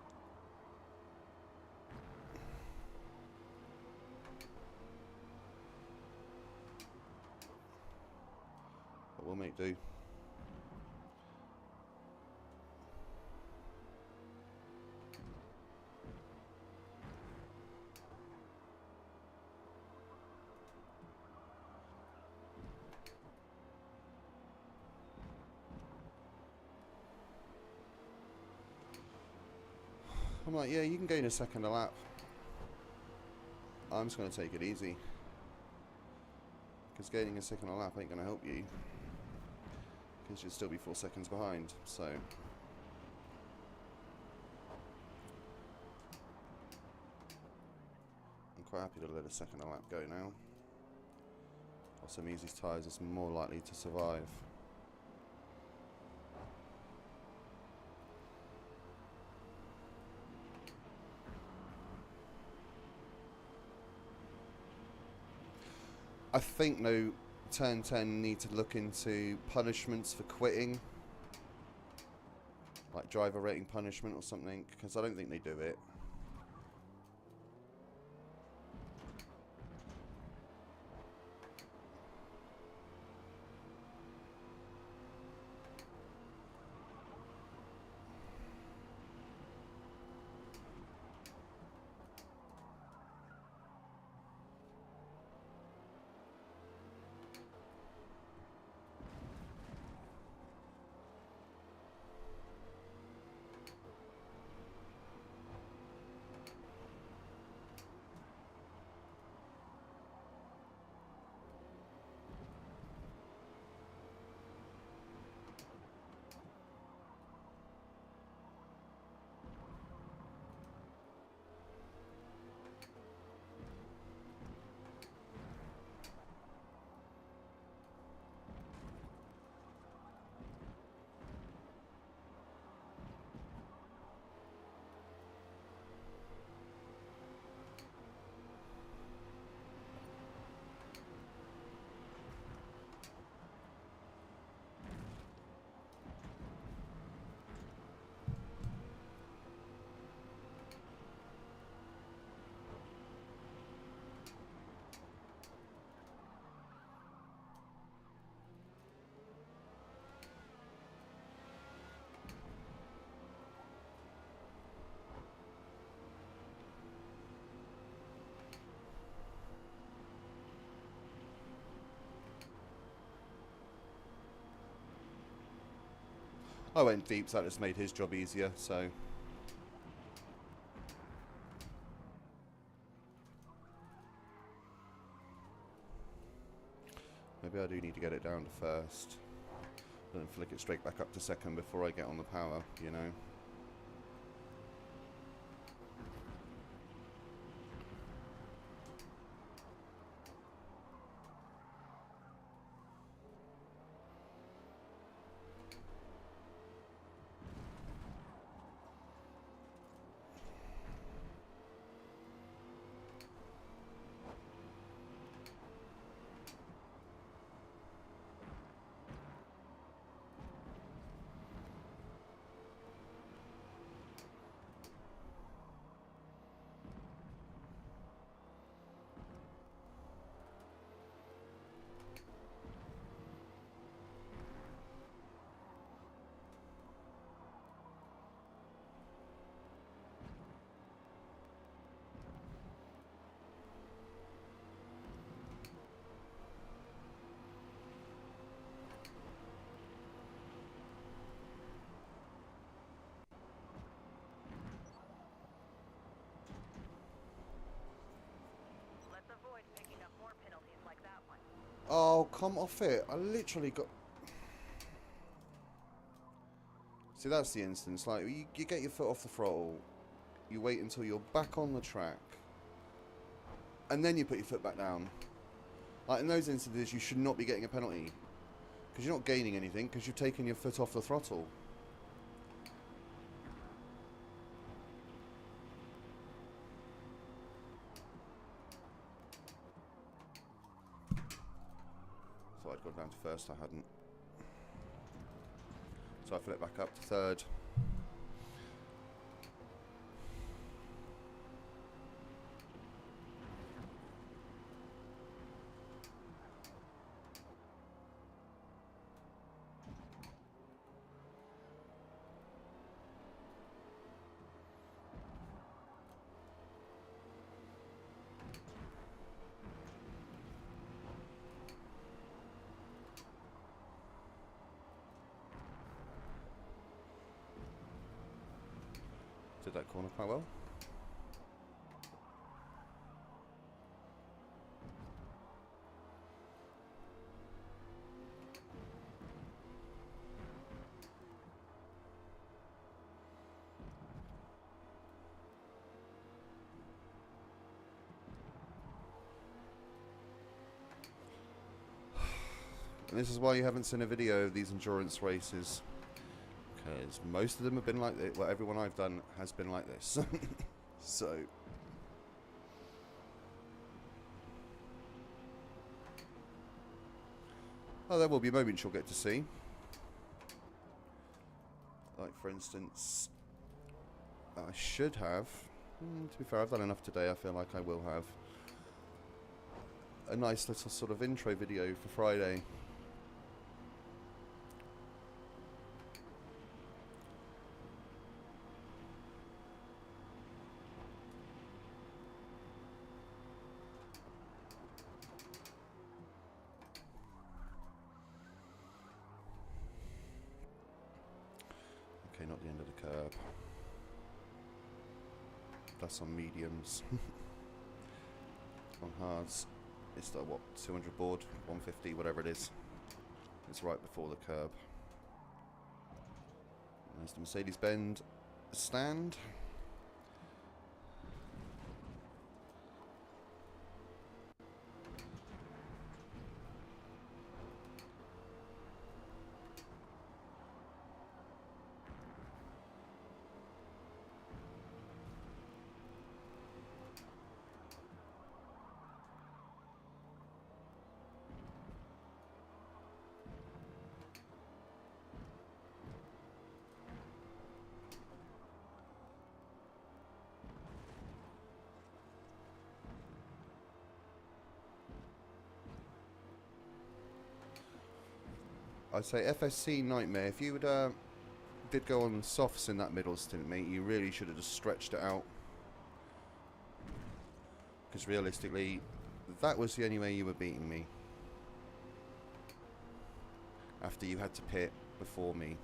But we'll make do. I'm like, yeah, you can gain a second a lap. I'm just going to take it easy. Because gaining a second a lap ain't going to help you. Because you'll still be 4 seconds behind, so... I'm quite happy to let a second a lap go now. Or some easy tyres is more likely to survive. I think, no, Turn 10 need to look into punishments for quitting. Like driver rating punishment or something, because I don't think they do it. I went deep, so that just made his job easier, so... Maybe I do need to get it down to first. Then flick it straight back up to second before I get on the power, you know? Let's avoid picking up more penalties like that one. Oh, come off it. I literally got... See, that's the instance. Like, you get your foot off the throttle, you wait until you're back on the track, and then you put your foot back down. Like, in those instances, you should not be getting a penalty. Because you're not gaining anything, because you've taken your foot off the throttle. Thought I'd gone down to first, I hadn't. So I flip back up to third. Did that corner quite well. And this is why you haven't seen a video of these endurance races. Because most of them have been like this. Well, everyone I've done has been like this. So... Oh, there will be moments you'll get to see. Like, for instance... I should have... to be fair, I've done enough today, I feel like I will have... a nice little sort of intro video for Friday. Okay, not the end of the curb. That's on mediums. On hards, it's the, what, 200 board, 150, whatever it is. It's right before the curb. There's the Mercedes-Benz stand. I'd say FSC Nightmare, if you would did go on softs in that middle stint, mate, you really should have just stretched it out. Because realistically, that was the only way you were beating me. After you had to pit before me.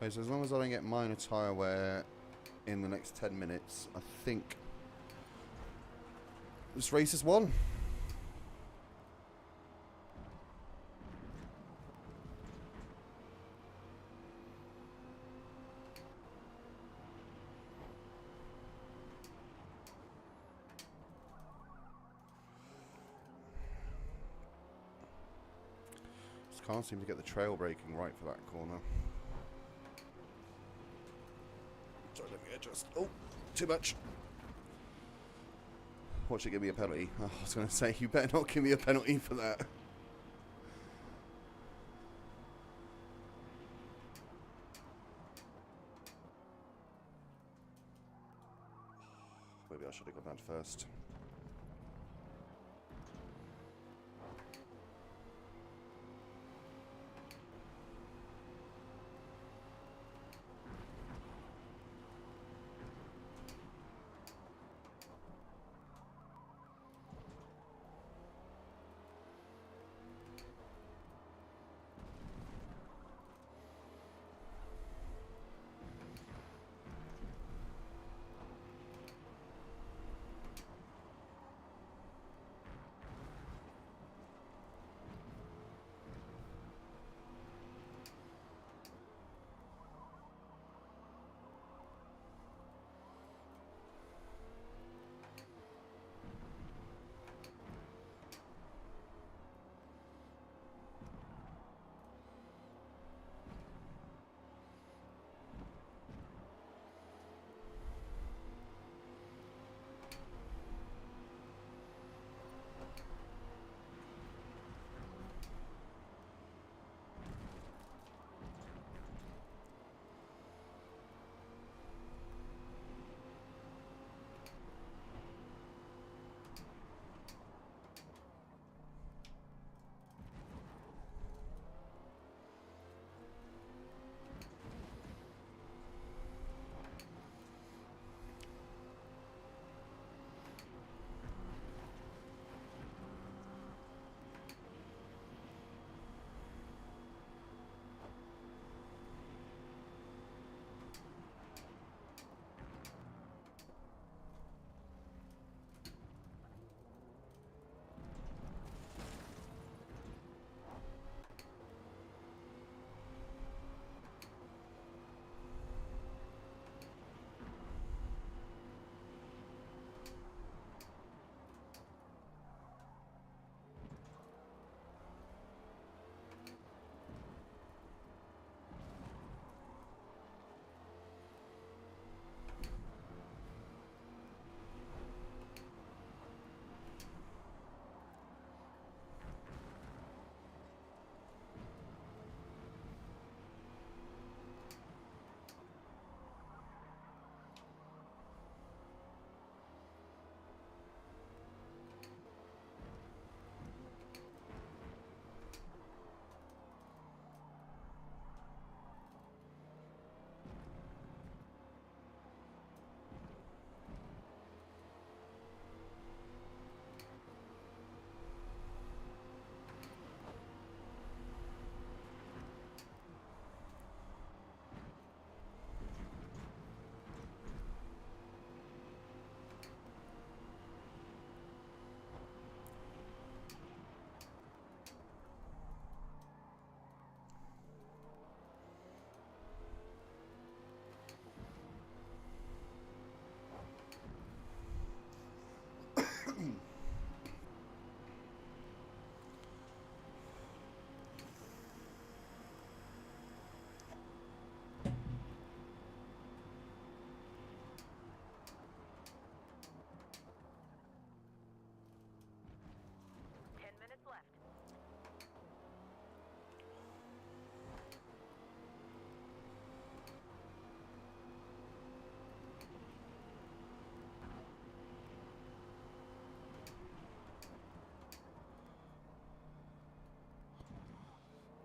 Guys, as long as I don't get minor tyre wear in the next 10 minutes, I think this race is won. Just can't seem to get the trail braking right for that corner. Sorry, let me adjust. Oh, too much. Watch it give me a penalty. Oh, I was going to say, you better not give me a penalty for that. Maybe I should have gone that first.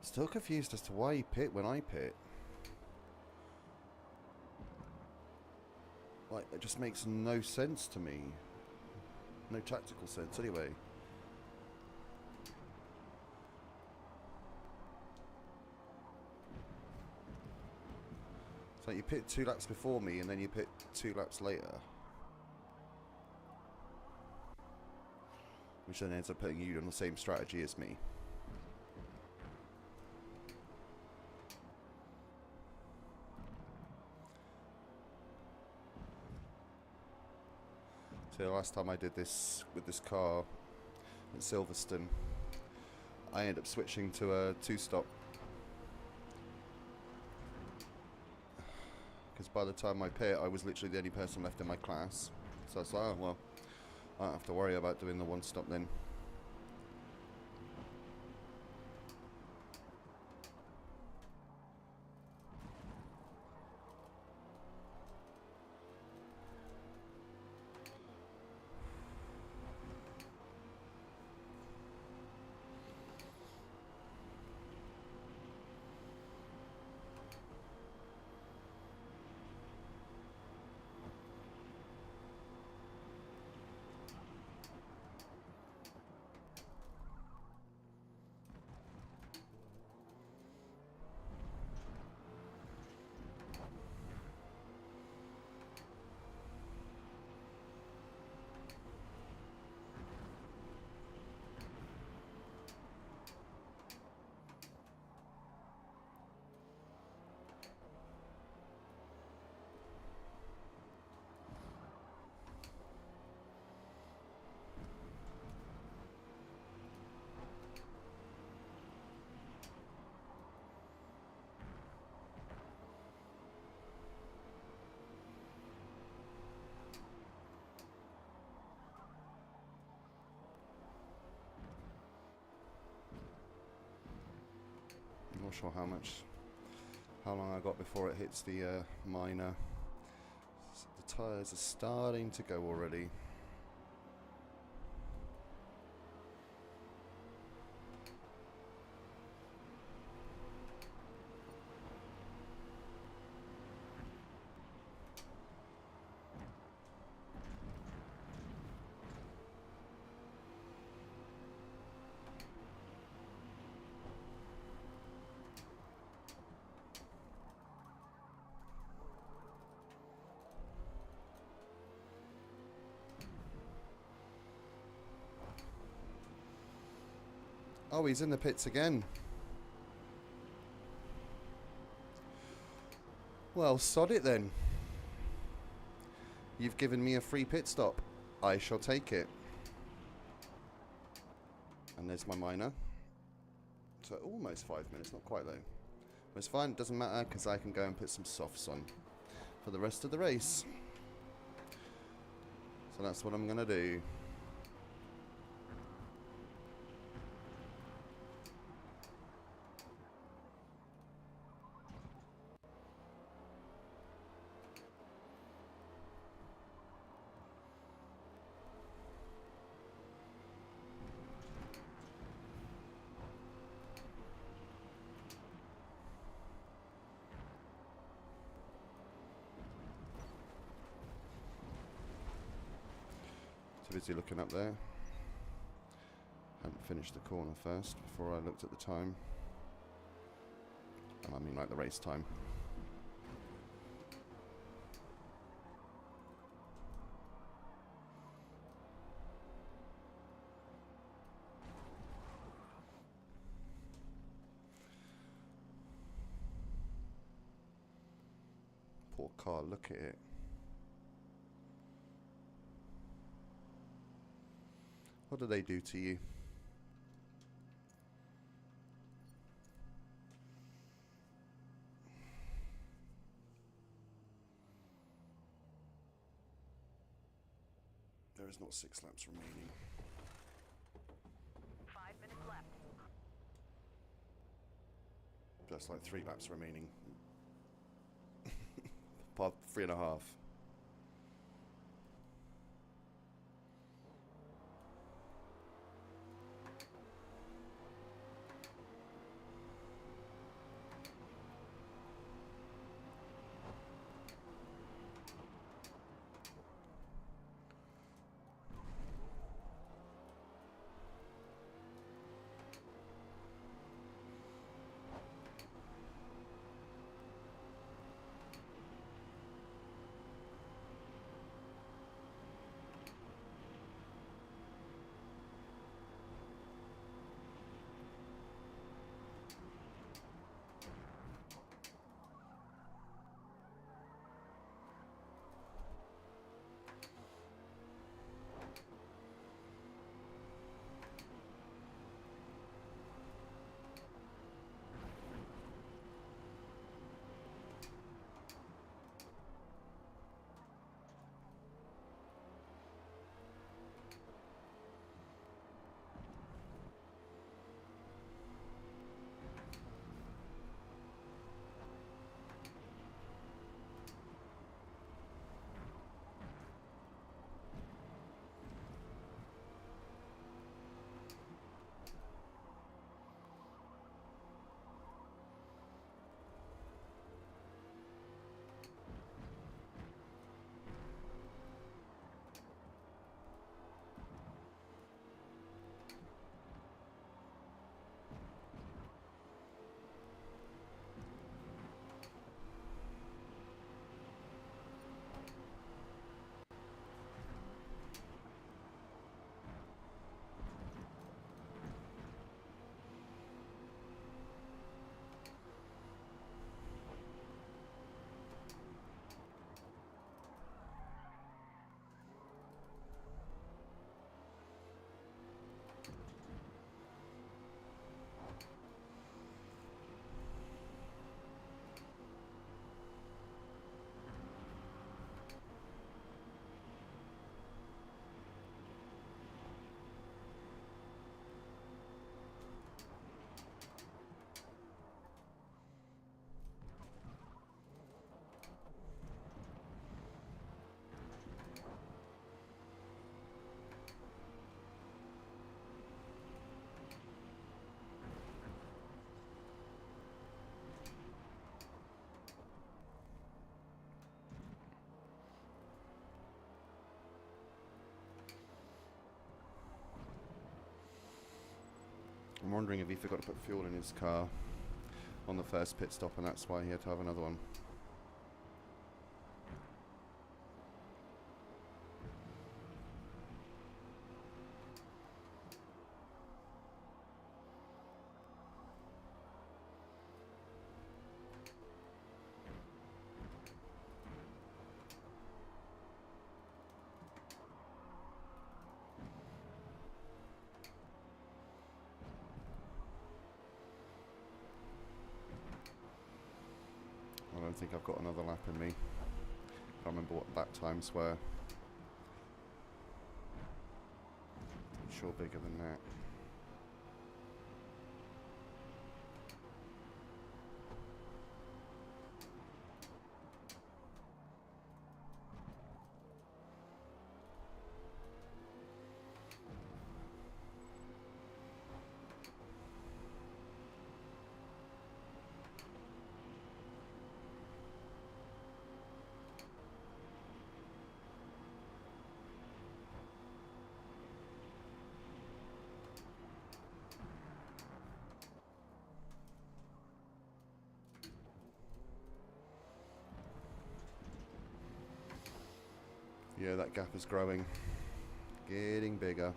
Still confused as to why you pit when I pit. Like, it just makes no sense to me. No tactical sense, anyway. So you pit 2 laps before me and then you pit 2 laps later. Which then ends up putting you on the same strategy as me. So the last time I did this with this car at Silverstone, I ended up switching to a 2-stop. Because by the time I pit, I was literally the only person left in my class. So I was like, oh well, I don't have to worry about doing the 1-stop then. I'm not sure how long I got before it hits the minor. The tyres are starting to go already. Oh, he's in the pits again. Well, sod it then. You've given me a free pit stop. I shall take it. And there's my minor. So almost 5 minutes, not quite though. But it's fine, it doesn't matter because I can go and put some softs on for the rest of the race. So that's what I'm going to do. Too busy looking up there. Hadn't finished the corner first before I looked at the time. And I mean like the race time. Poor car, look at it. What do they do to you? There is not 6 laps remaining. 5 minutes left. That's like 3 laps remaining. Part 3.5. wondering if he forgot to put fuel in his car on the first pit stop, and that's why he had to have another one. I don't think I've got another lap in me. I can't remember what lap times were. I'm sure bigger than that. Yeah, that gap is growing. Getting bigger.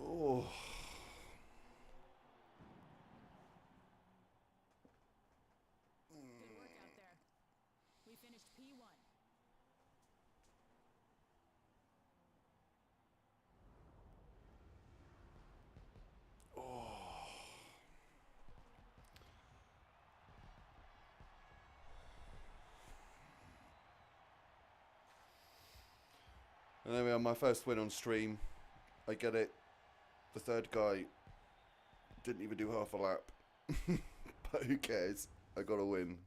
Oh. Good work out there. We finished P1. And there we are, my first win on stream. I get it. The third guy didn't even do half a lap. But who cares? I got a win.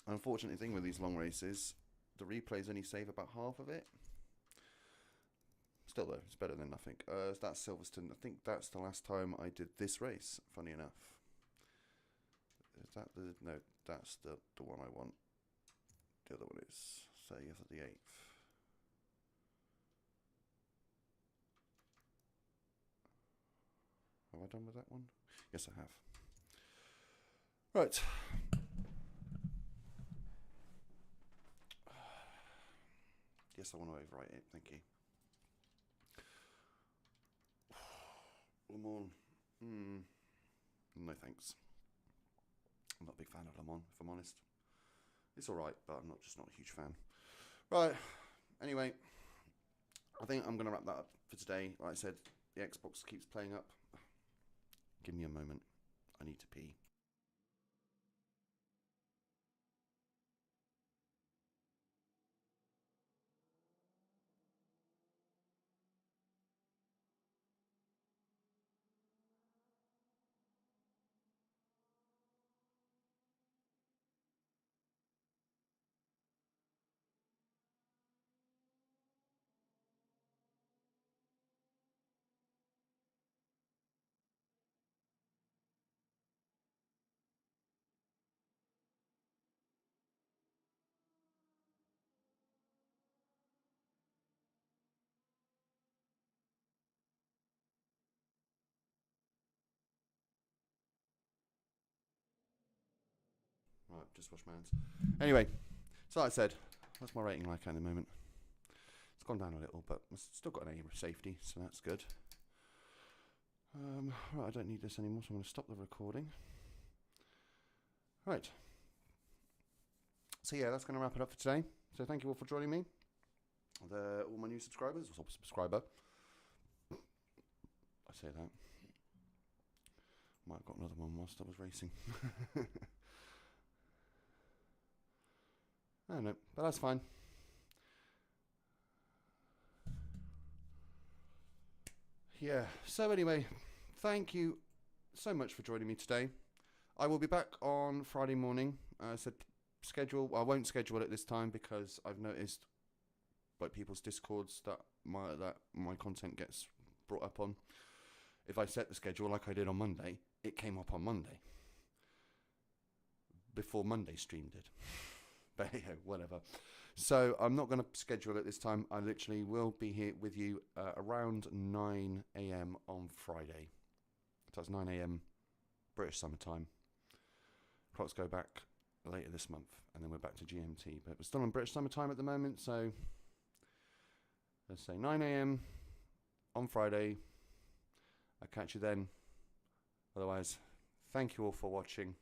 Unfortunate thing with these long races, the replays only save about half of it. Still though, it's better than nothing. That's Silverstone. I think that's the last time I did this race, funny enough. Is that the... No, that's the one I want. The other one is 30th of the 8th. Have I done with that one? Yes, I have. Right. Yes, I want to overwrite it. Thank you. Le Mans. No thanks. I'm not a big fan of Le Mans, if I'm honest. It's alright, but I'm not a huge fan. Right. Anyway, I think I'm going to wrap that up for today. Like I said, the Xbox keeps playing up. Give me a moment. I need to pee. Right, just wash my hands. Anyway, so like I said, what's my rating like at the moment? It's gone down a little, but I've still got an aim of safety, so that's good. Right, I don't need this anymore, so I'm going to stop the recording. Right. So yeah, that's going to wrap it up for today. So thank you all for joining me. All my new subscribers, or subscriber. I say that. Might have got another one whilst I was racing. I don't know, but that's fine. Yeah. So anyway, thank you so much for joining me today. I will be back on Friday morning. I said I won't schedule it this time because I've noticed by people's discords that my content gets brought up on. If I set the schedule like I did on Monday, it came up on Monday before Monday stream did. But yeah, whatever. So I'm not going to schedule it this time. I literally will be here with you around 9 a.m. on Friday. So that's 9 a.m. British summer time. Clocks go back later this month, and then we're back to GMT. But we're still on British summer time at the moment, so let's say 9 a.m. on Friday. I'll catch you then. Otherwise, thank you all for watching.